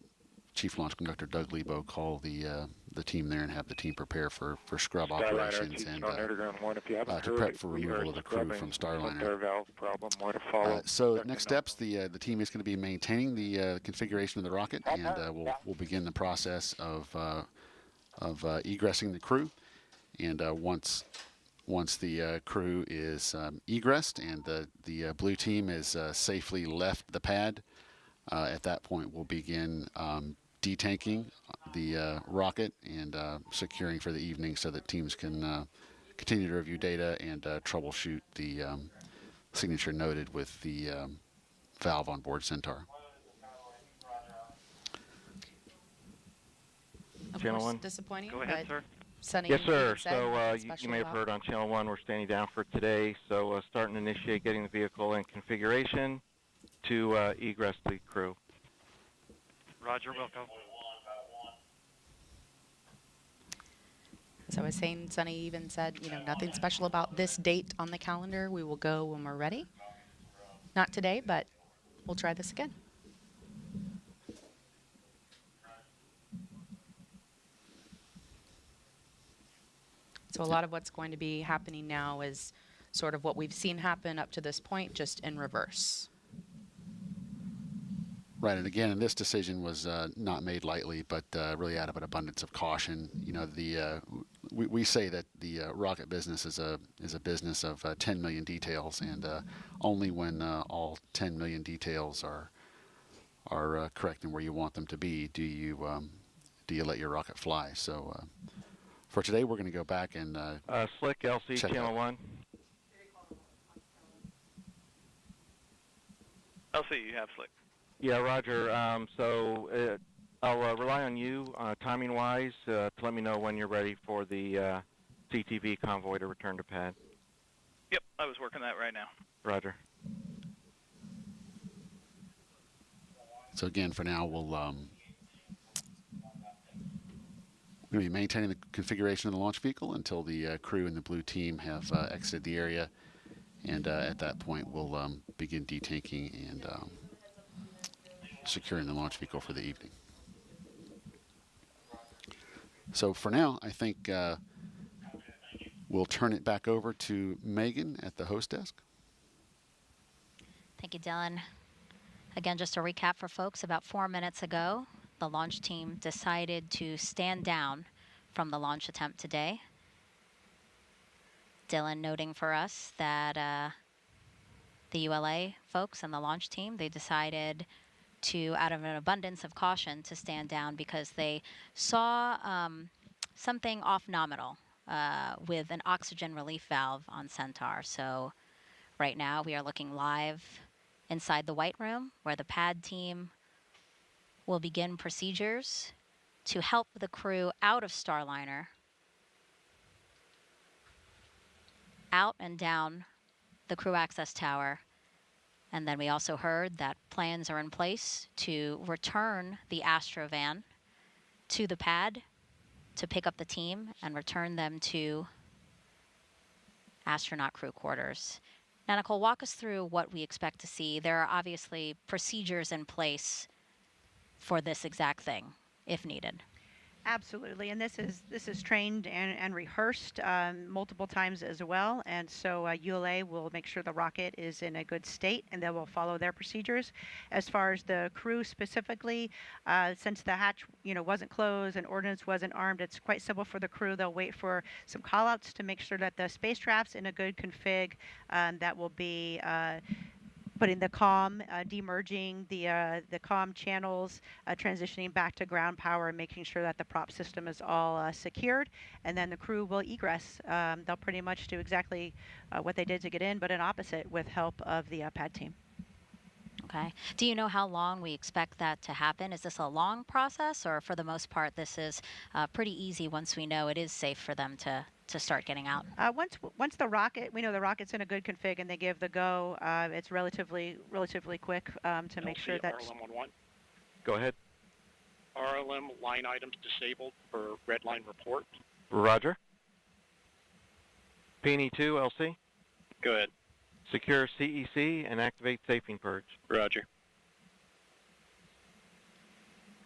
Chief Launch Conductor Doug Lebo call the team there and have the team prepare for scrub operations and to prep for removal of the crew from Starliner. So next steps, the team is going to be maintaining the configuration of the rocket, and we'll begin the process of egressing the crew. And once the crew is egressed and the blue team is safely left the pad, at that point we'll begin detanking the rocket and securing for the evening so that teams can continue to review data and troubleshoot the signature noted with the valve on board Centaur. Channel 1. Disappointing. Go ahead, sir. Sunny, Yes, sir. said, So you may have heard on Channel 1 we're standing down for today. So start and initiate getting the vehicle in configuration to egress the crew. Roger, Wilco. As I was saying, Sunny even said, nothing special about this date on the calendar. We will go when we're ready. Not today, but we'll try this again. So a lot of what's going to be happening now is sort of what we've seen happen up to this point, just in reverse. Right, and again, this decision was not made lightly, but really out of an abundance of caution. We say that the rocket business is a business of 10 million details, and only when all 10 million details are correct and where you want them to be do you let your rocket fly. So for today, we're going to go back and Slick LC Channel 1. LC, you have Slick. Yeah, Roger. So I'll rely on you timing-wise to let me know when you're ready for the CTV convoy to return to pad. Yep, I was working that right now. Roger. So again, for now, we'll be maintaining the configuration of the launch vehicle until the crew and the blue team have exited the area, and at that point, we'll begin detanking and securing the launch vehicle for the evening. So for now, I think we'll turn it back over to Megan at the host desk. Thank you, Dylan. Again, just a recap for folks, about 4 minutes ago, the launch team decided to stand down from the launch attempt today. Dylan noting for us that the ULA folks and the launch team, they decided to, out of an abundance of caution, to stand down because they saw something off nominal with an oxygen relief valve on Centaur. So right now we are looking live inside the White Room, where the pad team will begin procedures to help the crew out of Starliner, out and down the crew access tower. And then we also heard that plans are in place to return the Astrovan to the pad to pick up the team and return them to astronaut crew quarters. Now, Nicole, walk us through what we expect to see. There are obviously procedures in place for this exact thing, if needed. Absolutely, and this is trained and rehearsed multiple times as well, and so ULA will make sure the rocket is in a good state, and they will follow their procedures. As far as the crew specifically, since the hatch wasn't closed and ordnance wasn't armed, it's quite simple for the crew. They'll wait for some callouts to make sure that the spacecraft's in a good config. That will be putting the comm, demerging the comm channels, transitioning back to ground power, and making sure that the prop system is all secured. And then the crew will egress. They'll pretty much do exactly what they did to get in, but an opposite with help of the pad team. Okay. Do you know how long we expect that to happen? Is this a long process, or for the most part, this is pretty easy once we know it is safe for them to start getting out? Once the rocket, we know the rocket's in a good config and they give the go, it's relatively quick to make sure that... RLM-11. Go ahead. RLM line items disabled for red line report. Roger. P&E2, LC. Go ahead. Secure CEC and activate safing purge. Roger.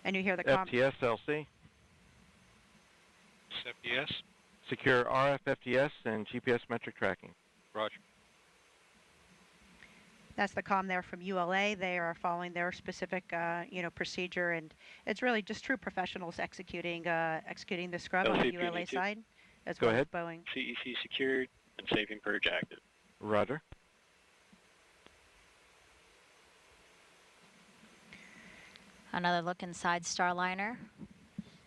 And you hear the comm... FTS, LC. FTS. Secure RF FTS and GPS metric tracking. Roger. That's the comm there from ULA. They are following their specific, procedure, and it's really just true professionals executing the scrub on the ULA side, as well as Boeing. CEC secured and saving purge active. Roger. Another look inside Starliner.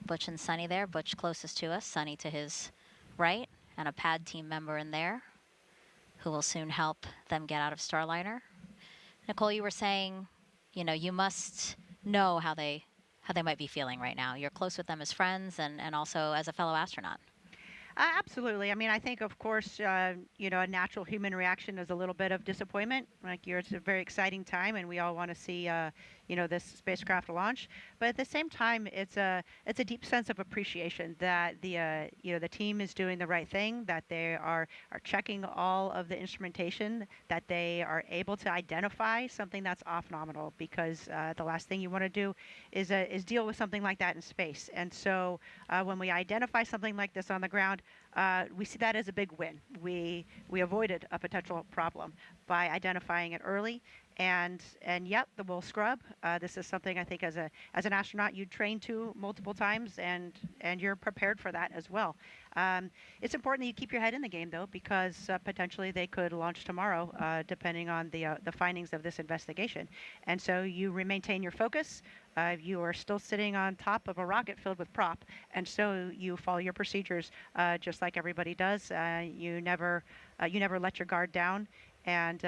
Butch and Suni there. Butch closest to us, Suni to his right, and a pad team member in there who will soon help them get out of Starliner. Nicole, you were saying, you must know how they might be feeling right now. You're close with them as friends and also as a fellow astronaut. Absolutely. I mean, I think, of course, a natural human reaction is a little bit of disappointment. It's a very exciting time, and we all want to see, this spacecraft launch. But at the same time, it's a deep sense of appreciation that the team is doing the right thing, that they are checking all of the instrumentation, that they are able to identify something that's off nominal, because the last thing you want to do is deal with something like that in space. And so when we identify something like this on the ground, we see that as a big win. We avoided a potential problem by identifying it early, and yep, the will scrub. This is something I think as an astronaut you train to multiple times, and you're prepared for that as well. It's important that you keep your head in the game, though, because potentially they could launch tomorrow, depending on the findings of this investigation. And so you maintain your focus. You are still sitting on top of a rocket filled with prop, and so you follow your procedures just like everybody does. You never let your guard down, and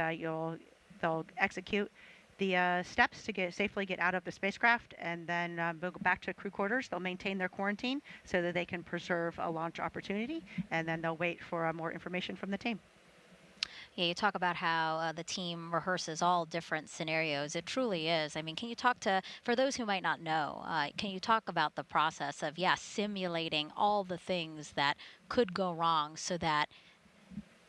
they'll execute the steps to safely get out of the spacecraft, and then they'll go back to crew quarters. They'll maintain their quarantine so that they can preserve a launch opportunity, and then they'll wait for more information from the team. Yeah, you talk about how the team rehearses all different scenarios. It truly is. I mean, can you talk for those who might not know, can you talk about the process of, simulating all the things that could go wrong so that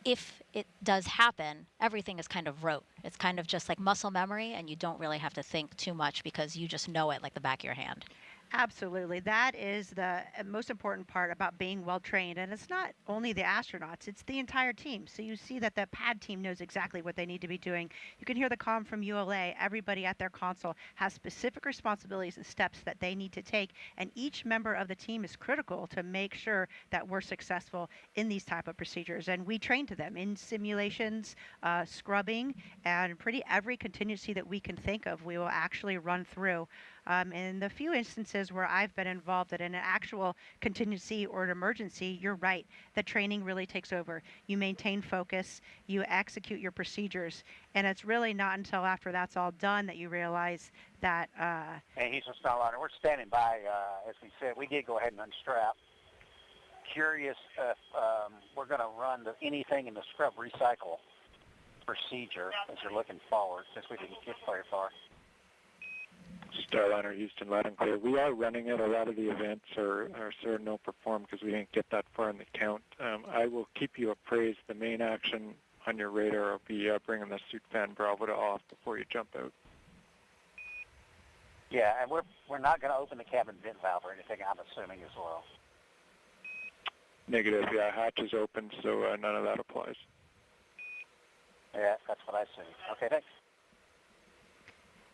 if it does happen, everything is kind of rote. It's kind of just like muscle memory, and you don't really have to think too much because you just know it like the back of your hand. Absolutely. That is the most important part about being well trained. And it's not only the astronauts, it's the entire team. So you see that the pad team knows exactly what they need to be doing. You can hear the comm from ULA. Everybody at their console has specific responsibilities and steps that they need to take. And each member of the team is critical to make sure that we're successful in these type of procedures. And we train to them in simulations, scrubbing, and every contingency that we can think of, we will actually run through. In the few instances where I've been involved in an actual contingency or an emergency, you're right. The training really takes over. You maintain focus, you execute your procedures, and it's really not until after that's all done that you realize that... Hey, Houston Starliner, we're standing by. As we said, we did go ahead and unstrap. Curious if we're going to run anything in the scrub recycle procedure as you're looking forward, since we didn't get very far. Starliner, Houston, loud and clear. We are running it. A lot of the events are sort of no perform because we didn't get that far in the count. I will keep you appraised. The main action on your radar will be bringing the suit fan Bravo to off before you jump out. Yeah, and we're not going to open the cabin vent valve or anything, I'm assuming as well. Negative, yeah, hatch is open, so none of that applies. Yeah, that's what I see. Okay, thanks.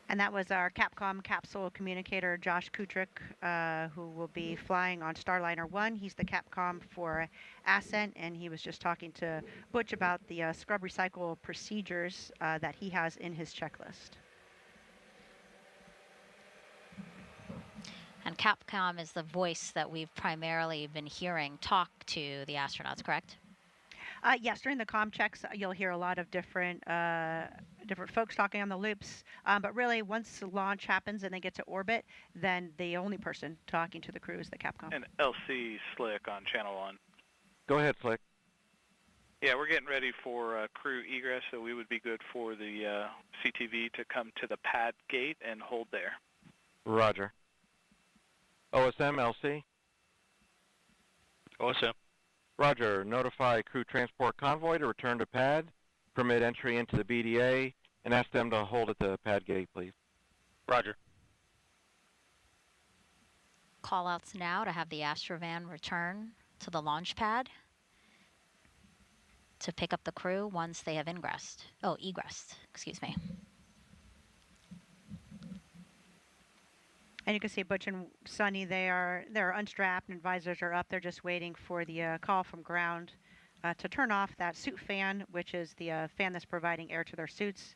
And that was our Capcom capsule communicator, Josh Kutrick, who will be flying on Starliner 1. He's the Capcom for Ascent, and he was just talking to Butch about the scrub recycle procedures that he has in his checklist. And Capcom is the voice that we've primarily been hearing talk to the astronauts, correct? Yes, during the comm checks, you'll hear a lot of different folks talking on the loops. But really, once the launch happens and they get to orbit, then the only person talking to the crew is the Capcom. And LC Slick on Channel 1. Go ahead, Slick. Yeah, we're getting ready for crew egress, so we would be good for the CTV to come to the pad gate and hold there. Roger. OSM, LC? OSM. Roger. Notify crew transport convoy to return to pad, permit entry into the BDA, and ask them to hold at the pad gate, please. Roger. Call-outs now to have the Astrovan return to the launch pad to pick up the crew once they have egressed. Oh, egressed, excuse me. And you can see Butch and Suni, they're unstrapped and visors are up. They're just waiting for the call from ground to turn off that suit fan, which is the fan that's providing air to their suits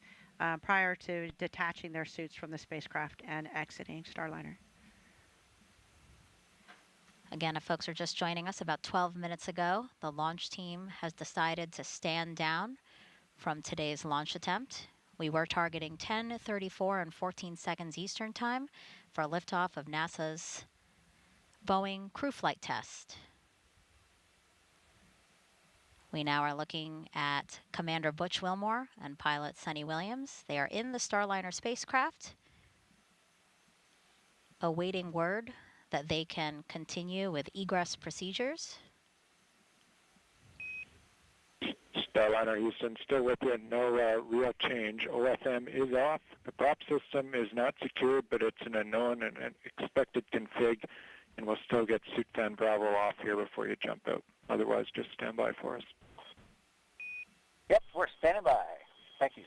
prior to detaching their suits from the spacecraft and exiting Starliner. Again, if folks are just joining us, about 12 minutes ago, the launch team has decided to stand down from today's launch attempt. We were targeting 10:34 and 14 seconds Eastern Time for liftoff of NASA's Boeing crew flight test. We now are looking at Commander Butch Wilmore and pilot Suni Williams. They are in the Starliner spacecraft, awaiting word that they can continue with egress procedures. Starliner Houston, still with you. No real change. OFM is off. The prop system is not secured, but it's an unknown and an expected config, and we'll still get suit fan Bravo off here before you jump out. Otherwise, just stand by for us. Yep, we're standing by. Thank you.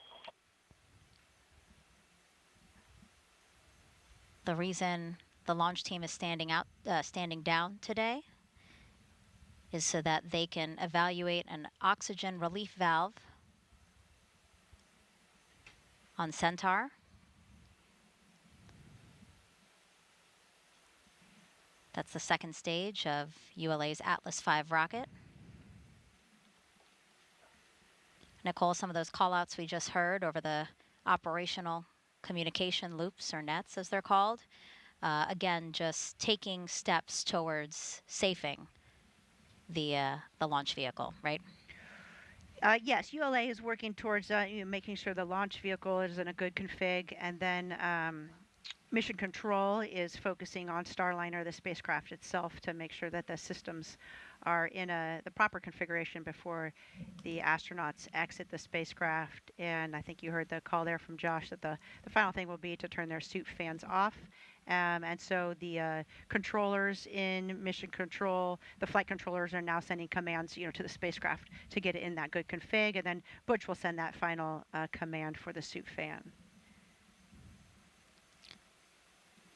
The reason the launch team is standing down today is so that they can evaluate an oxygen relief valve on Centaur. That's the second stage of ULA's Atlas V rocket. Nicole, some of those call-outs we just heard over the operational communication loops, or nets as they're called, again, just taking steps towards safing the launch vehicle, right? Yes, ULA is working towards making sure the launch vehicle is in a good config, and then Mission Control is focusing on Starliner, the spacecraft itself, to make sure that the systems are in the proper configuration before the astronauts exit the spacecraft. And I think you heard the call there from Josh that the final thing will be to turn their suit fans off. And so the controllers in Mission Control, the flight controllers are now sending commands, to the spacecraft to get it in that good config, and then Butch will send that final command for the suit fan.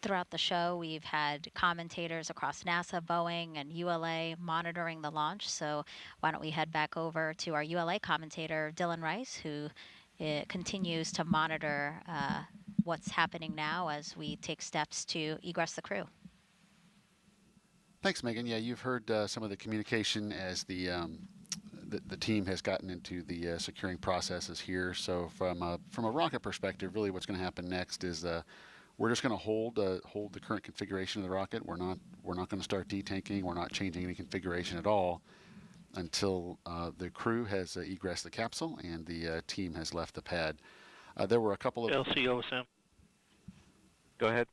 Throughout the show, we've had commentators across NASA, Boeing, and ULA monitoring the launch. So why don't we head back over to our ULA commentator, Dylan Rice, who continues to monitor what's happening now as we take steps to egress the crew. Thanks, Megan. Yeah, you've heard some of the communication as the team has gotten into the securing processes here. So from a rocket perspective, really what's going to happen next is we're just going to hold the current configuration of the rocket. We're not going to start detanking. We're not changing any configuration at all until the crew has egressed the capsule and the team has left the pad. There were a couple of LCOSM. Go ahead.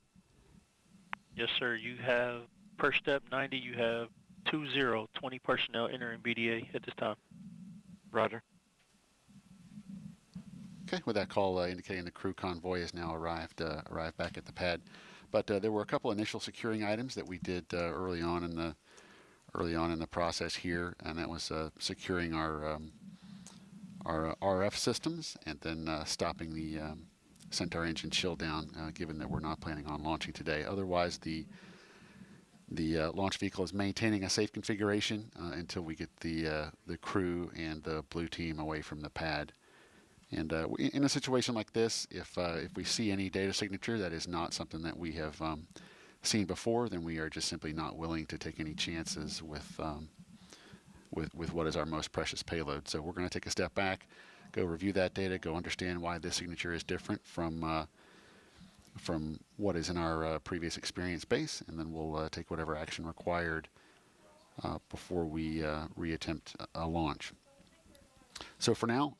Yes, sir. You have per step 90. You have 20 personnel entering BDA at this time. Roger. Okay, with that call indicating the crew convoy has now arrived back at the pad. but there were a couple initial securing items that we did early on in the process here, and that was securing our RF systems and then stopping the Centaur engine chill down, given that we're not planning on launching today. Otherwise, the launch vehicle is maintaining a safe configuration until we get the crew and the blue team away from the pad. And in a situation like this, if we see any data signature that is not something that we have seen before, then we are just simply not willing to take any chances with what is our most precious payload. So we're going to take a step back, go review that data, go understand why this signature is different from what is in our previous experience base, and then we'll take whatever action required before we reattempt a launch. So for now,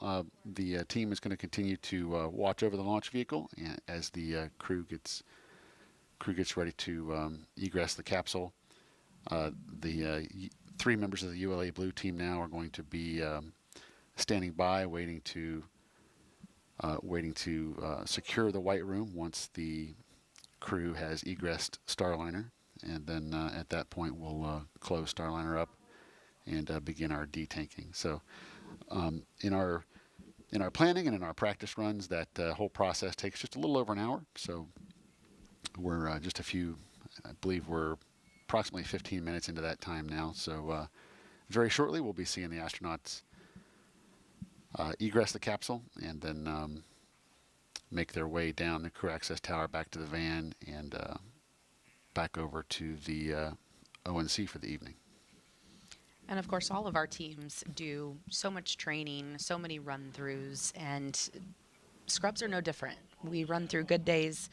the team is going to continue to watch over the launch vehicle as the crew gets ready to egress the capsule. The 3 members of the ULA Blue team now are going to be standing by, waiting to secure the white room once the crew has egressed Starliner, and then at that point we'll close Starliner up and begin our detanking. So in our planning and in our practice runs, that whole process takes just a little over an hour. So we're I believe we're approximately 15 minutes into that time now. So very shortly we'll be seeing the astronauts egress the capsule and then make their way down the crew access tower back to the van and back over to the ONC for the evening. And of course, all of our teams do so much training, so many run-throughs, and scrubs are no different. We run through good days,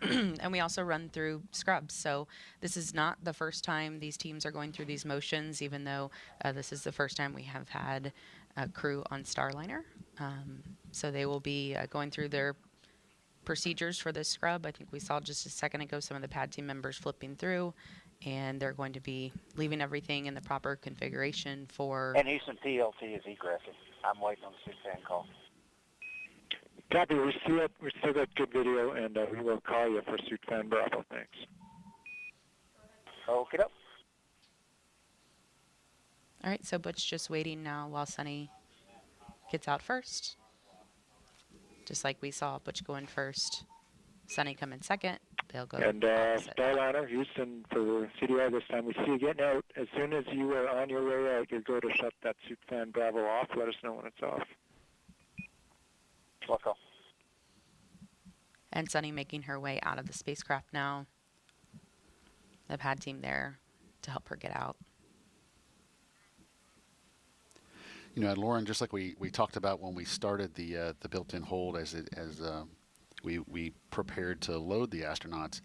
and we also run through scrubs. So this is not the first time these teams are going through these motions, even though this is the first time we have had a crew on Starliner. So they will be going through their procedures for this scrub. I think we saw just a second ago some of the pad team members flipping through, and they're going to be leaving everything in the proper configuration for... And Houston PLT is egressing. I'm waiting on the suit fan call. Copy, we still got good video, and we will call you for suit fan Bravo. Thanks. Okay, up. All right, so Butch just waiting now while Suni gets out first. Just like we saw Butch going first, Suni come in second. They'll go. And Starliner, Houston, for CDI this time, we see you getting out. As soon as you are on your way out, you're going to shut that suit fan Bravo off. Let us know when it's off. Welcome. And Suni making her way out of the spacecraft now. The pad team there to help her get out. You know, Lauren, just like we talked about when we started the built-in hold as we prepared to load the astronauts,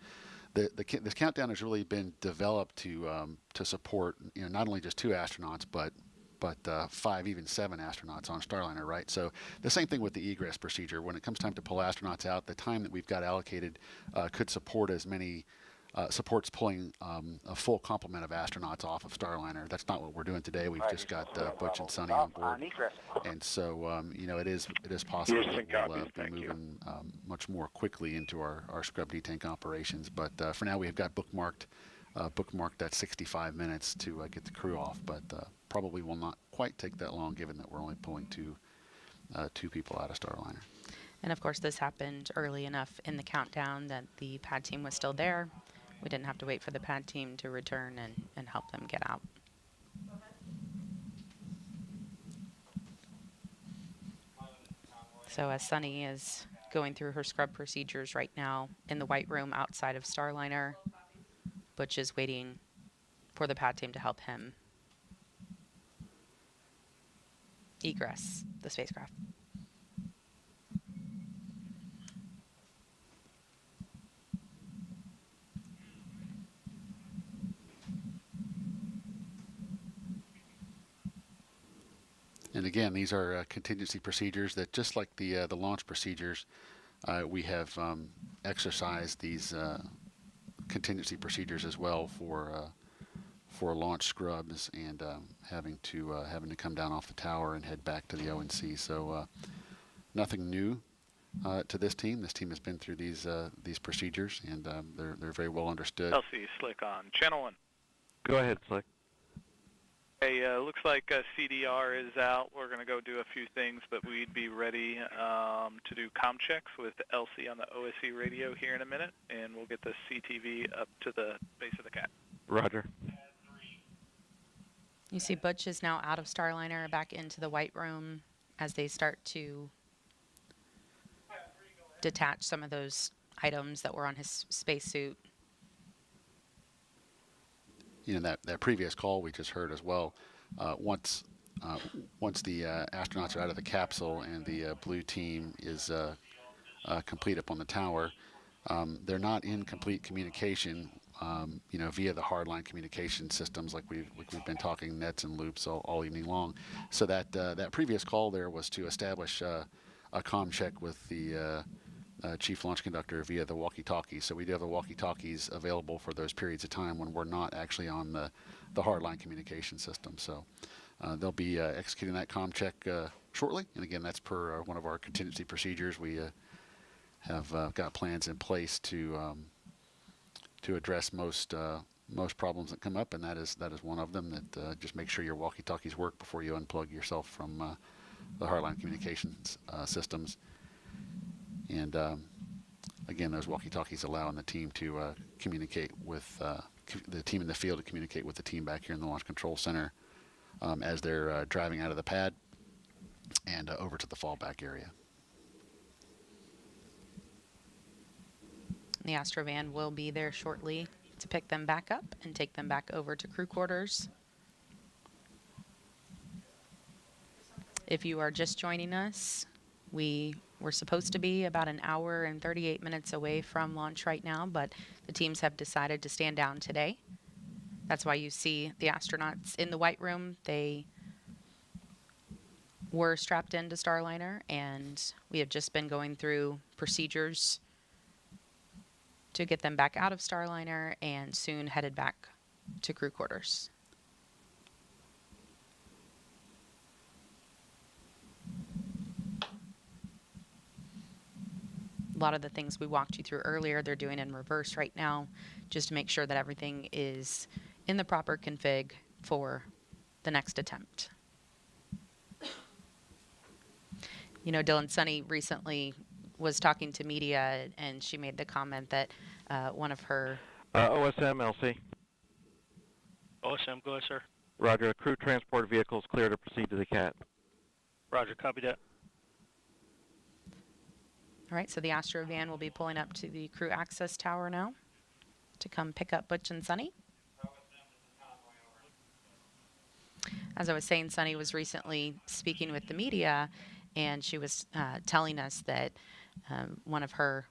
this countdown has really been developed to support, you know, not only just 2 astronauts but 5, even 7 astronauts on Starliner, right? So the same thing with the egress procedure. When it comes time to pull astronauts out, the time that we've got allocated could support as many supports pulling a full complement of astronauts off of Starliner. That's not what we're doing today. We've just got Butch and Suni on board, and so you know, it is possible that we'll be moving much more quickly into our scrub detank operations. But for now, we've got bookmarked that 65 minutes to get the crew off, but probably will not quite take that long, given that we're only pulling two people out of Starliner. And of course, this happened early enough in the countdown that the pad team was still there. We didn't have to wait for the pad team to return and help them get out. So as Suni is going through her scrub procedures right now in the white room outside of Starliner, Butch is waiting for the pad team to help him egress the spacecraft. And again, these are contingency procedures that, just like the launch procedures, we have exercised these contingency procedures as well for launch scrubs and having to come down off the tower and head back to the ONC. So nothing new to this team. This team has been through these procedures, and they're very well understood. LC Slick on channel 1. Go ahead, Slick. Hey, looks like CDR is out. We're going to go do a few things, but we'd be ready to do comm checks with LC on the OSE radio here in a minute, and we'll get the CTV up to the base of the cat. Roger. You see Butch is now out of Starliner, back into the white room as they start to detach some of those items that were on his spacesuit. You know, that previous call we just heard as well, once the astronauts are out of the capsule and the blue team is complete up on the tower, they're not in complete communication, you know, via the hardline communication systems like we've been talking nets and loops all evening long. So that previous call there was to establish a comm check with the chief launch conductor via the walkie-talkies. So we do have the walkie-talkies available for those periods of time when we're not actually on the hardline communication system. So they'll be executing that comm check shortly. And again, that's per one of our contingency procedures. We have got plans in place to address most problems that come up, and that is one of them. That just make sure your walkie-talkies work before you unplug yourself from the hardline communications systems. And again, those walkie-talkies allowing the team to communicate with the team in the field to communicate with the team back here in the Launch Control Center as they're driving out of the pad and over to the fallback area. The Astrovan will be there shortly to pick them back up and take them back over to crew quarters. If you are just joining us, we were supposed to be about an hour and 38 minutes away from launch right now, but the teams have decided to stand down today. That's why you see the astronauts in the white room. They were strapped into Starliner, and we have just been going through procedures to get them back out of Starliner and soon headed back to crew quarters. A lot of the things we walked you through earlier, they're doing in reverse right now, just to make sure that everything is in the proper config for the next attempt. You know, Dylan Suni recently was talking to media, and she made the comment that one of her... OSM, LC. OSM, go ahead, sir. Roger. Crew transport vehicle is clear to proceed to the CAT. Roger, copy that. All right, so the Astrovan will be pulling up to the crew access tower now to come pick up Butch and Suni. As I was saying, Suni was recently speaking with the media, and she was telling us that one of her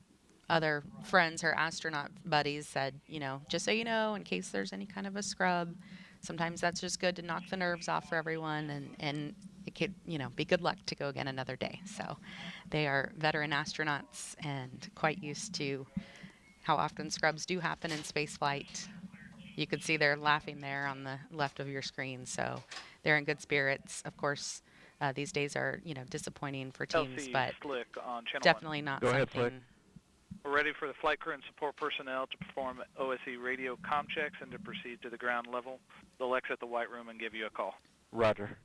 other friends, her astronaut buddies, said, you know, just so you know, in case there's any kind of a scrub, sometimes that's just good to knock the nerves off for everyone, and it could, you know, be good luck to go again another day. So they are veteran astronauts and quite used to how often scrubs do happen in spaceflight. You could see they're laughing there on the left of your screen, so they're in good spirits. Of course, these days are, you know, disappointing for teams, LC but Slick on channel definitely 1. not Go something. ahead, Slick. We're ready for the flight crew and support personnel to perform OSE radio comm checks and to proceed to the ground level. They'll exit the white room and give you a call. Roger.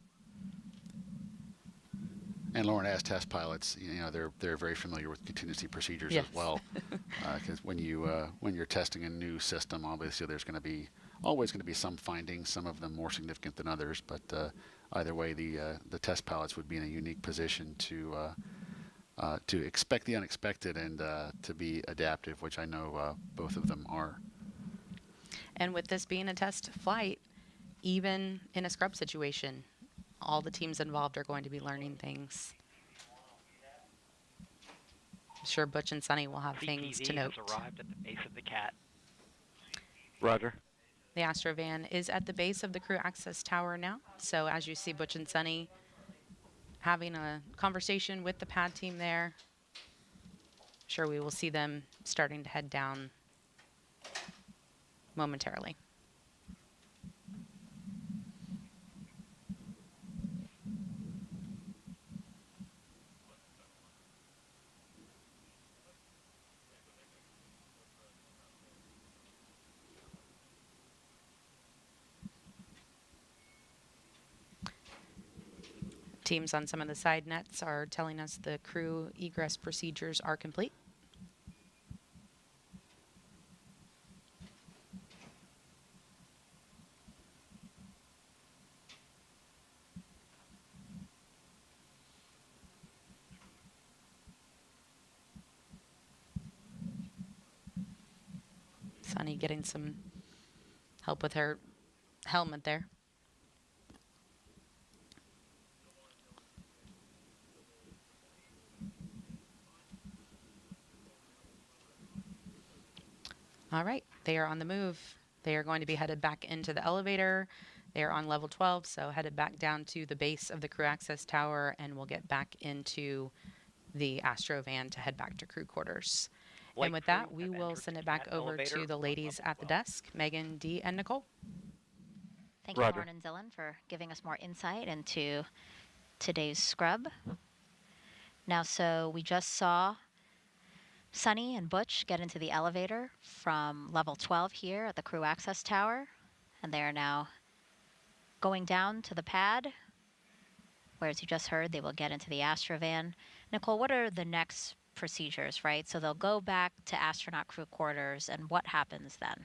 And Lauren, as test pilots, you know, they're very familiar with contingency procedures Yes. as well. Because when you're testing a new system, obviously there's always going to be some findings, some of them more significant than others. But either way, the test pilots would be in a unique position to expect the unexpected and to be adaptive, which I know both of them are. And with this being a test flight, even in a scrub situation, all the teams involved are going to be learning things. I'm sure Butch and Suni will have things to CTV note. has arrived at the base of the CAT. Roger. The Astrovan is at the base of the crew access tower now. So as you see Butch and Suni having a conversation with the pad team there, I'm sure we will see them starting to head down momentarily. Teams on some of the side nets are telling us the crew egress procedures are complete. Suni getting some help with her helmet there. All right, they are on the move. They are going to be headed back into the elevator. They are on level 12, so headed back down to the base of the crew access tower, and we'll get back into the Astrovan to head back to crew quarters. And with that, we will send it back over to the ladies at the desk, Megan, Dee, and Nicole. Thank you, Lauren and Dylan, for giving us more insight into today's scrub. Now, so we just saw Suni and Butch get into the elevator from level 12 here at the crew access tower, and they are now going down to the pad, where, as you just heard, they will get into the Astrovan. Nicole, what are the next procedures, right? So they'll go back to astronaut crew quarters, and what happens then?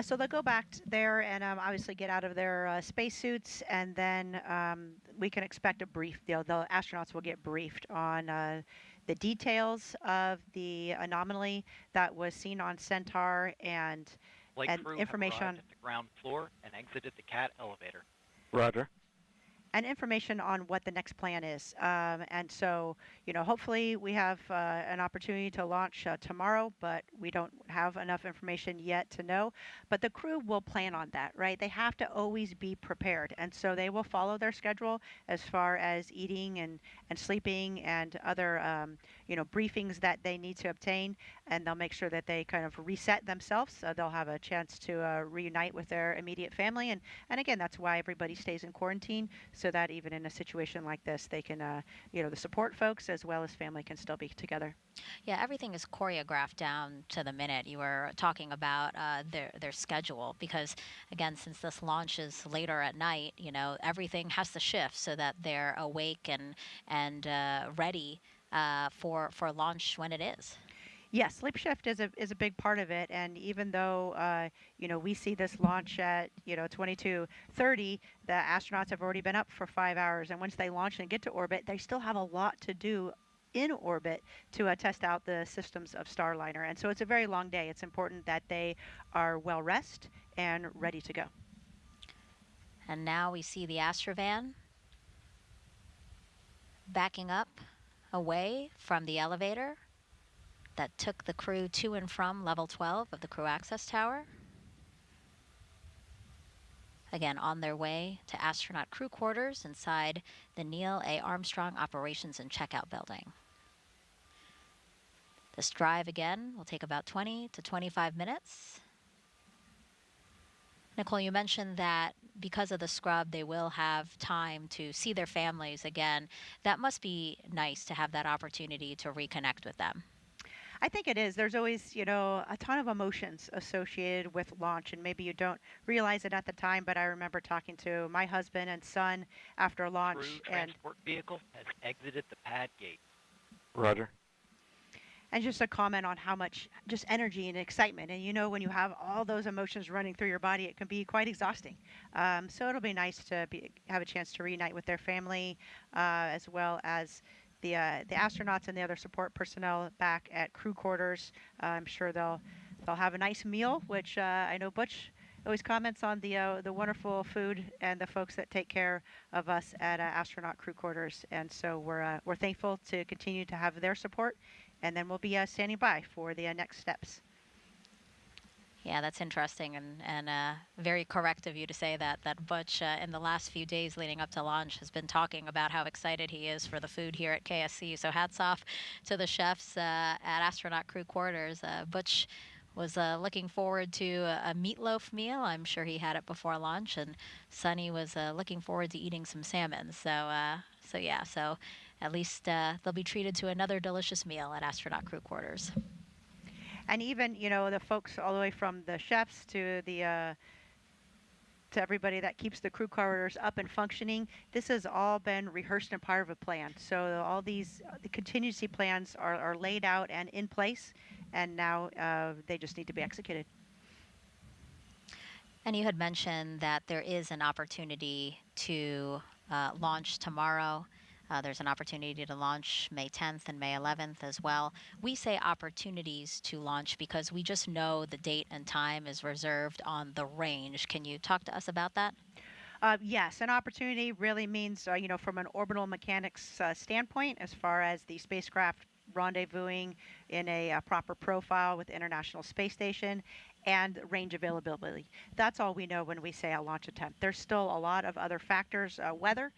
So they'll go back there and obviously get out of their spacesuits, and then we can expect a brief. The astronauts will get briefed on the details of the anomaly that was seen on Centaur and information on at the ground floor and exited the CAT elevator. Roger. And information on what the next plan is. And so, hopefully we have an opportunity to launch tomorrow, but we don't have enough information yet to know. But the crew will plan on that, right? They have to always be prepared. And so they will follow their schedule as far as eating and sleeping and other, briefings that they need to obtain. And they'll make sure that they kind of reset themselves. So they'll have a chance to reunite with their immediate family. And again, that's why everybody stays in quarantine, so that even in a situation like this, they can, the support folks as well as family can still be together. Yeah, everything is choreographed down to the minute. You were talking about their schedule because, again, since this launch is later at night, everything has to shift so that they're awake and ready for launch when it is. Yes, sleep shift is a big part of it, and even though we see this launch at 22:30, the astronauts have already been up for 5 hours, and once they launch and get to orbit, they still have a lot to do in orbit to test out the systems of Starliner, and so it's a very long day. It's important that they are well rested and ready to go. And now we see the Astrovan backing up away from the elevator that took the crew to and from level 12 of the crew access tower. Again, on their way to astronaut crew quarters inside the Neil A. Armstrong Operations and Checkout Building. This drive, again, will take about 20 to 25 minutes. Nicole, you mentioned that because of the scrub, they will have time to see their families again. That must be nice to have that opportunity to reconnect with them. I think it is. There's always, a ton of emotions associated with launch, and maybe you don't realize it at the time, but I remember talking to my husband and son after launch. Crew transport vehicle has exited the pad gate. Roger. And just a comment on how much just energy and excitement. And when you have all those emotions running through your body, it can be quite exhausting. So it'll be nice to have a chance to reunite with their family, as well as the astronauts and the other support personnel back at crew quarters. I'm sure they'll have a nice meal, which I know Butch always comments on the wonderful food and the folks that take care of us at astronaut crew quarters. And so we're thankful to continue to have their support, and then we'll be standing by for the next steps. Yeah, that's interesting and very correct of you to say that Butch, in the last few days leading up to launch, has been talking about how excited he is for the food here at KSC. So hats off to the chefs at astronaut crew quarters. Butch was looking forward to a meatloaf meal. I'm sure he had it before launch, and Suni was looking forward to eating some salmon. So at least they'll be treated to another delicious meal at astronaut crew quarters. And even, the folks all the way from the chefs to the to everybody that keeps the crew corridors up and functioning, this has all been rehearsed and part of a plan. So all these the contingency plans are laid out and in place, and now they just need to be executed. And you had mentioned that there is an opportunity to launch tomorrow. There's an opportunity to launch May 10th and May 11th as well. We say opportunities to launch because we just know the date and time is reserved on the range. Can you talk to us about that? Yes, an opportunity really means, from an orbital mechanics standpoint, as far as the spacecraft rendezvousing in a proper profile with the International Space Station and range availability. That's all we know when we say a launch attempt. There's still a lot of other factors, weather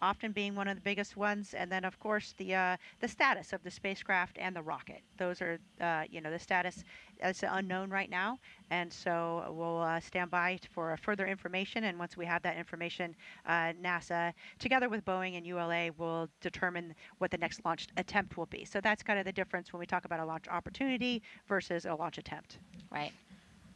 often being one of the biggest ones, and then of course the status of the spacecraft and the rocket. Those are the status is unknown right now, and so we'll stand by for further information. And once we have that information, NASA, together with Boeing and ULA, will determine what the next launch attempt will be. So that's kind of the difference when we talk about a launch opportunity versus a launch attempt. Right.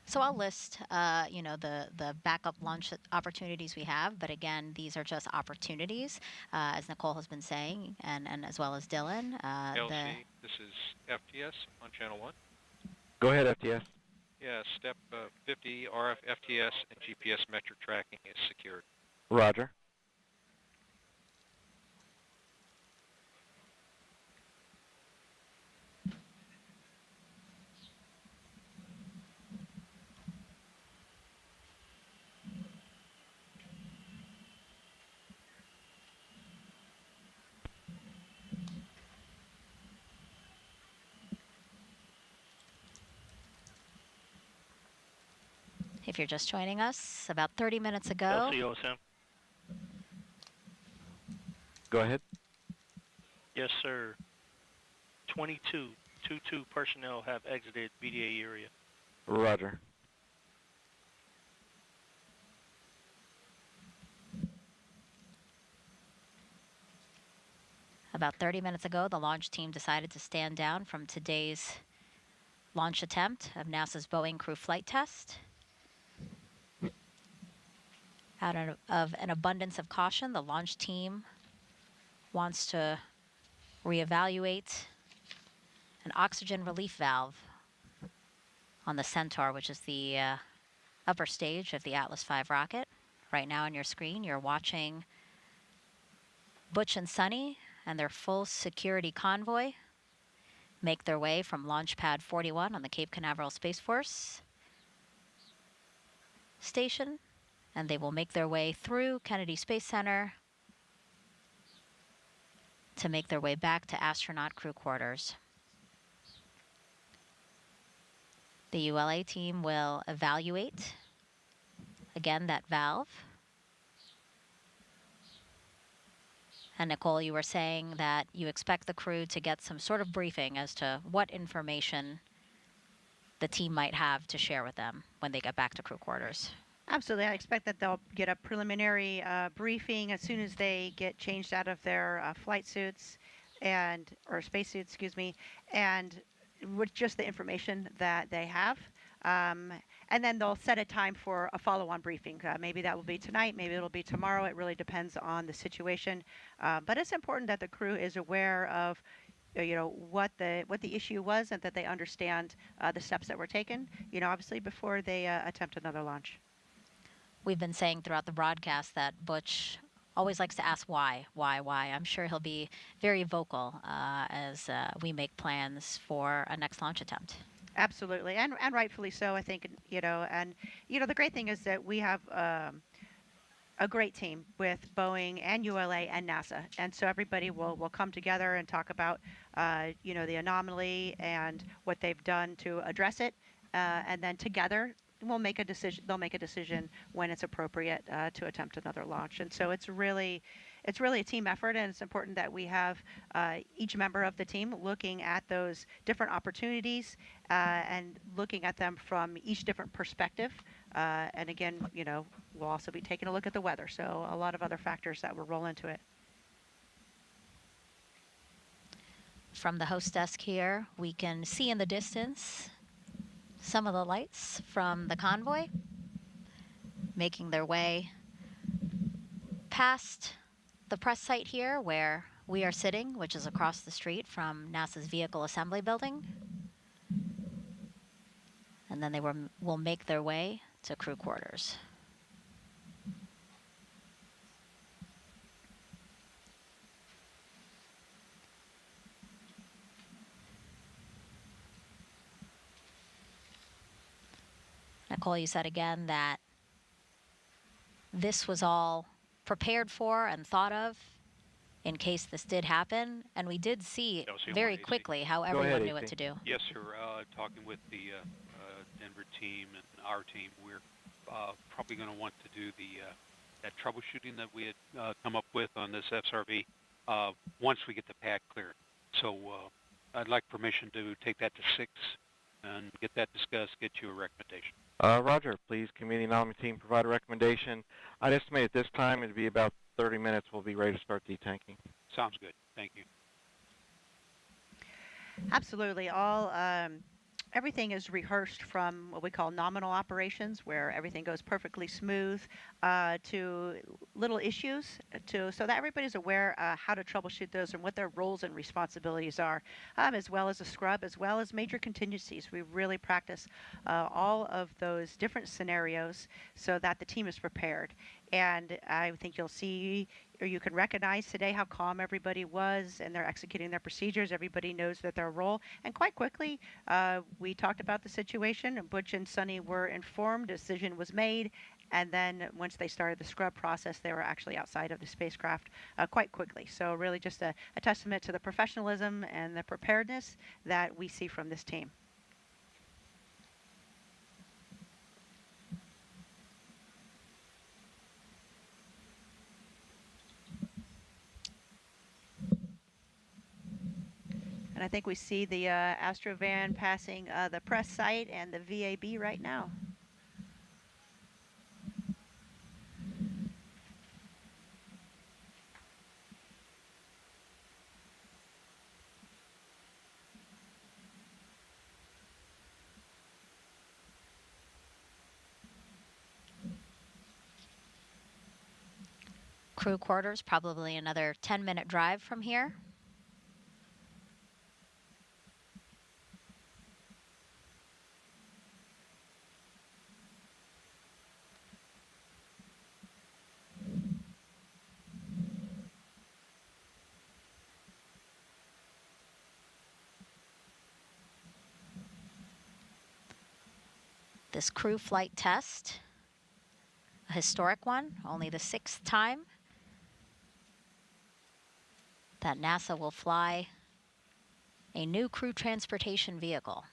So I'll list, the backup launch opportunities we have. But again, these are just opportunities, as Nicole has been saying, and as well as Dylan. LC, this is FTS on Channel 1. Go ahead, FTS. Yeah, step 50, RF, FTS, and GPS metric tracking is secured. Roger. If you're just joining us, about 30 minutes ago. LCOSM. Go ahead. Yes, sir. 22 personnel have exited BDA area. Roger. About 30 minutes ago, the launch team decided to stand down from today's launch attempt of NASA's Boeing crew flight test. Out of an abundance of caution, the launch team wants to reevaluate an oxygen relief valve on the Centaur, which is the upper stage of the Atlas V rocket. Right now on your screen, you're watching Butch and Suni and their full security convoy make their way from Launch Pad 41 on the Cape Canaveral Space Force Station, and they will make their way through Kennedy Space Center to make their way back to astronaut crew quarters. The ULA team will evaluate, again, that valve. And Nicole, you were saying that you expect the crew to get some sort of briefing as to what information the team might have to share with them when they get back to crew quarters. Absolutely. I expect that they'll get a preliminary briefing as soon as they get changed out of their flight suits or spacesuits, excuse me, and with just the information that they have. And then they'll set a time for a follow-on briefing. Maybe that will be tonight, maybe it'll be tomorrow. It really depends on the situation. But it's important that the crew is aware of what the issue was, and that they understand the steps that were taken, obviously before they attempt another launch. We've been saying throughout the broadcast that Butch always likes to ask why. I'm sure he'll be very vocal as we make plans for a next launch attempt. Absolutely, and rightfully so, I think, the great thing is that we have a great team with Boeing and ULA and NASA, and so everybody will come together and talk about, the anomaly and what they've done to address it, and then together we'll make a decision. They'll make a decision when it's appropriate to attempt another launch. And so it's really a team effort, and it's important that we have each member of the team looking at those different opportunities and looking at them from each different perspective. And again, we'll also be taking a look at the weather. So a lot of other factors that will roll into it. From the host desk here, we can see in the distance some of the lights from the convoy. making their way past the press site here where we are sitting, which is across the street from NASA's Vehicle Assembly Building. And then they will make their way to crew quarters. Nicole, you said again that this was all prepared for and thought of in case this did happen, and we did see very quickly how everyone knew what to do. Yes, sir. Talking with the Denver team and our team, we're probably going to want to do that troubleshooting that we had come up with on this XRV once we get the pad cleared. So I'd like permission to take that to 6 and get that discussed, get you a recommendation. Roger, please, committee anomaly team, provide a recommendation. I'd estimate at this time it'd be about 30 minutes. We'll be ready to start detanking. Sounds good. Thank you. Absolutely. Everything is rehearsed from what we call nominal operations, where everything goes perfectly smooth, to little issues, so that everybody's aware how to troubleshoot those and what their roles and responsibilities are, as well as a scrub, as well as major contingencies. We really practice all of those different scenarios so that the team is prepared. And I think you'll see, or you can recognize today how calm everybody was, and they're executing their procedures. Everybody knows that their role. And quite quickly, we talked about the situation, and Butch and Suni were informed, decision was made, and then once they started the scrub process, they were actually outside of the spacecraft quite quickly. So really just a testament to the professionalism and the preparedness that we see from this team. And I think we see the Astrovan passing the press site and the VAB right now. Crew quarters, probably another 10-minute drive from here. This crew flight test, a historic one, only the 6th time that NASA will fly a new crew transportation vehicle.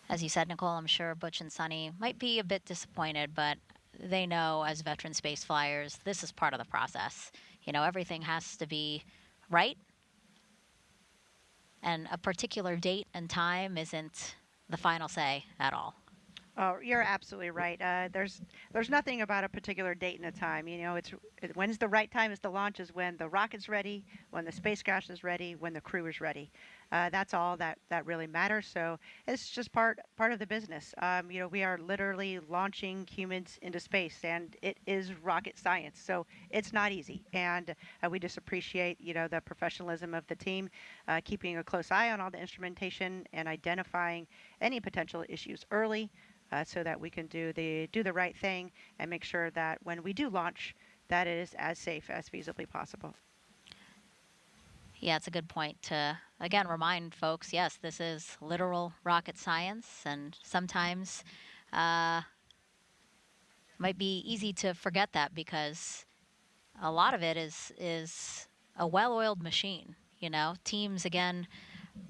As you said, Nicole, I'm sure Butch and Suni might be a bit disappointed, but they know as veteran space flyers, this is part of the process. You know, everything has to be right, and a particular date and time isn't the final say at all. Oh, you're absolutely right. There's nothing about a particular date and a time. You know, when's the right time is to launch is when the rocket's ready, when the spacecraft is ready, when the crew is ready. That's all that really matters. So it's just part of the business. You know, we are literally launching humans into space, and it is rocket science. So it's not easy, and we just appreciate, you know, the professionalism of the team, keeping a close eye on all the instrumentation and identifying any potential issues early. So that we can do the right thing and make sure that when we do launch, that it is as safe as feasibly possible. Yeah, it's a good point to, again, remind folks, yes, this is literal rocket science, and sometimes might be easy to forget that because a lot of it is a well-oiled machine. You know, teams, again,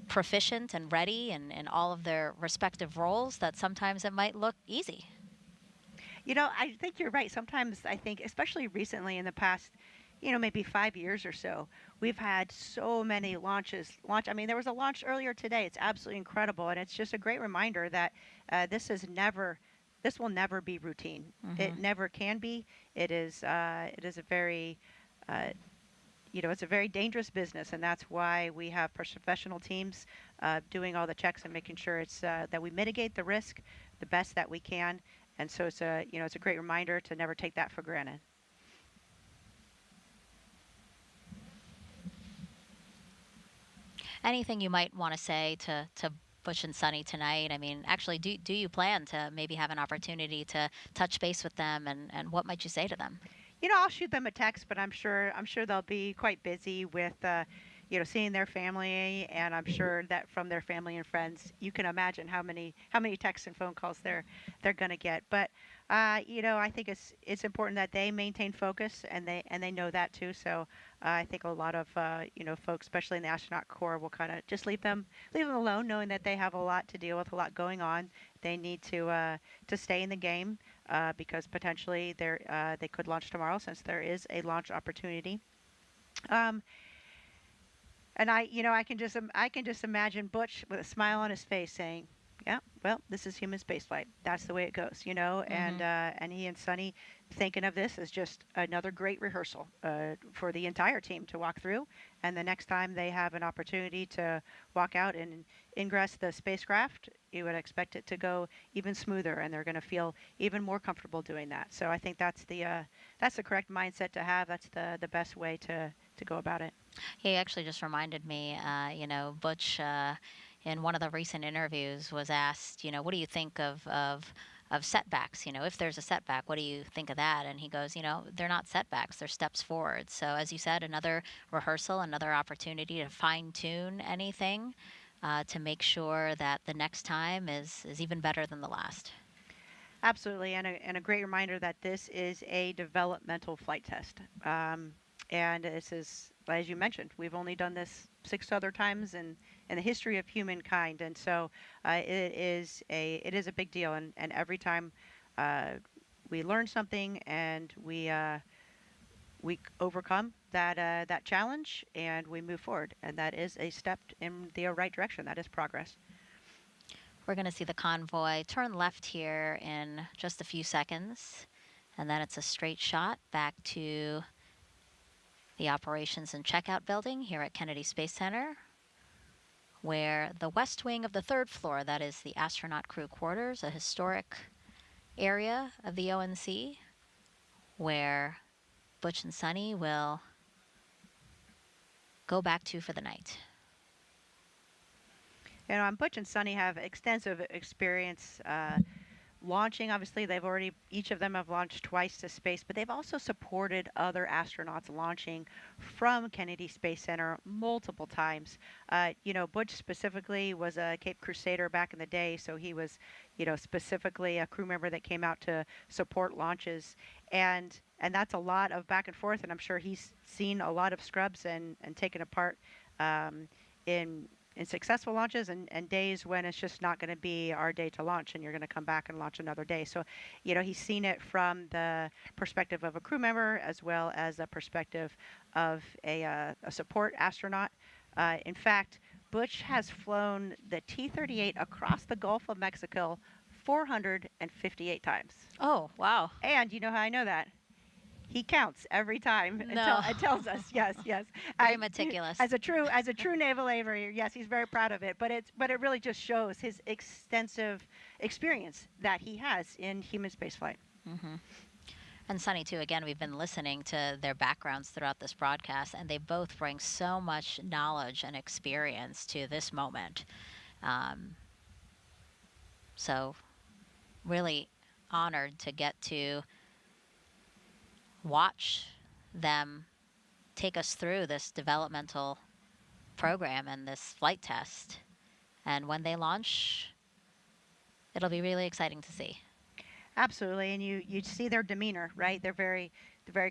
proficient and ready in all of their respective roles, that sometimes it might look easy. You know, I think you're right. Sometimes I think, especially recently in the past maybe 5 years or so, we've had so many launches. I mean, there was a launch earlier today. It's absolutely incredible, and it's just a great reminder that this will never be routine. It never can be. It is a very it's a very dangerous business, and that's why we have professional teams doing all the checks and making sure it's that we mitigate the risk the best that we can. And so it's a great reminder to never take that for granted. Anything you might want to say to Butch and Suni tonight? I mean, actually, do you plan to maybe have an opportunity to touch base with them, and what might you say to them? I'll shoot them a text, but I'm sure they'll be quite busy with seeing their family, and I'm sure that from their family and friends, you can imagine how many texts and phone calls they're going to get. But I think it's important that they maintain focus, and they know that too. So I think a lot of folks, especially in the astronaut corps, will kind of just leave them alone, knowing that they have a lot to deal with, a lot going on. They need to stay in the game because potentially they could launch tomorrow, since there is a launch opportunity. And I can just imagine Butch with a smile on his face saying, "Yeah, well, this is human spaceflight. That's the way it goes," And he and Suni thinking of this as just another great rehearsal for the entire team to walk through. And the next time they have an opportunity to walk out and ingress the spacecraft, you would expect it to go even smoother, and they're going to feel even more comfortable doing that. So I think that's the correct mindset to have. That's the best way to go about it. He actually just reminded me, Butch, in one of the recent interviews was asked, what do you think of setbacks? If there's a setback, what do you think of that? And he goes, they're not setbacks, they're steps forward. So as you said, another rehearsal, another opportunity to fine tune anything to make sure that the next time is even better than the last. Absolutely, and a great reminder that this is a developmental flight test. And this is, as you mentioned, we've only done this 6 other times in the history of humankind, and so it is a big deal. And every time we learn something and we overcome that challenge and we move forward, and that is a step in the right direction. That is progress. We're going to see the convoy turn left here in just a few seconds, and then it's a straight shot back to the operations and checkout building here at Kennedy Space Center, where the west wing of the 3rd floor, that is the astronaut crew quarters, a historic area of the ONC, where Butch and Suni will go back to for the night. Butch and Suni have extensive experience launching. Obviously, each of them have launched twice to space, but they've also supported other astronauts launching from Kennedy Space Center multiple times. Butch specifically was a Cape Crusader back in the day, so he was, specifically a crew member that came out to support launches, and that's a lot of back and forth. And I'm sure he's seen a lot of scrubs and taken a part in successful launches and days when it's just not going to be our day to launch, and you're going to come back and launch another day. So, he's seen it from the perspective of a crew member as well as the perspective of a support astronaut. In fact, Butch has flown the T-38 across the Gulf of Mexico 458 times. Oh, wow. And you know how I know that? He counts every time it tells us. Yes. Very meticulous. As a true naval aviator, yes, he's very proud of it. But it really just shows his extensive experience that he has in human spaceflight. Mm-hmm. And Suni too. Again, we've been listening to their backgrounds throughout this broadcast, and they both bring so much knowledge and experience to this moment. So, really honored to get to watch them take us through this developmental program and this flight test. And when they launch, it'll be really exciting to see. Absolutely, and you see their demeanor, right? They're very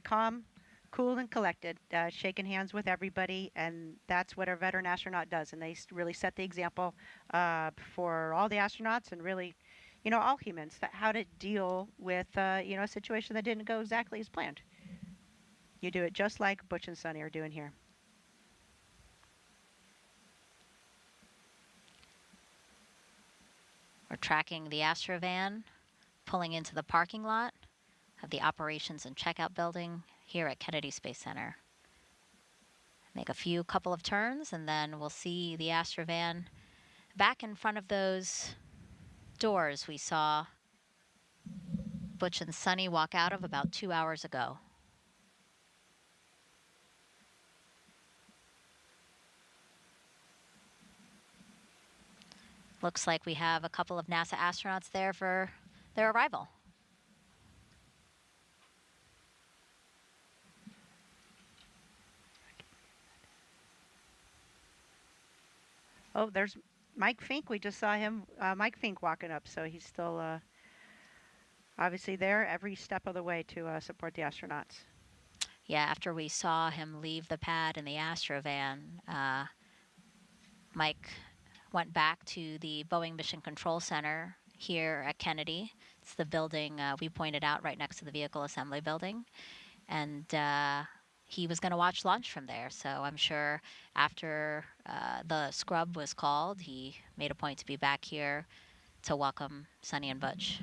calm, cool, and collected, shaking hands with everybody, and that's what a veteran astronaut does. And they really set the example for all the astronauts and really, all humans, how to deal with, a situation that didn't go exactly as planned. You do it just like Butch and Suni are doing here. We're tracking the Astrovan, pulling into the parking lot of the operations and checkout building here at Kennedy Space Center. Make a couple of turns, and then we'll see the Astrovan back in front of those doors we saw Butch and Suni walk out of about 2 hours ago. Looks like we have a couple of NASA astronauts there for their arrival. Oh, there's Mike Fink. We just saw him, Mike Fink walking up, so he's still obviously there every step of the way to support the astronauts. Yeah, after we saw him leave the pad in the Astrovan, Mike went back to the Boeing Mission Control Center here at Kennedy. It's the building we pointed out right next to the vehicle assembly building. And he was going to watch launch from there. So I'm sure after the scrub was called, he made a point to be back here to welcome Suni and Butch.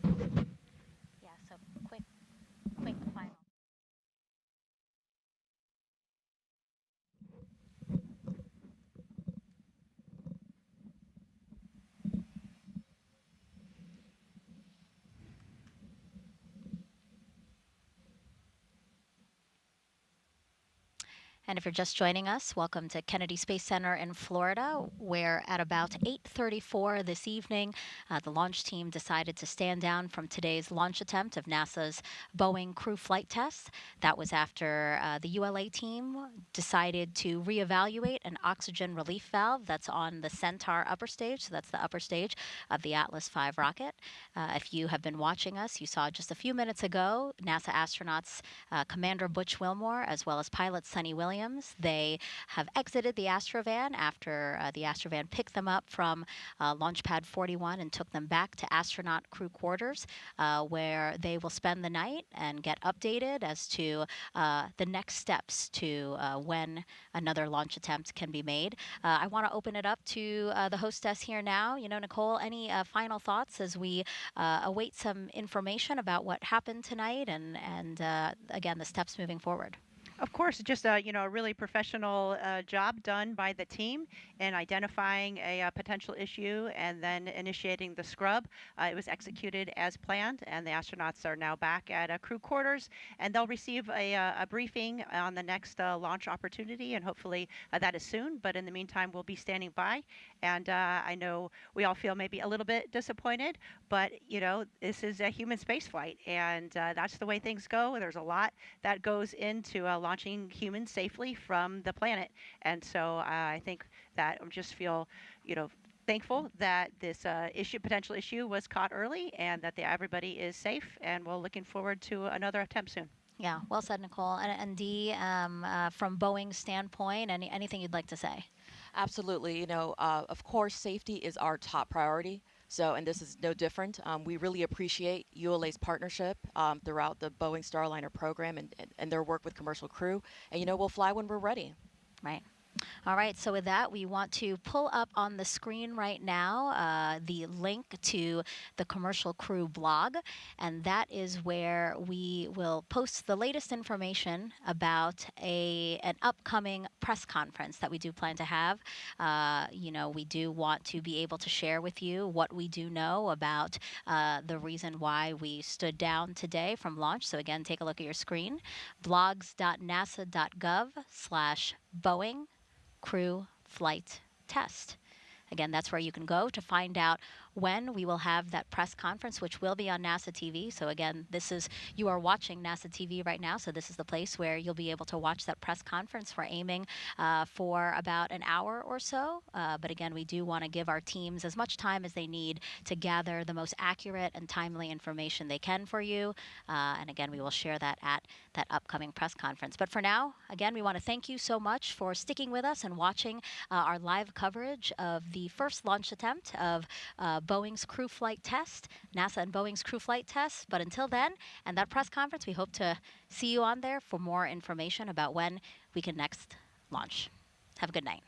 Yeah, so quick final. And if you're just joining us, welcome to Kennedy Space Center in Florida, where at about 8:34 this evening, the launch team decided to stand down from today's launch attempt of NASA's Boeing crew flight test. That was after the ULA team decided to reevaluate an oxygen relief valve that's on the Centaur upper stage. So that's the upper stage of the Atlas V rocket. If you have been watching us, you saw just a few minutes ago NASA astronauts Commander Butch Wilmore as well as pilot Suni Williams. They have exited the Astrovan after the Astrovan picked them up from Launch Pad 41 and took them back to astronaut crew quarters, where they will spend the night and get updated as to the next steps to when another launch attempt can be made. I want to open it up to the hostess here now. Nicole, any final thoughts as we await some information about what happened tonight and again, the steps moving forward? Of course, just a really professional job done by the team in identifying a potential issue and then initiating the scrub. It was executed as planned, and the astronauts are now back at crew quarters, and they'll receive a briefing on the next launch opportunity, and hopefully that is soon. But in the meantime, we'll be standing by, and I know we all feel maybe a little bit disappointed, but this is a human spaceflight, and that's the way things go. There's a lot that goes into launching humans safely from the planet, and so I think that I just feel, thankful that this potential issue was caught early, and that everybody is safe, and we're looking forward to another attempt soon. Yeah, well said, Nicole. And Dee, from Boeing's standpoint, anything you'd like to say? Absolutely. Of course, safety is our top priority. So, and this is no different. We really appreciate ULA's partnership throughout the Boeing Starliner program and their work with commercial crew. And, we'll fly when we're ready. Right. All right, so with that, we want to pull up on the screen right now the link to the commercial crew blog, and that is where we will post the latest information about an upcoming press conference that we do plan to have. We do want to be able to share with you what we do know about the reason why we stood down today from launch. So again, take a look at your screen, blogs.nasa.gov/Boeing crew flight test. Again, that's where you can go to find out when we will have that press conference, which will be on NASA TV. So again, you are watching NASA TV right now, so this is the place where you'll be able to watch that press conference. We're aiming for about an hour or so. But again, we do want to give our teams as much time as they need to gather the most accurate and timely information they can for you. And again, we will share that at that upcoming press conference. But for now, again, we want to thank you so much for sticking with us and watching our live coverage of the first launch attempt of Boeing's crew flight test, NASA and Boeing's crew flight test. But until then, and that press conference, we hope to see you on there for more information about when we can next launch. Have a good night.